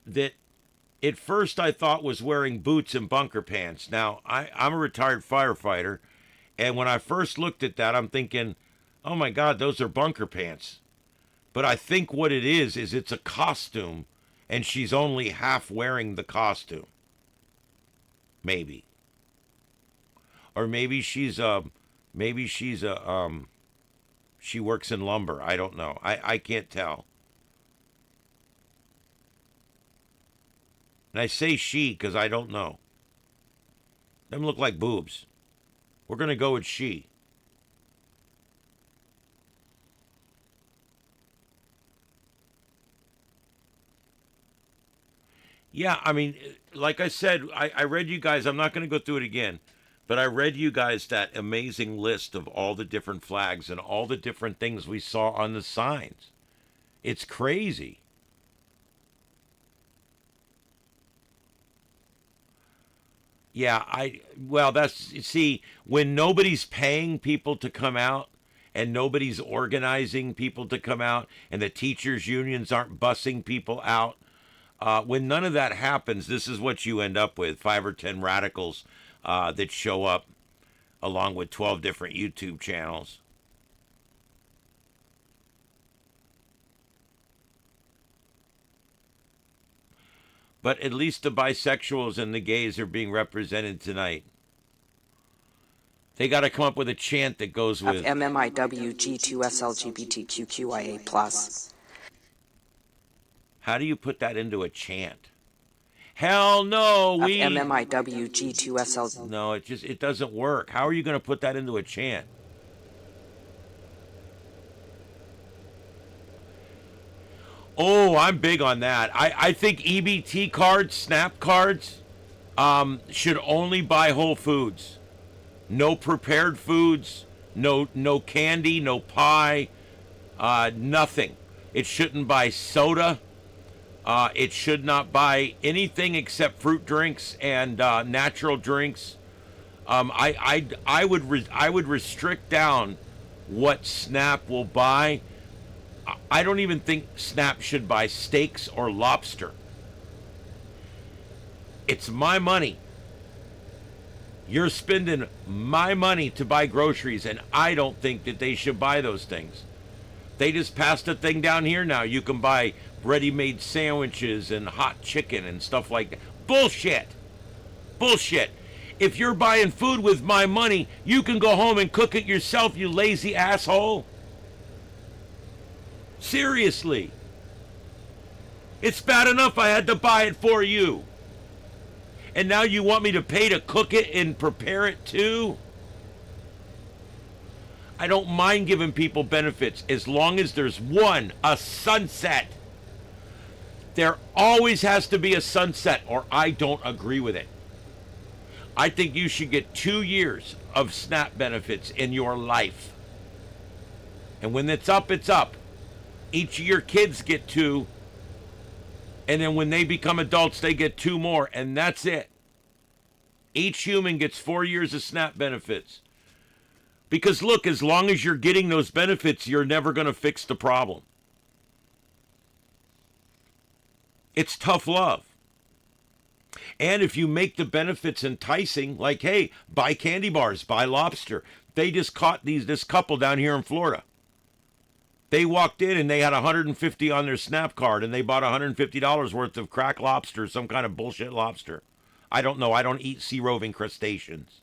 that at first I thought was wearing boots and bunker pants. Now, I'm a retired firefighter, and when I first looked at that, I'm thinking, oh my God, those are bunker pants. But I think what it is it's a costume, and she's only half wearing the costume. Maybe. Or maybe she works in lumber. I don't know. I can't tell. And I say she because I don't know. Them look like boobs. We're going to go with she. Yeah, I mean, like I said, I read you guys, I'm not going to go through it again, but I read you guys that amazing list of all the different flags and all the different things we saw on the signs. It's crazy. Yeah, see, when nobody's paying people to come out and nobody's organizing people to come out and the teachers' unions aren't bussing people out, when none of that happens, this is what you end up with, 5 or 10 radicals that show up along with 12 different YouTube channels. But at least the bisexuals and the gays are being represented tonight. They got to come up with a chant that goes with MMIW G2SLGBTQQIA+. How do you put that into a chant? Hell no, we MMIW G2SL. No, it doesn't work. How are you going to put that into a chant? Oh, I'm big on that. I think EBT cards, SNAP cards, should only buy Whole Foods. No prepared foods, no candy, no pie, nothing. It shouldn't buy soda. It should not buy anything except fruit drinks and natural drinks. I would restrict down what SNAP will buy I don't even think SNAP should buy steaks or lobster. It's my money. You're spending my money to buy groceries, and I don't think that they should buy those things. They just passed a thing down here now. You can buy ready-made sandwiches and hot chicken and stuff like that. Bullshit. Bullshit. If you're buying food with my money, you can go home and cook it yourself, you lazy asshole. Seriously. It's bad enough I had to buy it for you. And now you want me to pay to cook it and prepare it too? I don't mind giving people benefits as long as there's a sunset. There always has to be a sunset, or I don't agree with it. I think you should get 2 years of SNAP benefits in your life. And when it's up, it's up. Each of your kids get 2. And then when they become adults, they get 2 more. And that's it. Each human gets 4 years of SNAP benefits. Because look, as long as you're getting those benefits, you're never going to fix the problem. It's tough love. And if you make the benefits enticing, like, hey, buy candy bars, buy lobster. They just caught this couple down here in Florida. They walked in and they had $150 on their SNAP card, and they bought $150 worth of crack lobster, some kind of bullshit lobster. I don't know. I don't eat sea-roving crustaceans.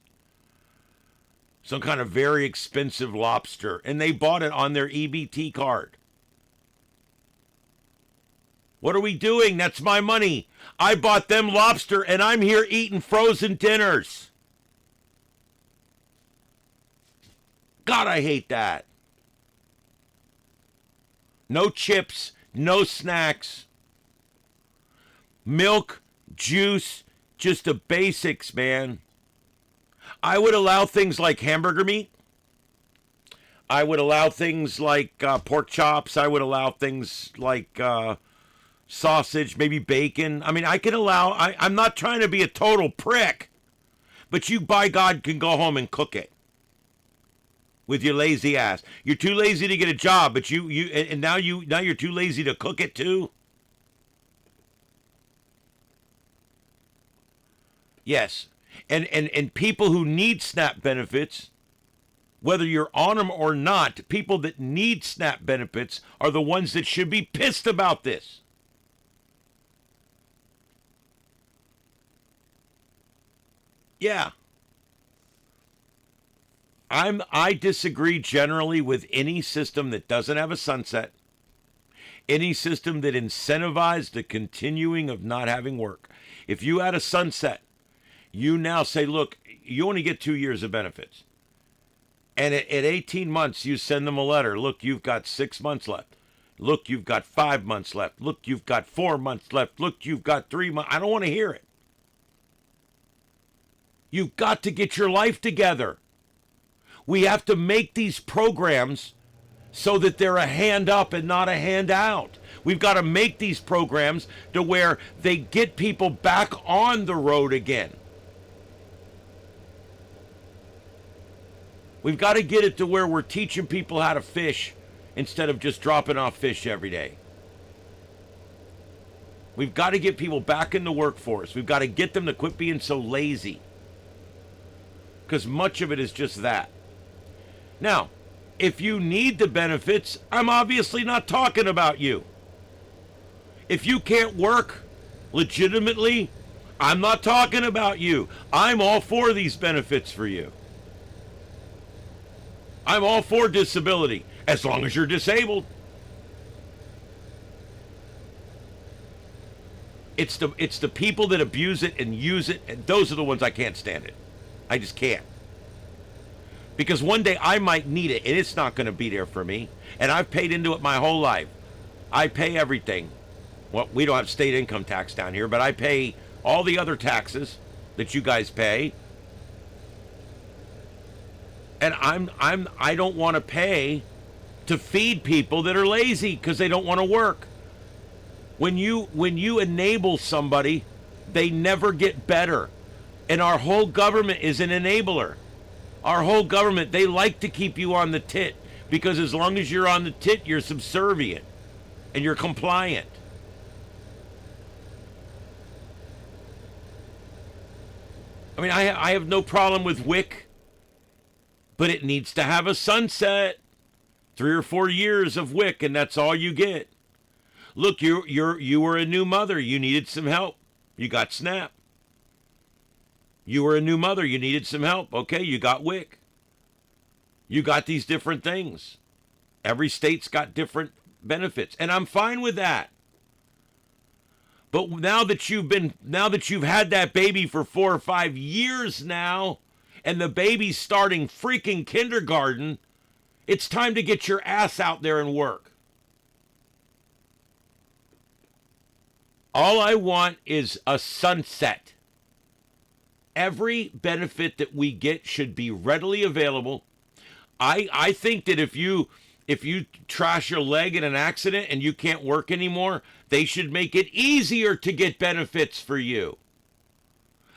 Some kind of very expensive lobster. And they bought it on their EBT card. What are we doing? That's my money. I bought them lobster, and I'm here eating frozen dinners. God, I hate that. No chips, no snacks. Milk, juice, just the basics, man. I would allow things like hamburger meat. I would allow things like pork chops. I would allow things like sausage, maybe bacon. I mean, I can allow, I'm not trying to be a total prick, but you, by God, can go home and cook it with your lazy ass. You're too lazy to get a job, but now you're too lazy to cook it too. Yes. And people who need SNAP benefits, whether you're on them or not, people that need SNAP benefits are the ones that should be pissed about this. Yeah. I disagree generally with any system that doesn't have a sunset, any system that incentivizes the continuing of not having work. If you had a sunset, you now say, look, you only get 2 years of benefits. And at 18 months, you send them a letter. Look, you've got 6 months left. Look, you've got 5 months left. Look, you've got 4 months left. Look, you've got 3 months. I don't want to hear it. You've got to get your life together. We have to make these programs so that they're a hand up and not a hand out. We've got to make these programs to where they get people back on the road again. We've got to get it to where we're teaching people how to fish instead of just dropping off fish every day. We've got to get people back in the workforce. We've got to get them to quit being so lazy. Because much of it is just that. Now, if you need the benefits, I'm obviously not talking about you. If you can't work legitimately, I'm not talking about you. I'm all for these benefits for you. I'm all for disability, as long as you're disabled. It's the people that abuse it and use it, and those are the ones I can't stand it. I just can't. Because one day I might need it, and it's not going to be there for me. And I've paid into it my whole life. I pay everything. Well, we don't have state income tax down here, but I pay all the other taxes that you guys pay. And I don't want to pay to feed people that are lazy because they don't want to work. When you enable somebody, they never get better. And our whole government is an enabler. Our whole government, they like to keep you on the tit. Because as long as you're on the tit, you're subservient and you're compliant. I mean, I have no problem with WIC, but it needs to have a sunset. 3 or 4 years of WIC, and that's all you get. Look, you were a new mother. You needed some help. You got SNAP. You were a new mother. You needed some help. Okay, you got WIC. You got these different things. Every state's got different benefits, and I'm fine with that. But now that you've had that baby for 4 or 5 years now, and the baby's starting freaking kindergarten, it's time to get your ass out there and work. All I want is a sunset. Every benefit that we get should be readily available. I think that if you trash your leg in an accident and you can't work anymore, they should make it easier to get benefits for you.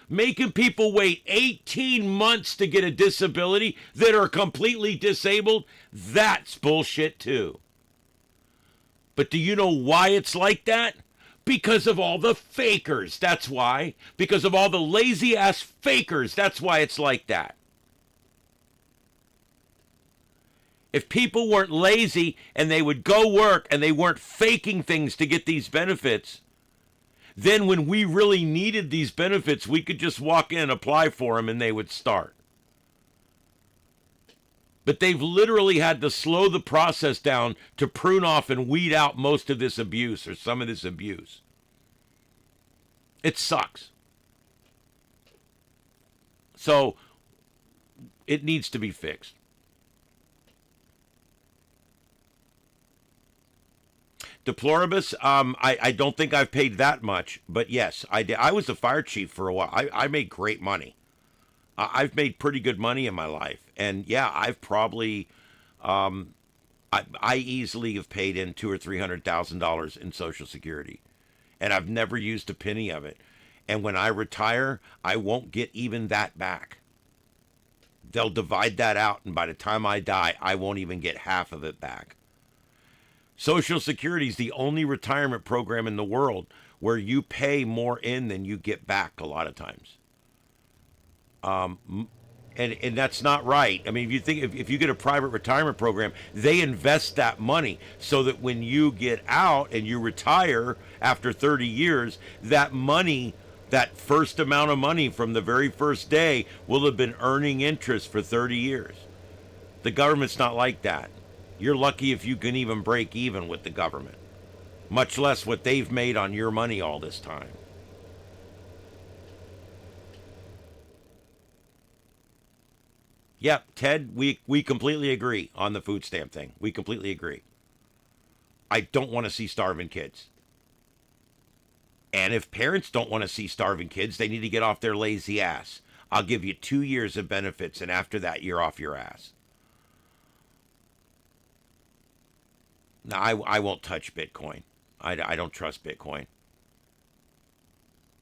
Making people wait 18 months to get a disability that are completely disabled, that's bullshit too. But do you know why it's like that? Because of all the fakers, that's why. Because of all the lazy ass fakers, that's why it's like that. If people weren't lazy and they would go work and they weren't faking things to get these benefits, then when we really needed these benefits, we could just walk in and apply for them and they would start. But they've literally had to slow the process down to prune off and weed out most of this abuse or some of this abuse. It sucks. So it needs to be fixed. Deploribus, I don't think I've paid that much, but yes, I did. I was a fire chief for a while. I made great money. I've made pretty good money in my life. And yeah, I've probably, I easily have paid in $200,000 or $300,000 in Social Security. And I've never used a penny of it. And when I retire, I won't get even that back. They'll divide that out, and by the time I die, I won't even get half of it back. Social Security is the only retirement program in the world where you pay more in than you get back a lot of times. And that's not right. I mean, if you think if you get a private retirement program, they invest that money so that when you get out and you retire after 30 years, that money, that first amount of money from the very first day will have been earning interest for 30 years. The government's not like that. You're lucky if you can even break even with the government, much less what they've made on your money all this time. Yep, Ted, we completely agree on the food stamp thing. We completely agree. I don't want to see starving kids. And if parents don't want to see starving kids, they need to get off their lazy ass. I'll give you 2 years of benefits, and after that, you're off your ass. No, I won't touch Bitcoin. I don't trust Bitcoin.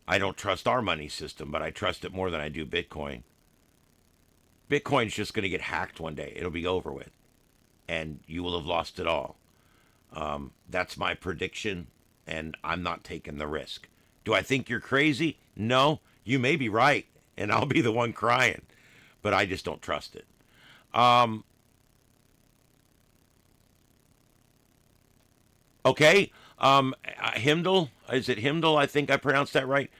I don't trust our money system, but I trust it more than I do Bitcoin. Bitcoin's just going to get hacked one day. It'll be over with. And you will have lost it all. That's my prediction, and I'm not taking the risk. Do I think you're crazy? No, you may be right, and I'll be the one crying. But I just don't trust it. Okay, Himdall, is it Himdall? I think I pronounced that right.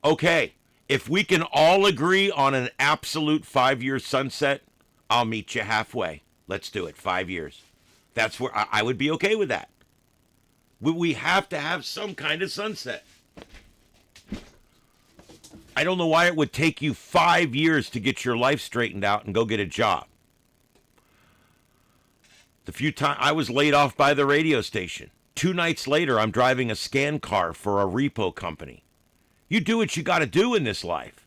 Okay, if we can all agree on an absolute 5-year sunset, I'll meet you halfway. Let's do it, 5 years. That's where I would be okay with that. We have to have some kind of sunset. I don't know why it would take you 5 years to get your life straightened out and go get a job. The few times I was laid off by the radio station. 2 nights later, I'm driving a scan car for a repo company. You do what you got to do in this life.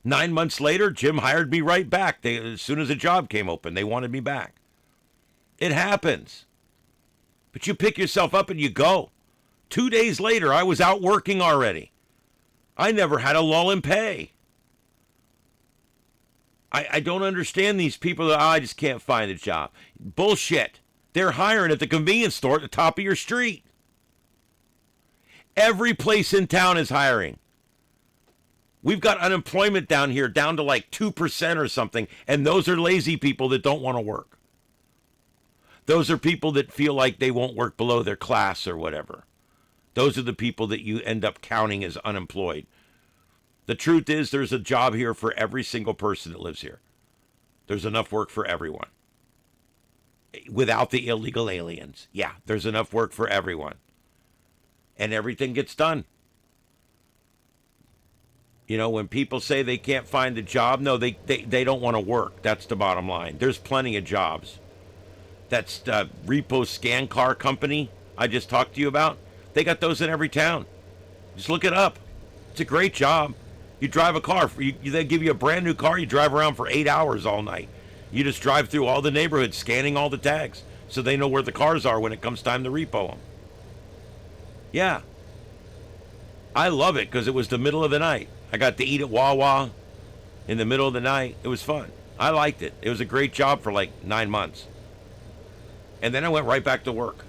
9 months later, Jim hired me right back. As soon as a job came open, they wanted me back. It happens. But you pick yourself up and you go. 2 days later, I was out working already. I never had a lull in pay. I don't understand these people that, I just can't find a job. Bullshit. They're hiring at the convenience store at the top of your street. Every place in town is hiring. We've got unemployment down here down to like 2% or something, and those are lazy people that don't want to work. Those are people that feel like they won't work below their class or whatever. Those are the people that you end up counting as unemployed. The truth is there's a job here for every single person that lives here. There's enough work for everyone. Without the illegal aliens. Yeah, there's enough work for everyone. And everything gets done. You know, when people say they can't find a job, no, they don't want to work. That's the bottom line. There's plenty of jobs. That's the repo scan car company I just talked to you about. They got those in every town. Just look it up. It's a great job. You drive a car. They give you a brand new car. You drive around for 8 hours all night. You just drive through all the neighborhoods scanning all the tags so they know where the cars are when it comes time to repo them. Yeah. I love it because it was the middle of the night. I got to eat at Wawa in the middle of the night. It was fun. I liked it. It was a great job for like 9 months. And then I went right back to work.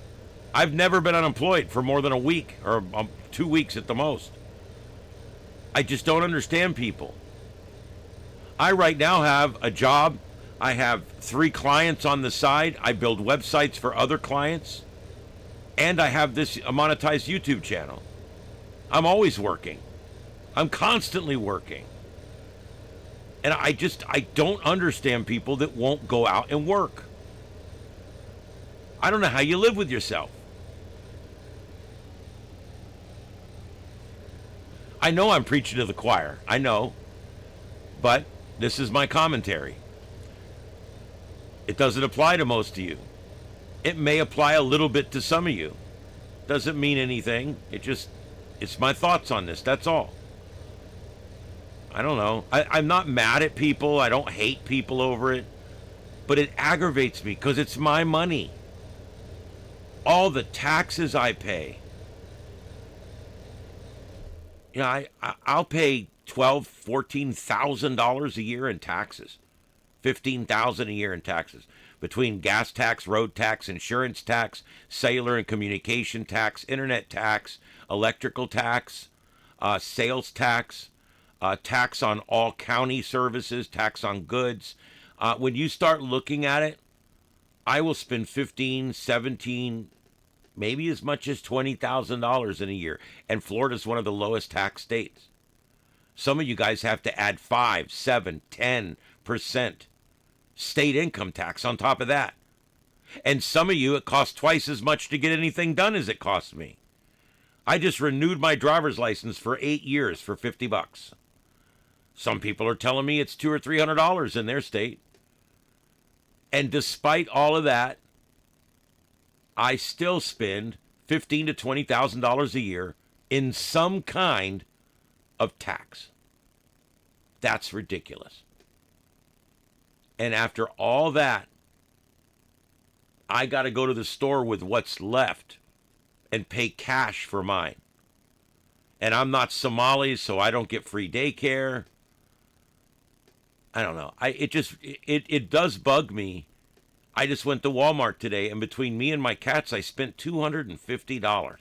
I've never been unemployed for more than a week or 2 weeks at the most. I just don't understand people. I right now have a job. I have 3 clients on the side. I build websites for other clients. And I have this monetized YouTube channel. I'm always working. I'm constantly working. And I don't understand people that won't go out and work. I don't know how you live with yourself. I know I'm preaching to the choir. I know. But this is my commentary. It doesn't apply to most of you. It may apply a little bit to some of you. Doesn't mean anything. It's my thoughts on this. That's all. I don't know. I'm not mad at people. I don't hate people over it. But it aggravates me because it's my money. All the taxes I pay. You know, I'll pay $12,000, $14,000 a year in taxes. $15,000 a year in taxes. Between gas tax, road tax, insurance tax, cellular and communication tax, internet tax, electrical tax, sales tax, tax on all county services, tax on goods. When you start looking at it, I will spend $15,000, $17,000, maybe as much as $20,000 in a year. And Florida's one of the lowest tax states. Some of you guys have to add 5, 7, 10% state income tax on top of that. And some of you, it costs twice as much to get anything done as it costs me. I just renewed my driver's license for 8 years for $50. Some people are telling me it's $200 or $300 in their state. And despite all of that, I still spend $15,000 to $20,000 a year in some kind of tax. That's ridiculous. And after all that, I got to go to the store with what's left and pay cash for mine. And I'm not Somali, so I don't get free daycare. I don't know. It does bug me. I just went to Walmart today, and between me and my cats, I spent $250.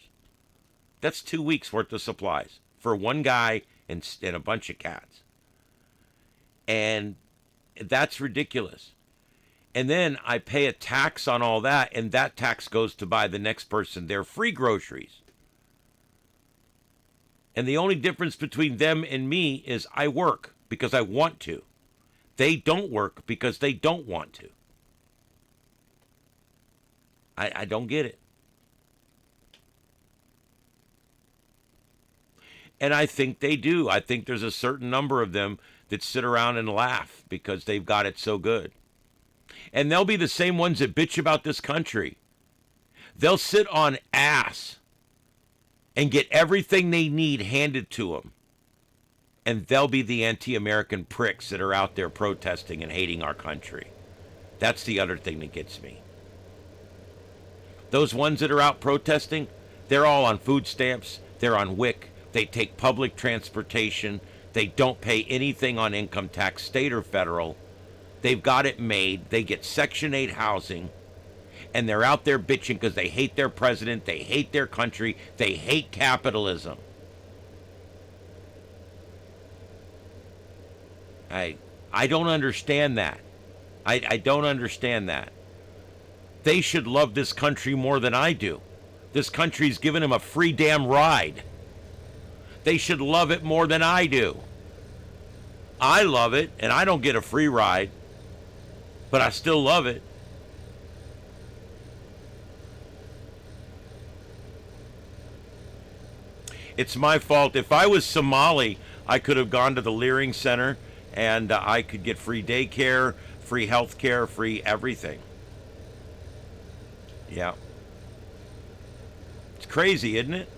That's 2 weeks worth of supplies for one guy and a bunch of cats. And that's ridiculous. And then I pay a tax on all that, and that tax goes to buy the next person their free groceries. And the only difference between them and me is I work because I want to. They don't work because they don't want to. I don't get it. And I think they do. I think there's a certain number of them that sit around and laugh because they've got it so good. And they'll be the same ones that bitch about this country. They'll sit on ass and get everything they need handed to them. And they'll be the anti-American pricks that are out there protesting and hating our country. That's the other thing that gets me. Those ones that are out protesting, they're all on food stamps. They're on WIC. They take public transportation. They don't pay anything on income tax, state or federal. They've got it made. They get Section 8 housing, and they're out there bitching because they hate their president, they hate their country, they hate capitalism. I don't understand that. I don't understand that. They should love this country more than I do. This country's given them a free damn ride. They should love it more than I do. I love it, and I don't get a free ride, but I still love it. It's my fault. If I was Somali, I could have gone to the Leering Center, and I could get free daycare, free health care, free everything. Yeah. It's crazy, isn't it?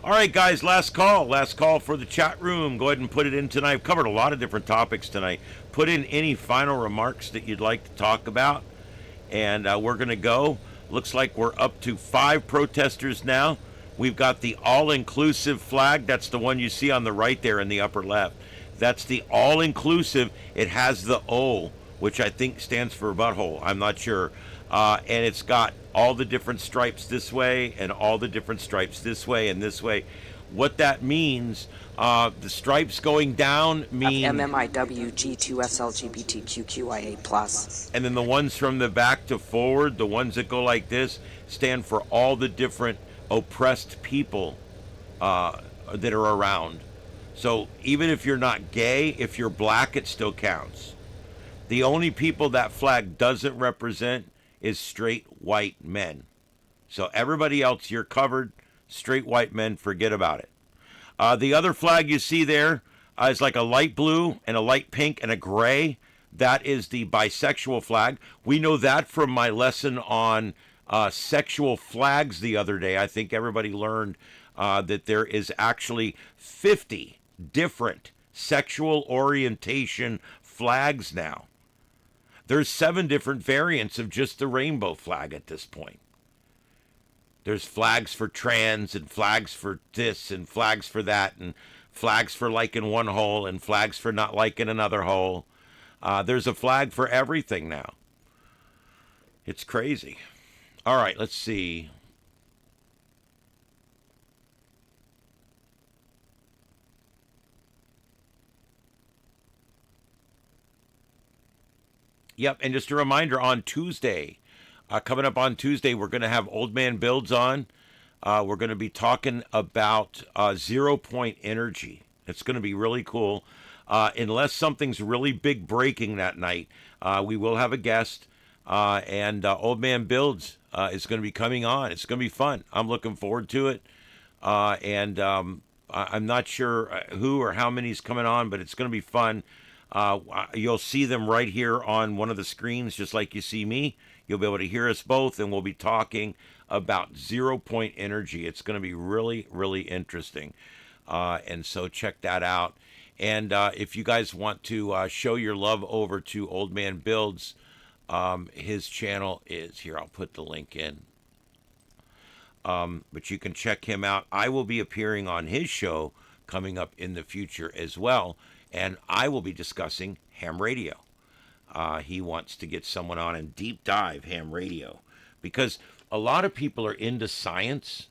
All right, guys, last call for the chat room. Go ahead and put it in tonight. I've covered a lot of different topics tonight. Put in any final remarks that you'd like to talk about, and we're going to go. Looks like we're up to 5 protesters now. We've got the all-inclusive flag. That's the one you see on the right there in the upper left. That's the all-inclusive. It has the O, which I think stands for butthole. I'm not sure. And it's got all the different stripes this way and all the different stripes this way and this way. What that means, the stripes going down mean... FMMIWG2SLGBTQQIA+. And then the ones from the back to forward, the ones that go like this, stand for all the different oppressed people that are around. So even if you're not gay, if you're black, it still counts. The only people that flag doesn't represent is straight white men. So everybody else, you're covered. Straight white men, forget about it. The other flag you see there is like a light blue and a light pink and a gray. That is the bisexual flag. We know that from my lesson on sexual flags the other day. I think everybody learned that there is actually 50 different sexual orientation flags now. There's 7 different variants of just the rainbow flag at this point. There's flags for trans and flags for this and flags for that and flags for liking one hole and flags for not liking another hole. There's a flag for everything now. It's crazy. All right, let's see. Yep, and just a reminder, on Tuesday, coming up on Tuesday, we're going to have Old Man Builds on. We're going to be talking about 0-point energy. It's going to be really cool. Unless something's really big breaking that night, we will have a guest, and Old Man Builds is going to be coming on. It's going to be fun. I'm looking forward to it, and I'm not sure who or how many's coming on, but it's going to be fun. You'll see them right here on one of the screens, just like you see me. You'll be able to hear us both, and we'll be talking about 0-point energy. It's going to be really, really interesting. And so check that out. And if you guys want to show your love over to Old Man Builds, his channel is here. I'll put the link in. But you can check him out. I will be appearing on his show coming up in the future as well. And I will be discussing ham radio. He wants to get someone on and deep dive ham radio. Because a lot of people are into science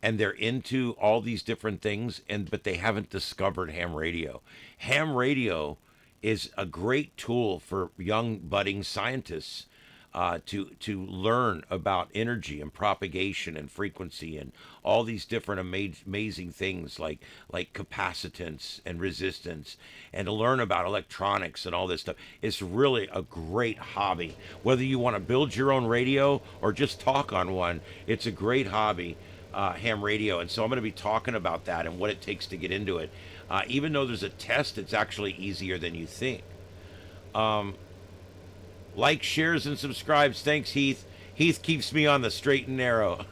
and they're into all these different things, but they haven't discovered ham radio. Ham radio is a great tool for young budding scientists to learn about energy and propagation and frequency and all these different amazing things like capacitance and resistance, and to learn about electronics and all this stuff. It's really a great hobby. Whether you want to build your own radio or just talk on one, it's a great hobby, ham radio. And so I'm going to be talking about that and what it takes to get into it. Even though there's a test, it's actually easier than you think. Like, shares, and subscribes. Thanks, Heath. Heath keeps me on the straight and narrow.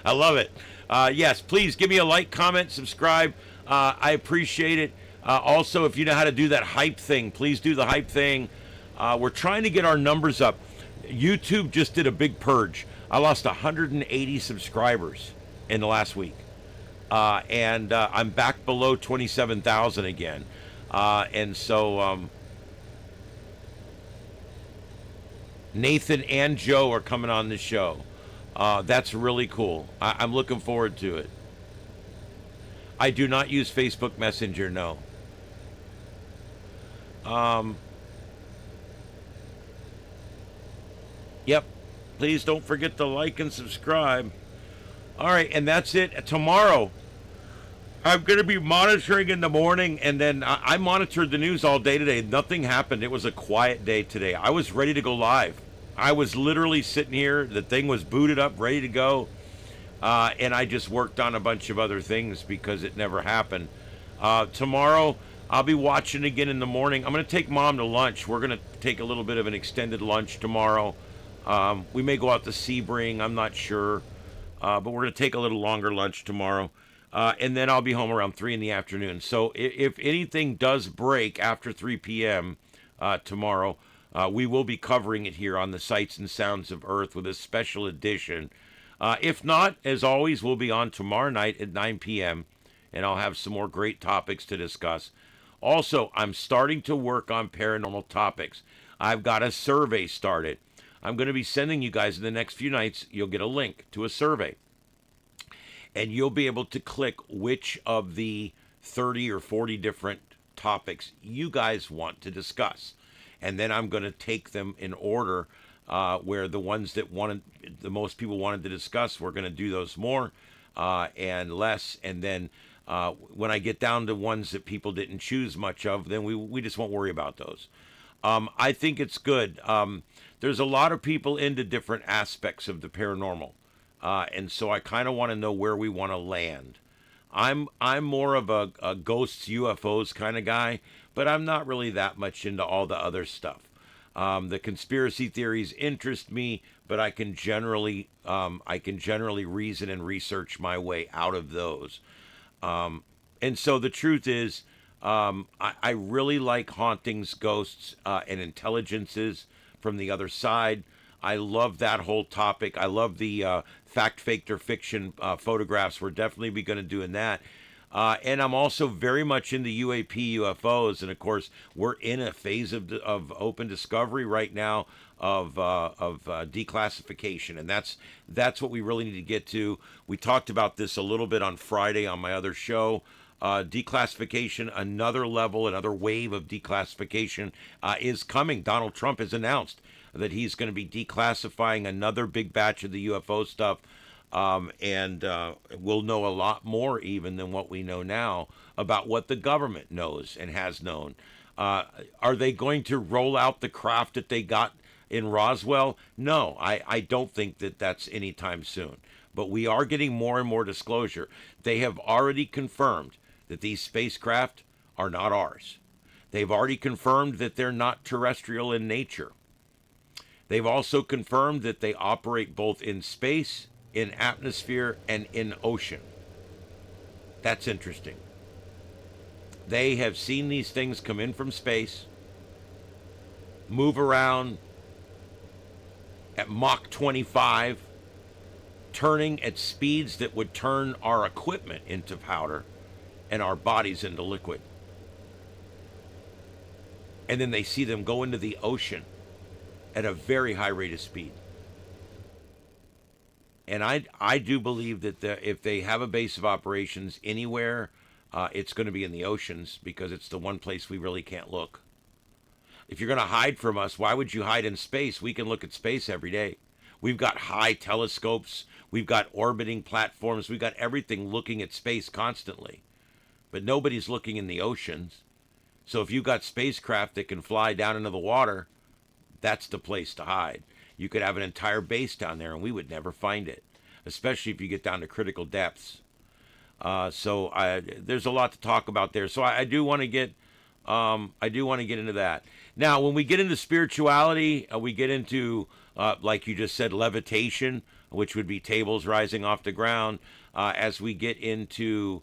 I love it. Yes, please give me a like, comment, subscribe. I appreciate it. Also, if you know how to do that hype thing, please do the hype thing. We're trying to get our numbers up. YouTube just did a big purge. I lost 180 subscribers in the last week. And I'm back below 27,000 again. And so... Nathan and Joe are coming on the show. That's really cool. I'm looking forward to it. I do not use Facebook Messenger, no. Yep. Please don't forget to like and subscribe. All right, and that's it. Tomorrow, I'm going to be monitoring in the morning, and then I monitored the news all day today. Nothing happened. It was a quiet day today. I was ready to go live. I was literally sitting here. The thing was booted up, ready to go, and I just worked on a bunch of other things because it never happened. Tomorrow, I'll be watching again in the morning. I'm going to take Mom to lunch. We're going to take a little bit of an extended lunch tomorrow. We may go out to Sebring. I'm not sure. But we're going to take a little longer lunch tomorrow. And then I'll be home around 3 in the afternoon. So if anything does break after 3 p.m. Tomorrow, we will be covering it here on the Sights and Sounds of Earth with a special edition. If not, as always, we'll be on tomorrow night at 9 p.m. And I'll have some more great topics to discuss. Also, I'm starting to work on paranormal topics. I've got a survey started. I'm going to be sending you guys in the next few nights, you'll get a link to a survey. And you'll be able to click which of the 30 or 40 different topics you guys want to discuss. And then I'm going to take them in order where the ones that the most people wanted to discuss, we're going to do those more and less. And then when I get down to ones that people didn't choose much of, then we just won't worry about those. I think it's good. There's a lot of people into different aspects of the paranormal. And so I kind of want to know where we want to land. I'm more of a ghosts, UFOs kind of guy, but I'm not really that much into all the other stuff. The conspiracy theories interest me, but I can generally reason and research my way out of those. And so the truth is, I really like hauntings, ghosts, and intelligences from the other side. I love that whole topic. I love the fact, faked, or fiction photographs. We're definitely going to doing that. And I'm also very much into UAP UFOs. And of course, we're in a phase of open discovery right now of declassification. And that's what we really need to get to. We talked about this a little bit on Friday on my other show. Declassification, another level, another wave of declassification is coming. Donald Trump has announced that he's going to be declassifying another big batch of the UFO stuff, and we'll know a lot more even than what we know now about what the government knows and has known. Are they going to roll out the craft that they got in Roswell? No, I don't think that that's anytime soon. But we are getting more and more disclosure. They have already confirmed that these spacecraft are not ours. They've already confirmed that they're not terrestrial in nature. They've also confirmed that they operate both in space, in atmosphere, and in ocean. That's interesting. They have seen these things come in from space, move around at Mach 25, turning at speeds that would turn our equipment into powder and our bodies into liquid. And then they see them go into the ocean at a very high rate of speed. And I do believe that if they have a base of operations anywhere, it's going to be in the oceans because it's the one place we really can't look. If you're going to hide from us, why would you hide in space? We can look at space every day. We've got high telescopes. We've got orbiting platforms. We've got everything looking at space constantly. But nobody's looking in the oceans. So if you've got spacecraft that can fly down into the water, that's the place to hide. You could have an entire base down there and we would never find it, especially if you get down to critical depths. So there's a lot to talk about there. So I do want to get into that. Now, when we get into spirituality, we get into, like you just said, levitation, which would be tables rising off the ground. As we get into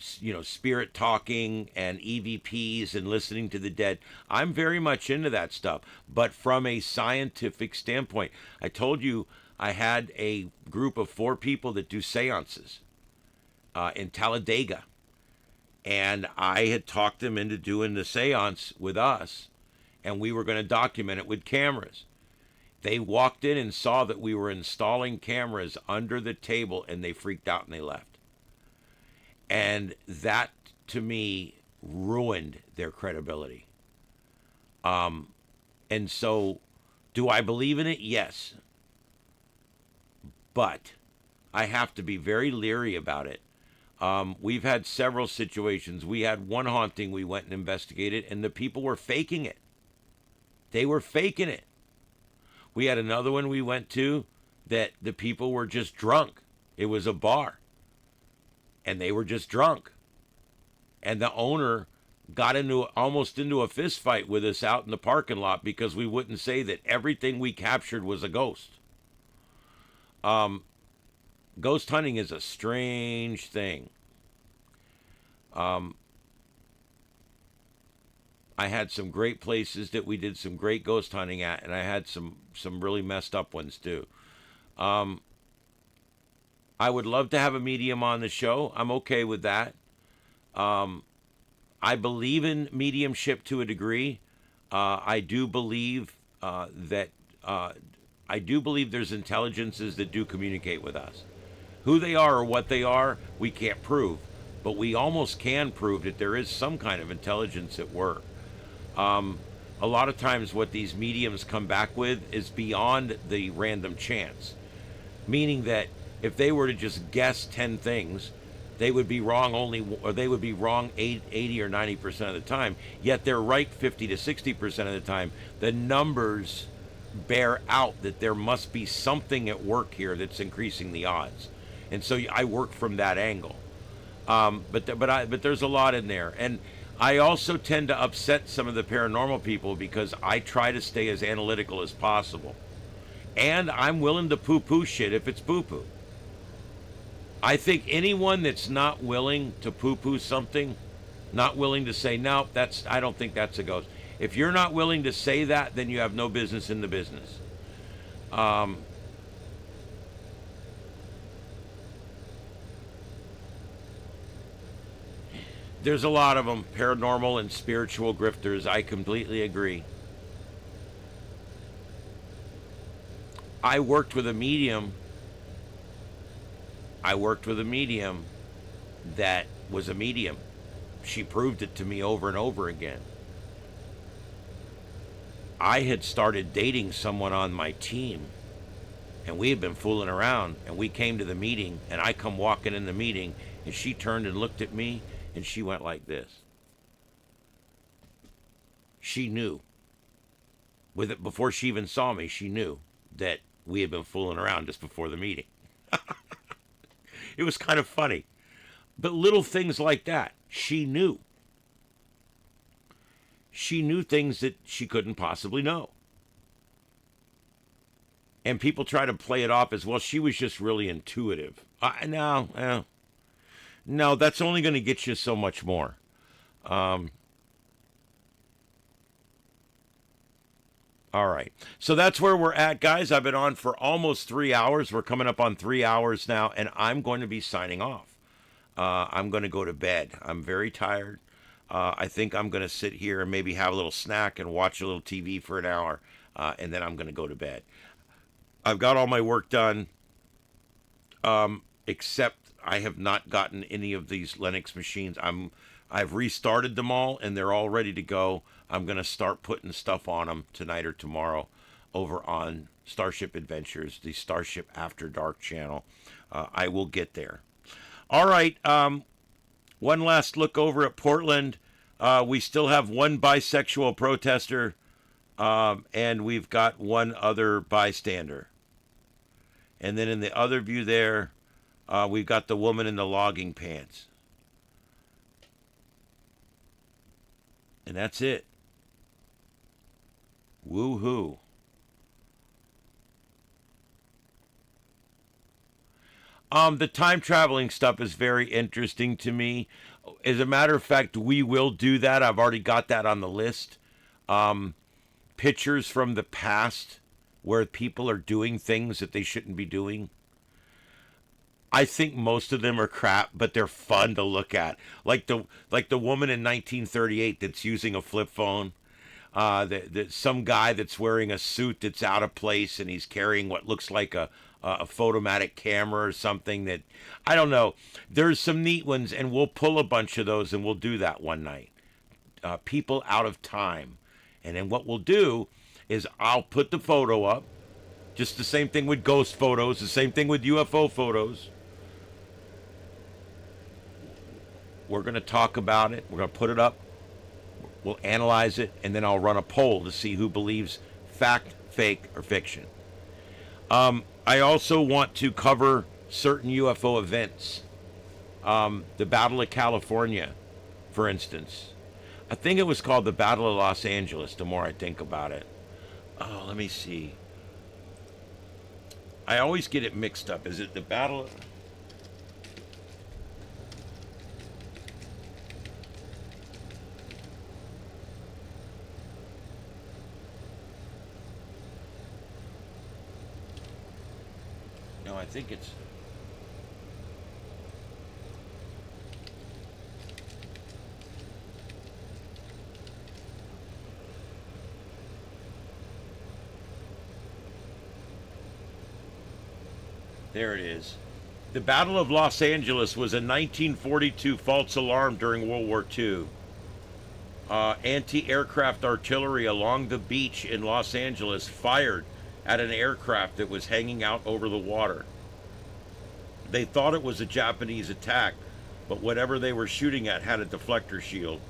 spirit talking and EVPs and listening to the dead. I'm very much into that stuff, but from a scientific standpoint. I told you I had a group of 4 people that do seances in Talladega, and I had talked them into doing the seance with us, and we were going to document it with cameras. They walked in and saw that we were installing cameras under the table, and they freaked out and they left. And that, to me, ruined their credibility. And so, do I believe in it? Yes. But I have to be very leery about it. We've had several situations. We had one haunting we went and investigated, and the people were faking it. They were faking it. We had another one we went to that the people were just drunk. It was a bar. And they were just drunk. And the owner got almost into a fist fight with us out in the parking lot because we wouldn't say that everything we captured was a ghost. Ghost hunting is a strange thing. I had some great places that we did some great ghost hunting at, and I had some really messed up ones too. I would love to have a medium on the show. I'm okay with that. I believe in mediumship to a degree. I do believe that I do believe there's intelligences that do communicate with us. Who they are or what they are, we can't prove, but we almost can prove that there is some kind of intelligence at work. A lot of times what these mediums come back with is beyond the random chance, meaning that if they were to just guess 10 things, they would be wrong 80 or 90% of the time, yet they're right 50 to 60% of the time. The numbers bear out that there must be something at work here that's increasing the odds. And so I work from that angle. But there's a lot in there. And I also tend to upset some of the paranormal people because I try to stay as analytical as possible. And I'm willing to poo-poo shit if it's poo-poo. I think anyone that's not willing to poo-poo something, not willing to say, no, I don't think that's a ghost. If you're not willing to say that, then you have no business in the business. There's a lot of them, paranormal and spiritual grifters. I completely agree. I worked with a medium that was a medium. She proved it to me over and over again. I had started dating someone on my team, and we had been fooling around, and we came to the meeting, and I come walking in the meeting, and she turned and looked at me, and she went like this. She knew. With it, before she even saw me, she knew that we had been fooling around just before the meeting. It was kind of funny. But little things like that, she knew. She knew things that she couldn't possibly know. And people try to play it off as, well, she was just really intuitive. No, that's only going to get you so much more. All right. So that's where we're at, guys. I've been on for almost 3 hours. We're coming up on 3 hours now, and I'm going to be signing off. I'm going to go to bed. I'm very tired. I think I'm going to sit here and maybe have a little snack and watch a little TV for an hour, and then I'm going to go to bed. I've got all my work done, except I have not gotten any of these Linux machines. I've restarted them all, and they're all ready to go. I'm going to start putting stuff on them tonight or tomorrow over on Starship Adventures, the Starship After Dark channel. I will get there. All right. One last look over at Portland. We still have one bisexual protester, and we've got one other bystander. And then in the other view there, we've got the woman in the logging pants. And that's it. Woo-hoo. The time traveling stuff is very interesting to me. As a matter of fact, we will do that. I've already got that on the list. Pictures from the past where people are doing things that they shouldn't be doing. I think most of them are crap, but they're fun to look at. Like the woman in 1938 that's using a flip phone. that some guy that's wearing a suit that's out of place and he's carrying what looks like a photomatic camera or something. That I don't know. There's some neat ones, and we'll pull a bunch of those and we'll do that one night. People out of time. And then what we'll do is I'll put the photo up. Just the same thing with ghost photos, the same thing with UFO photos. We're going to talk about it. We're going to put it up. We'll analyze it, and then I'll run a poll to see who believes fact, fake, or fiction. I also want to cover certain UFO events. The Battle of California, for instance. I think it was called the Battle of Los Angeles, the more I think about it. Oh, let me see. I always get it mixed up. Is it the Battle... No, I think it's... There it is. The Battle of Los Angeles was a 1942 false alarm during World War II. Anti-aircraft artillery along the beach in Los Angeles fired at an aircraft that was hanging out over the water. They thought it was a Japanese attack, but whatever they were shooting at had a deflector shield.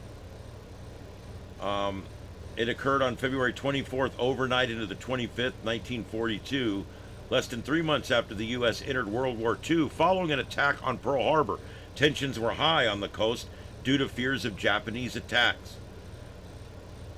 It occurred on February 24th, overnight into the 25th, 1942, less than 3 months after the U.S. entered World War II, following an attack on Pearl Harbor. Tensions were high on the coast due to fears of Japanese attacks.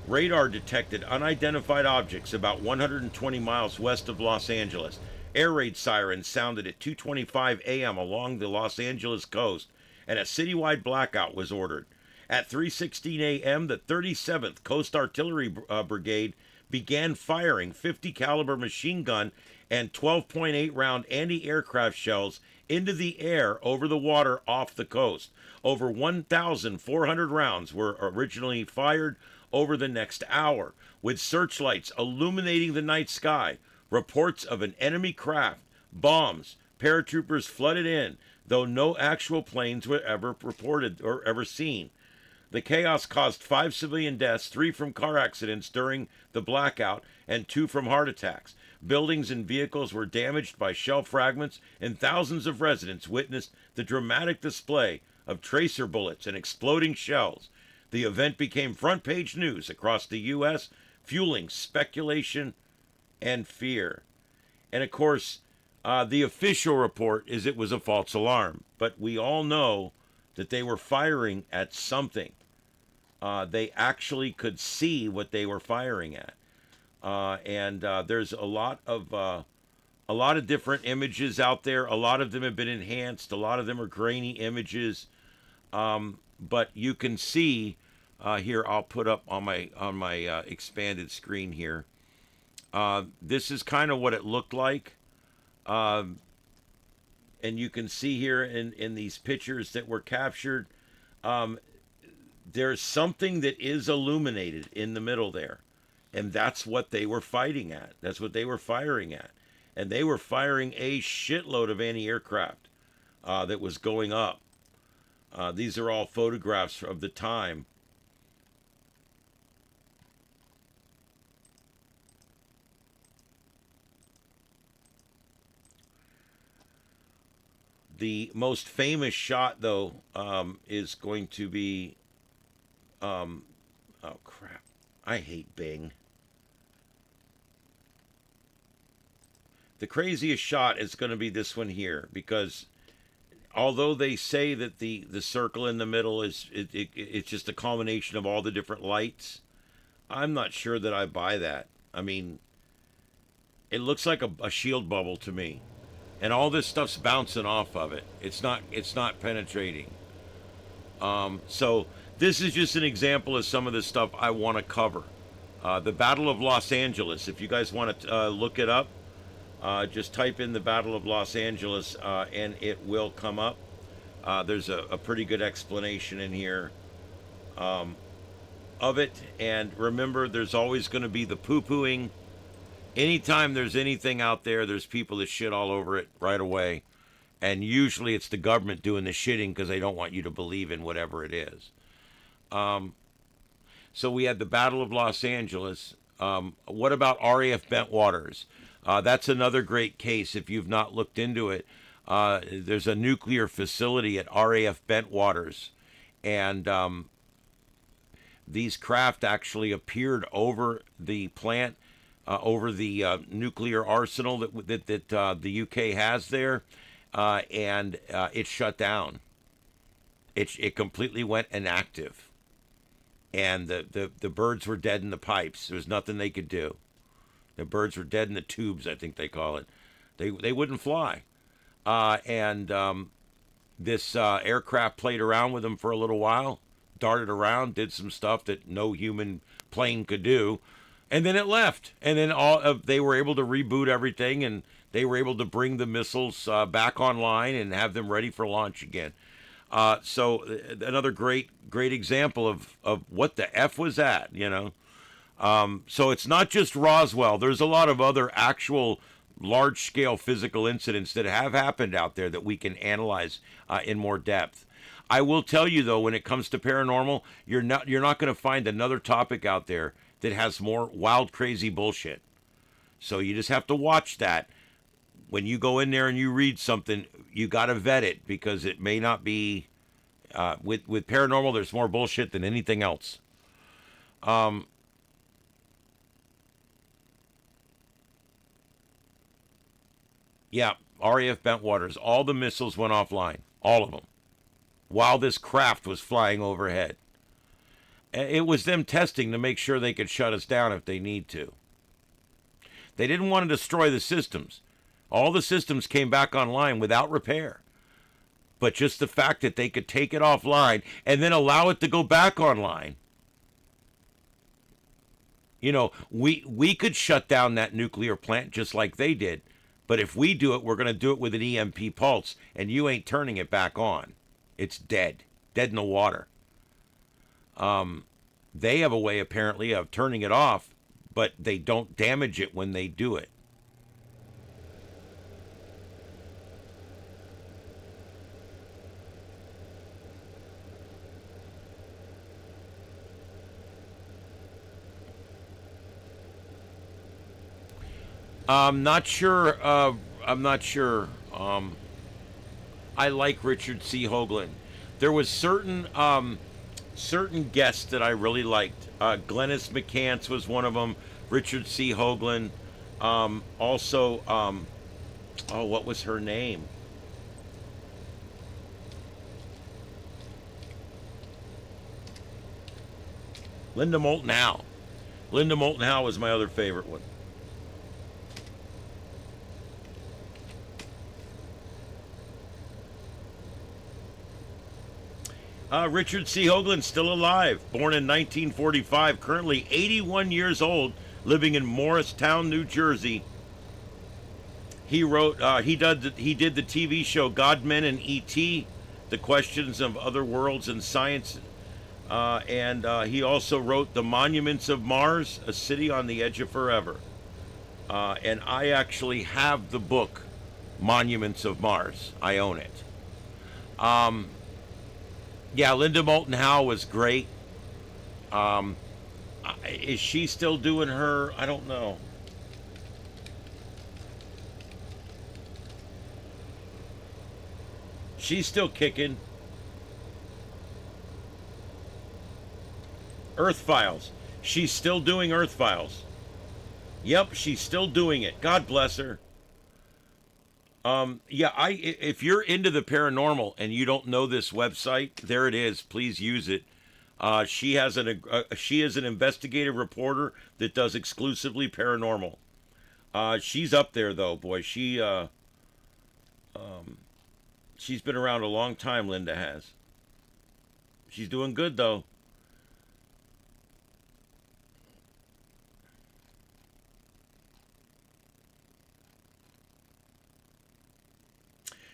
Radar detected unidentified objects about 120 miles west of Los Angeles. Air raid sirens sounded at 2:25 a.m. along the Los Angeles coast, and a citywide blackout was ordered. At 3:16 a.m., the 37th Coast Artillery Brigade began firing 50 caliber machine gun and 12.8 round anti-aircraft shells into the air over the water off the coast. Over 1,400 rounds were originally fired over the next hour, with searchlights illuminating the night sky. Reports of an enemy craft, bombs, paratroopers flooded in, though no actual planes were ever reported or ever seen. The chaos caused 5 civilian deaths, 3 from car accidents during the blackout, and 2 from heart attacks. Buildings and vehicles were damaged by shell fragments, and thousands of residents witnessed the dramatic display of tracer bullets and exploding shells. The event became front-page news across the U.S., fueling speculation and fear. And, of course, the official report is it was a false alarm. But we all know that they were firing at something. They actually could see what they were firing at. And there's a lot of different images out there. A lot of them have been enhanced. A lot of them are grainy images. But you can see here. I'll put up on my expanded screen here. This is kind of what it looked like. And you can see here in these pictures that were captured, there's something that is illuminated in the middle there. And that's what they were fighting at. That's what they were firing at. And they were firing a shitload of anti-aircraft that was going up. These are all photographs of the time. The most famous shot, though, is going to be... oh, crap. I hate Bing. The craziest shot is going to be this one here, because although they say that the circle in the middle is it's just a culmination of all the different lights, I'm not sure that I buy that. I mean, it looks like a shield bubble to me. And all this stuff's bouncing off of it. It's not penetrating. So this is just an example of some of the stuff I want to cover. The Battle of Los Angeles. If you guys want to look it up, just type in the Battle of Los Angeles and it will come up. There's a pretty good explanation in here. of it. And remember, there's always going to be the poo-pooing. Anytime there's anything out there, there's people that shit all over it right away. And usually it's the government doing the shitting because they don't want you to believe in whatever it is. So we had the Battle of Los Angeles. What about RAF Bentwaters? That's another great case if you've not looked into it. There's a nuclear facility at RAF Bentwaters. And these craft actually appeared over the plant, over the nuclear arsenal that the UK has there. And it shut down. It completely went inactive. And the birds were dead in the pipes. There was nothing they could do. The birds were dead in the tubes, I think they call it. They wouldn't fly. This aircraft played around with them for a little while, darted around, did some stuff that no human plane could do, and then it left. And then they were able to reboot everything, and they were able to bring the missiles back online and have them ready for launch again. So another great example of what the F was that, you know. So it's not just Roswell. There's a lot of other actual large-scale physical incidents that have happened out there that we can analyze in more depth. I will tell you, though, when it comes to paranormal, you're not going to find another topic out there that has more wild, crazy bullshit. So you just have to watch that. When you go in there and you read something, you got to vet it because it may not be. With paranormal, there's more bullshit than anything else. Yeah, RAF Bentwaters. All the missiles went offline. All of them. While this craft was flying overhead. It was them testing to make sure they could shut us down if they need to. They didn't want to destroy the systems. All the systems came back online without repair. But just the fact that they could take it offline and then allow it to go back online. You know, we could shut down that nuclear plant just like they did. But if we do it, we're going to do it with an EMP pulse, and you ain't turning it back on. It's dead. Dead in the water. They have a way, apparently, of turning it off, but they don't damage it when they do it. I'm not sure. I like Richard C. Hoagland. There was certain guests that I really liked. Glennis McCants was one of them. Richard C. Hoagland. Also, what was her name? Linda Moulton Howe. Linda Moulton Howe was my other favorite one. Richard C. Hoagland, still alive, born in 1945, currently 81 years old, living in Morristown, New Jersey. He wrote, he did the TV show God, Men, and E.T., The Questions of Other Worlds and Science, and he also wrote The Monuments of Mars, A City on the Edge of Forever. And I actually have the book, Monuments of Mars. I own it. Yeah, Linda Moulton Howe was great. Is she still doing her? I don't know. She's still kicking. Earth Files. She's still doing Earth Files. Yep, she's still doing it. God bless her. Yeah, if you're into the paranormal and you don't know this website, there it is. Please use it. She is an investigative reporter that does exclusively paranormal. She's up there though, boy. She's been around a long time. Linda has. She's doing good though.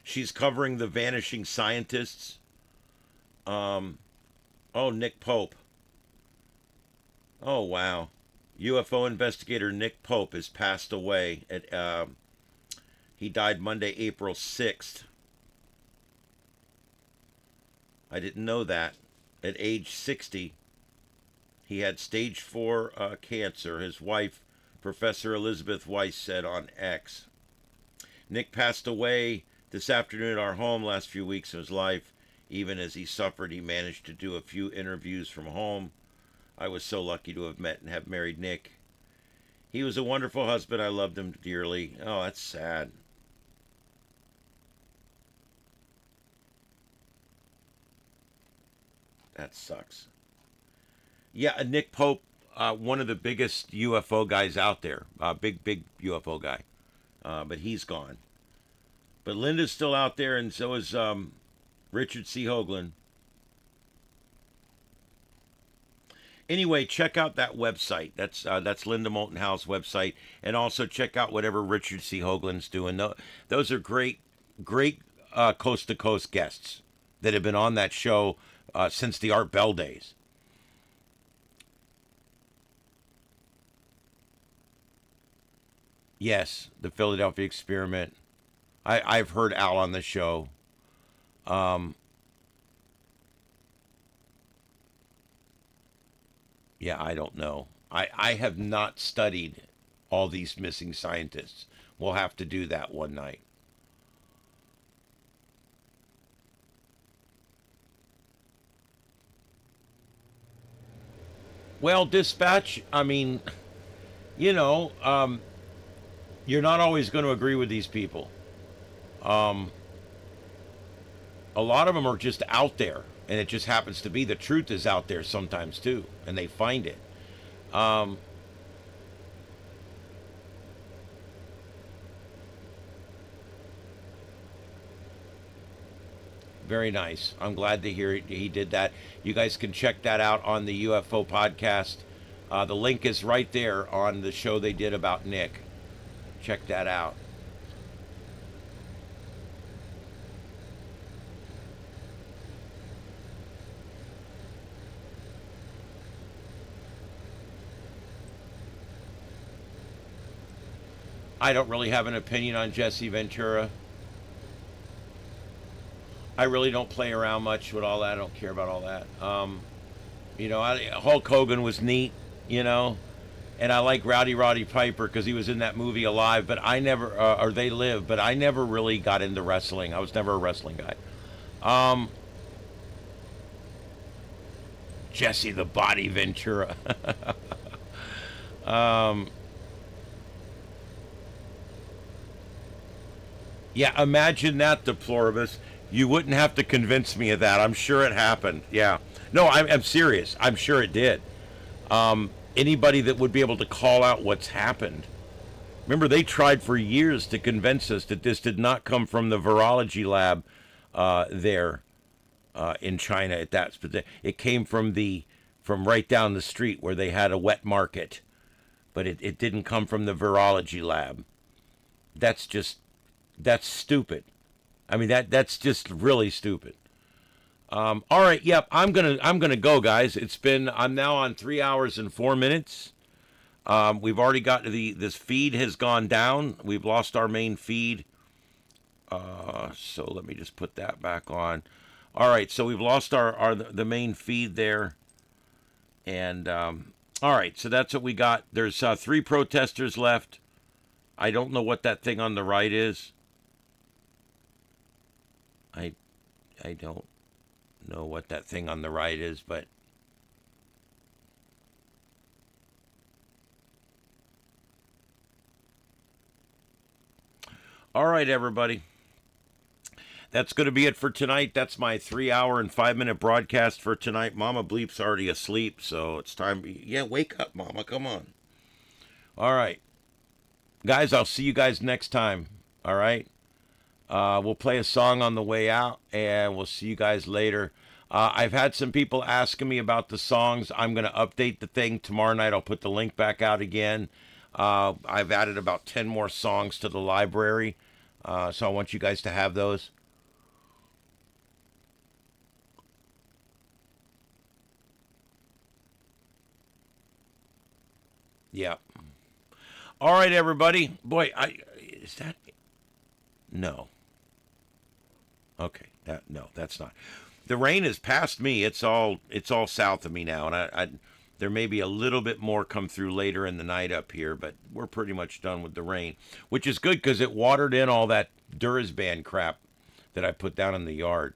She's covering the vanishing scientists. Nick Pope. Oh, wow. UFO investigator Nick Pope has passed away. He died Monday, April 6th. I didn't know that. At age 60, he had stage 4 cancer. His wife, Professor Elizabeth Weiss, said on X. Nick passed away this afternoon at our home. Last few weeks of his life. Even as he suffered, he managed to do a few interviews from home. I was so lucky to have met and have married Nick. He was a wonderful husband. I loved him dearly. Oh, that's sad. That sucks. Yeah, Nick Pope, one of the biggest UFO guys out there. Big UFO guy. But he's gone. But Linda's still out there, and so is Richard C. Hoagland. Anyway, check out that website. That's Linda Moulton Howe's website. And also check out whatever Richard C. Hoagland's doing. Those are great coast-to-coast guests that have been on that show since the Art Bell days. Yes, the Philadelphia Experiment. I've heard Al on the show. Yeah, I don't know. I have not studied all these missing scientists. We'll have to do that one night. Well, Dispatch, I mean, you're not always going to agree with these people. A lot of them are just out there, and it just happens to be the truth is out there sometimes too, and they find it. Very nice. I'm glad to hear he did that. You guys can check that out on the UFO podcast. The link is right there on the show they did about Nick. Check that out. I don't really have an opinion on Jesse Ventura. I really don't play around much with all that. I don't care about all that. Hulk Hogan was neat, and I like Roddy Piper because he was in that movie Alive, but I never, or They Live, but I never really got into wrestling. I was never a wrestling guy. Jesse the Body Ventura. Yeah, imagine that, Deploribus. You wouldn't have to convince me of that. I'm sure it happened. Yeah. No, I'm serious. I'm sure it did. Anybody that would be able to call out what's happened. Remember, they tried for years to convince us that this did not come from the virology lab there in China at that. It came from right down the street where they had a wet market. But it didn't come from the virology lab. That's stupid. I mean, that's just really stupid. All right, yep. I'm gonna go, guys. I'm now on 3 hours and 4 minutes. We've already got this feed has gone down. We've lost our main feed. So let me just put that back on. All right, so we've lost the main feed there. And all right, so that's what we got. There's 3 protesters left. I don't know what that thing on the right is. I don't know what that thing on the right is, but all right, everybody. That's going to be it for tonight. That's my 3 hour and 5 minute broadcast for tonight. Mama Bleep's already asleep, so it's time. Yeah, wake up, Mama. Come on. All right. Guys, I'll see you guys next time. All right? We'll play a song on the way out, and we'll see you guys later. I've had some people asking me about the songs. I'm going to update the thing tomorrow night. I'll put the link back out again. I've added about 10 more songs to the library, so I want you guys to have those. Yeah. All right, everybody. Boy, is that... No. Okay. No, that's not. The rain has passed me. It's all south of me now, and I there may be a little bit more come through later in the night up here, but we're pretty much done with the rain, which is good because it watered in all that Durazban crap that I put down in the yard.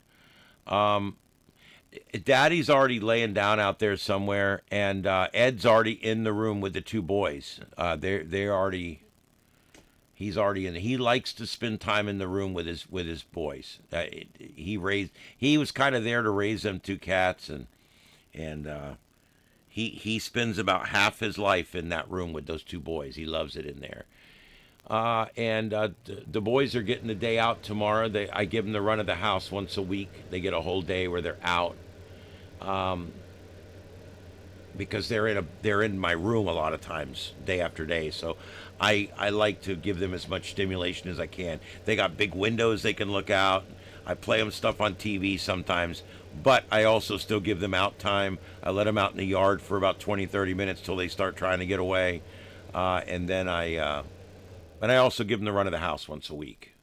Daddy's already laying down out there somewhere, and Ed's already in the room with the two boys. He's already in. He likes to spend time in the room with his boys. He was kind of there to raise them two cats, and he spends about half his life in that room with those two boys. He loves it in there. The boys are getting the day out tomorrow. I give them the run of the house once a week. They get a whole day where they're out, because they're in my room a lot of times, day after day. So I like to give them as much stimulation as I can. They got big windows they can look out. I play them stuff on TV sometimes, but I also still give them out time. I let them out in the yard for about 20-30 minutes till they start trying to get away, and then I also give them the run of the house once a week.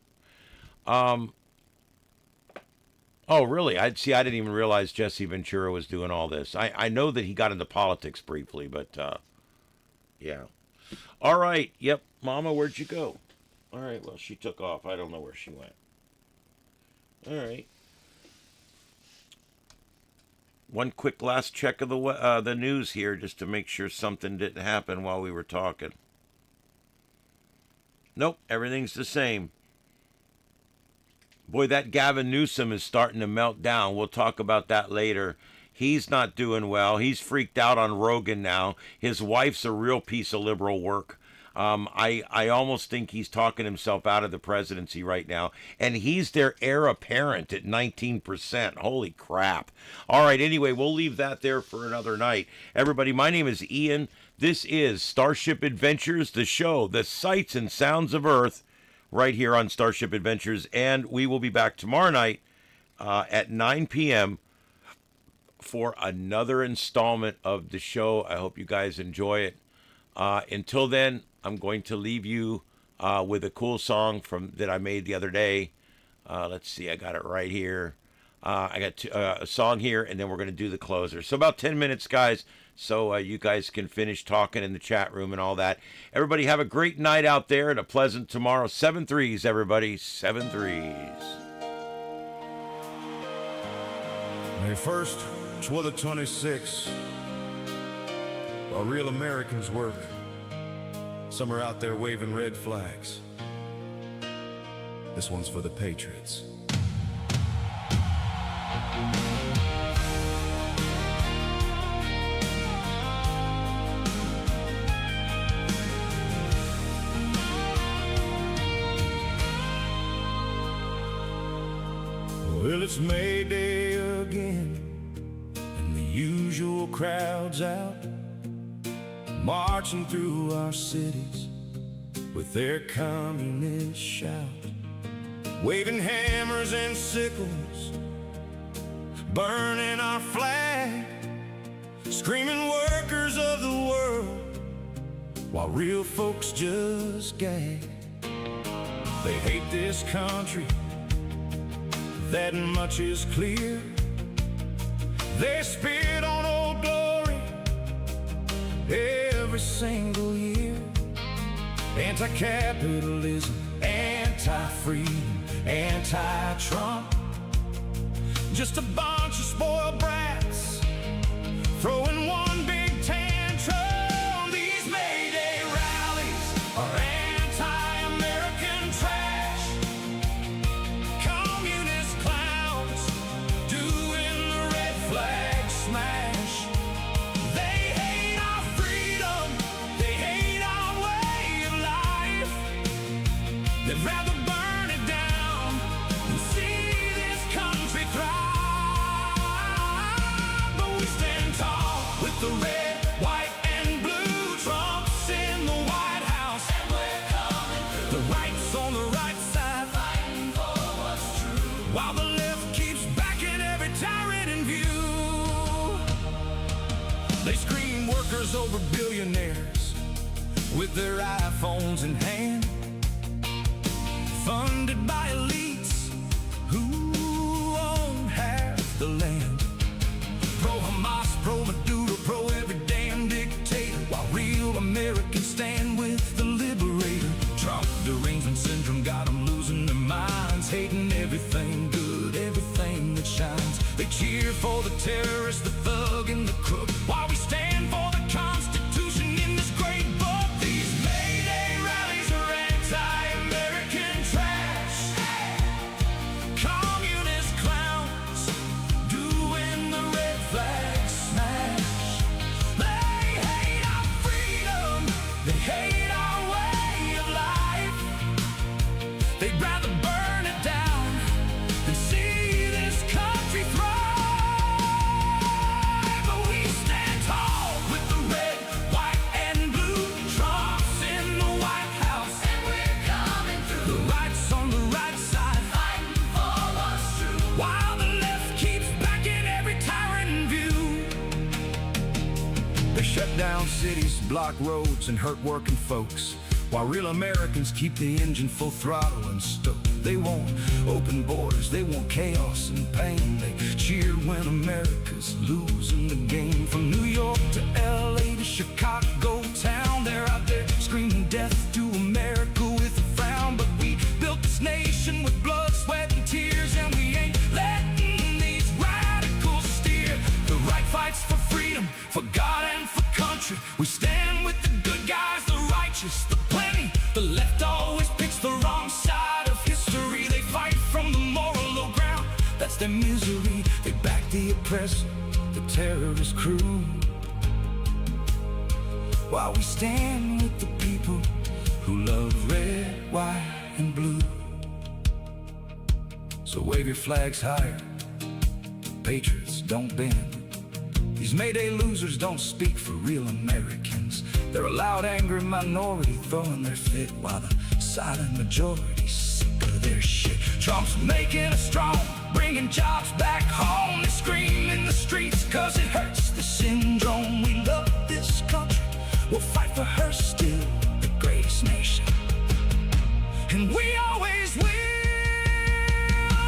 Oh, really? I didn't even realize Jesse Ventura was doing all this. I know that he got into politics briefly, but yeah. All right. Yep. Mama, where'd you go? All right. Well, she took off. I don't know where she went. All right. One quick last check of the news here, just to make sure something didn't happen while we were talking. Nope, everything's the same. Boy, that Gavin Newsom is starting to melt down. We'll talk about that later. He's not doing well. He's freaked out on Rogan now. His wife's a real piece of liberal work. I almost think he's talking himself out of the presidency right now. And he's their heir apparent at 19%. Holy crap. All right, anyway, we'll leave that there for another night. Everybody, my name is Ian. This is Starship Adventures, the show, the sights and sounds of Earth, right here on Starship Adventures. And we will be back tomorrow night at 9 p.m. for another installment of the show. I hope you guys enjoy it. Until then, I'm going to leave you with a cool song that I made the other day. Let's see, I got it right here. I got a song here, and then we're going to do the closer. So about 10 minutes, guys, so you guys can finish talking in the chat room and all that. Everybody have a great night out there and a pleasant tomorrow. 7 threes, everybody. 7 threes. May 1st, 12/26, while real Americans work, some are out there waving red flags. This one's for the patriots. Well, it's May Day again, and the usual crowd's out, marching through our cities with their communist shout, waving hammers and sickles, burning our flag, screaming workers of the world, while real folks just gag. They hate this country, that much is clear. They spit on Old Glory every single year. Anti-capitalism, anti-freedom, anti-Trump, just a bunch of spoiled brats throwing one big tantrum. These May Day rallies are anti-American trash, communist clowns doing the red flag smash. They hate our freedom, they hate our way of life. They'd rather burn it down than see this country thrive. But we stand tall with the red, white, and blue Trumps in the White House. And we're coming through. The right's on the right side, fighting for what's true, while the left keeps backing every tyrant in view. They scream workers over billionaires, with their iPhones in hand, funded by elites who own half the land. Pro-Hamas, pro-Maduro, pro-every damn dictator, while real Americans stand with the liberator. Trump derangement syndrome got them losing their minds, hating everything good, everything that shines. They cheer for the terrorist, the thug, and the crook, while we stand for the Constitution in this great book. These May Day rallies are anti-American trash. Communist clowns doing the red flag smash. They hate our freedom, they hate our way of life. They'd rather burn it down than see this country thrive. But we stand tall with the red, white, and blue. Trump's in the White House, and we're coming through. The right's on the right side, fighting for what's true, while the left keeps backing every tyrant in view. They shut down cities, block roads, and hurt working folks, while real Americans keep the engine full throttle and stoked. They want open borders, they want chaos and pain. They cheer when America's losing the game. From New York to LA to Chicago town, they're out there screaming death to America with a frown. But we built this nation with blood, sweat, and tears, and we ain't letting these radicals steer. The right fights for freedom, for God and for country. We stand with the good guys, the righteous, the plenty. The left always picks the wrong side of history. They fight from the moral low ground, that's their misery. They back the oppressor, the terrorist crew, while we stand with the people who love red, white, and blue. So wave your flags higher, patriots don't bend. These May Day losers don't speak for real Americans. They're a loud, angry minority throwing their fit, while the silent majority's sick of their shit. Trump's making us strong, bringing jobs back home. They scream in the streets cause it hurts the syndrome. We love this country, we'll fight for her still, the greatest nation, and we always will.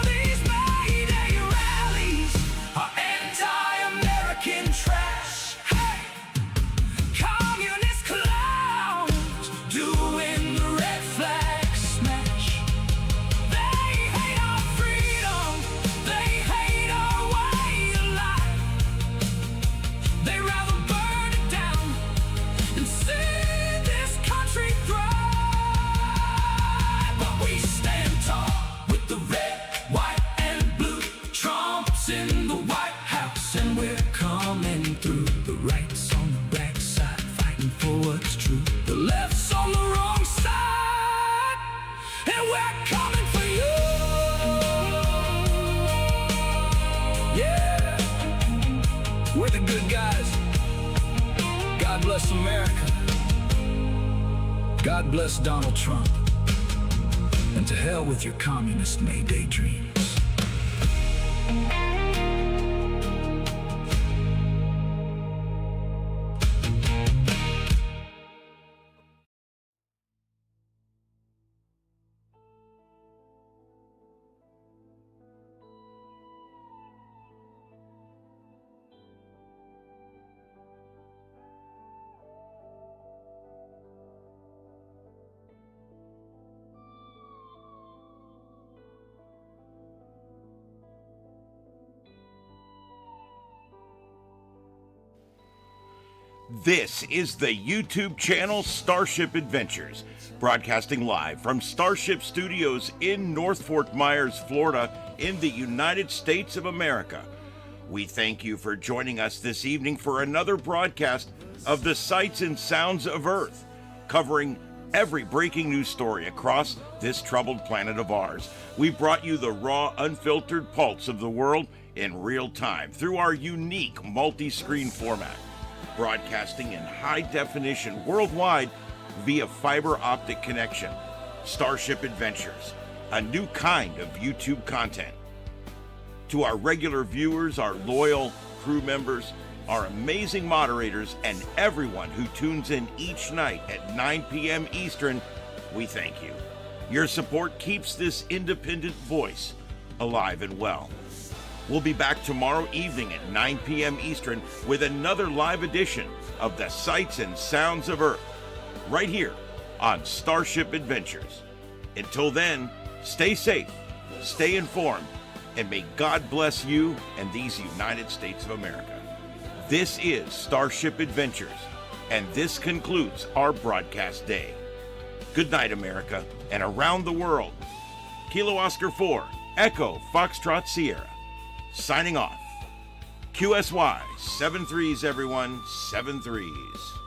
These May Day rallies are anti-American trash. Hey! Communist clowns doing the red flag smash. They hate our freedom, they hate our way of life. They rather burn it down than see this country thrive. But we stand tall with the red, white, and blue. Trump's in the White House, and we're coming through. The right's on the backside, fighting for what's true. The left's on the wrong side, and we're coming for you. Yeah, we're the good guys. God bless America. God bless Donald Trump. And to hell with your communist May Day dreams. This is the YouTube channel Starship Adventures, broadcasting live from Starship Studios in North Fort Myers, Florida, in the United States of America. We thank you for joining us this evening for another broadcast of the Sights and Sounds of Earth, covering every breaking news story across this troubled planet of ours. We brought you the raw, unfiltered pulse of the world in real time through our unique multi-screen format, broadcasting in high definition worldwide via fiber optic connection. Starship Adventures, a new kind of YouTube content. To our regular viewers, our loyal crew members, our amazing moderators, and everyone who tunes in each night at 9 p.m. Eastern, we thank you. Your support keeps this independent voice alive and well. We'll be back tomorrow evening at 9 p.m. Eastern with another live edition of the Sights and Sounds of Earth, right here on Starship Adventures. Until then, stay safe, stay informed, and may God bless you and these United States of America. This is Starship Adventures, and this concludes our broadcast day. Good night, America, and around the world. Kilo Oscar 4, Echo Foxtrot Sierra, signing off. QSY, 7 3s, everyone, 7 3s.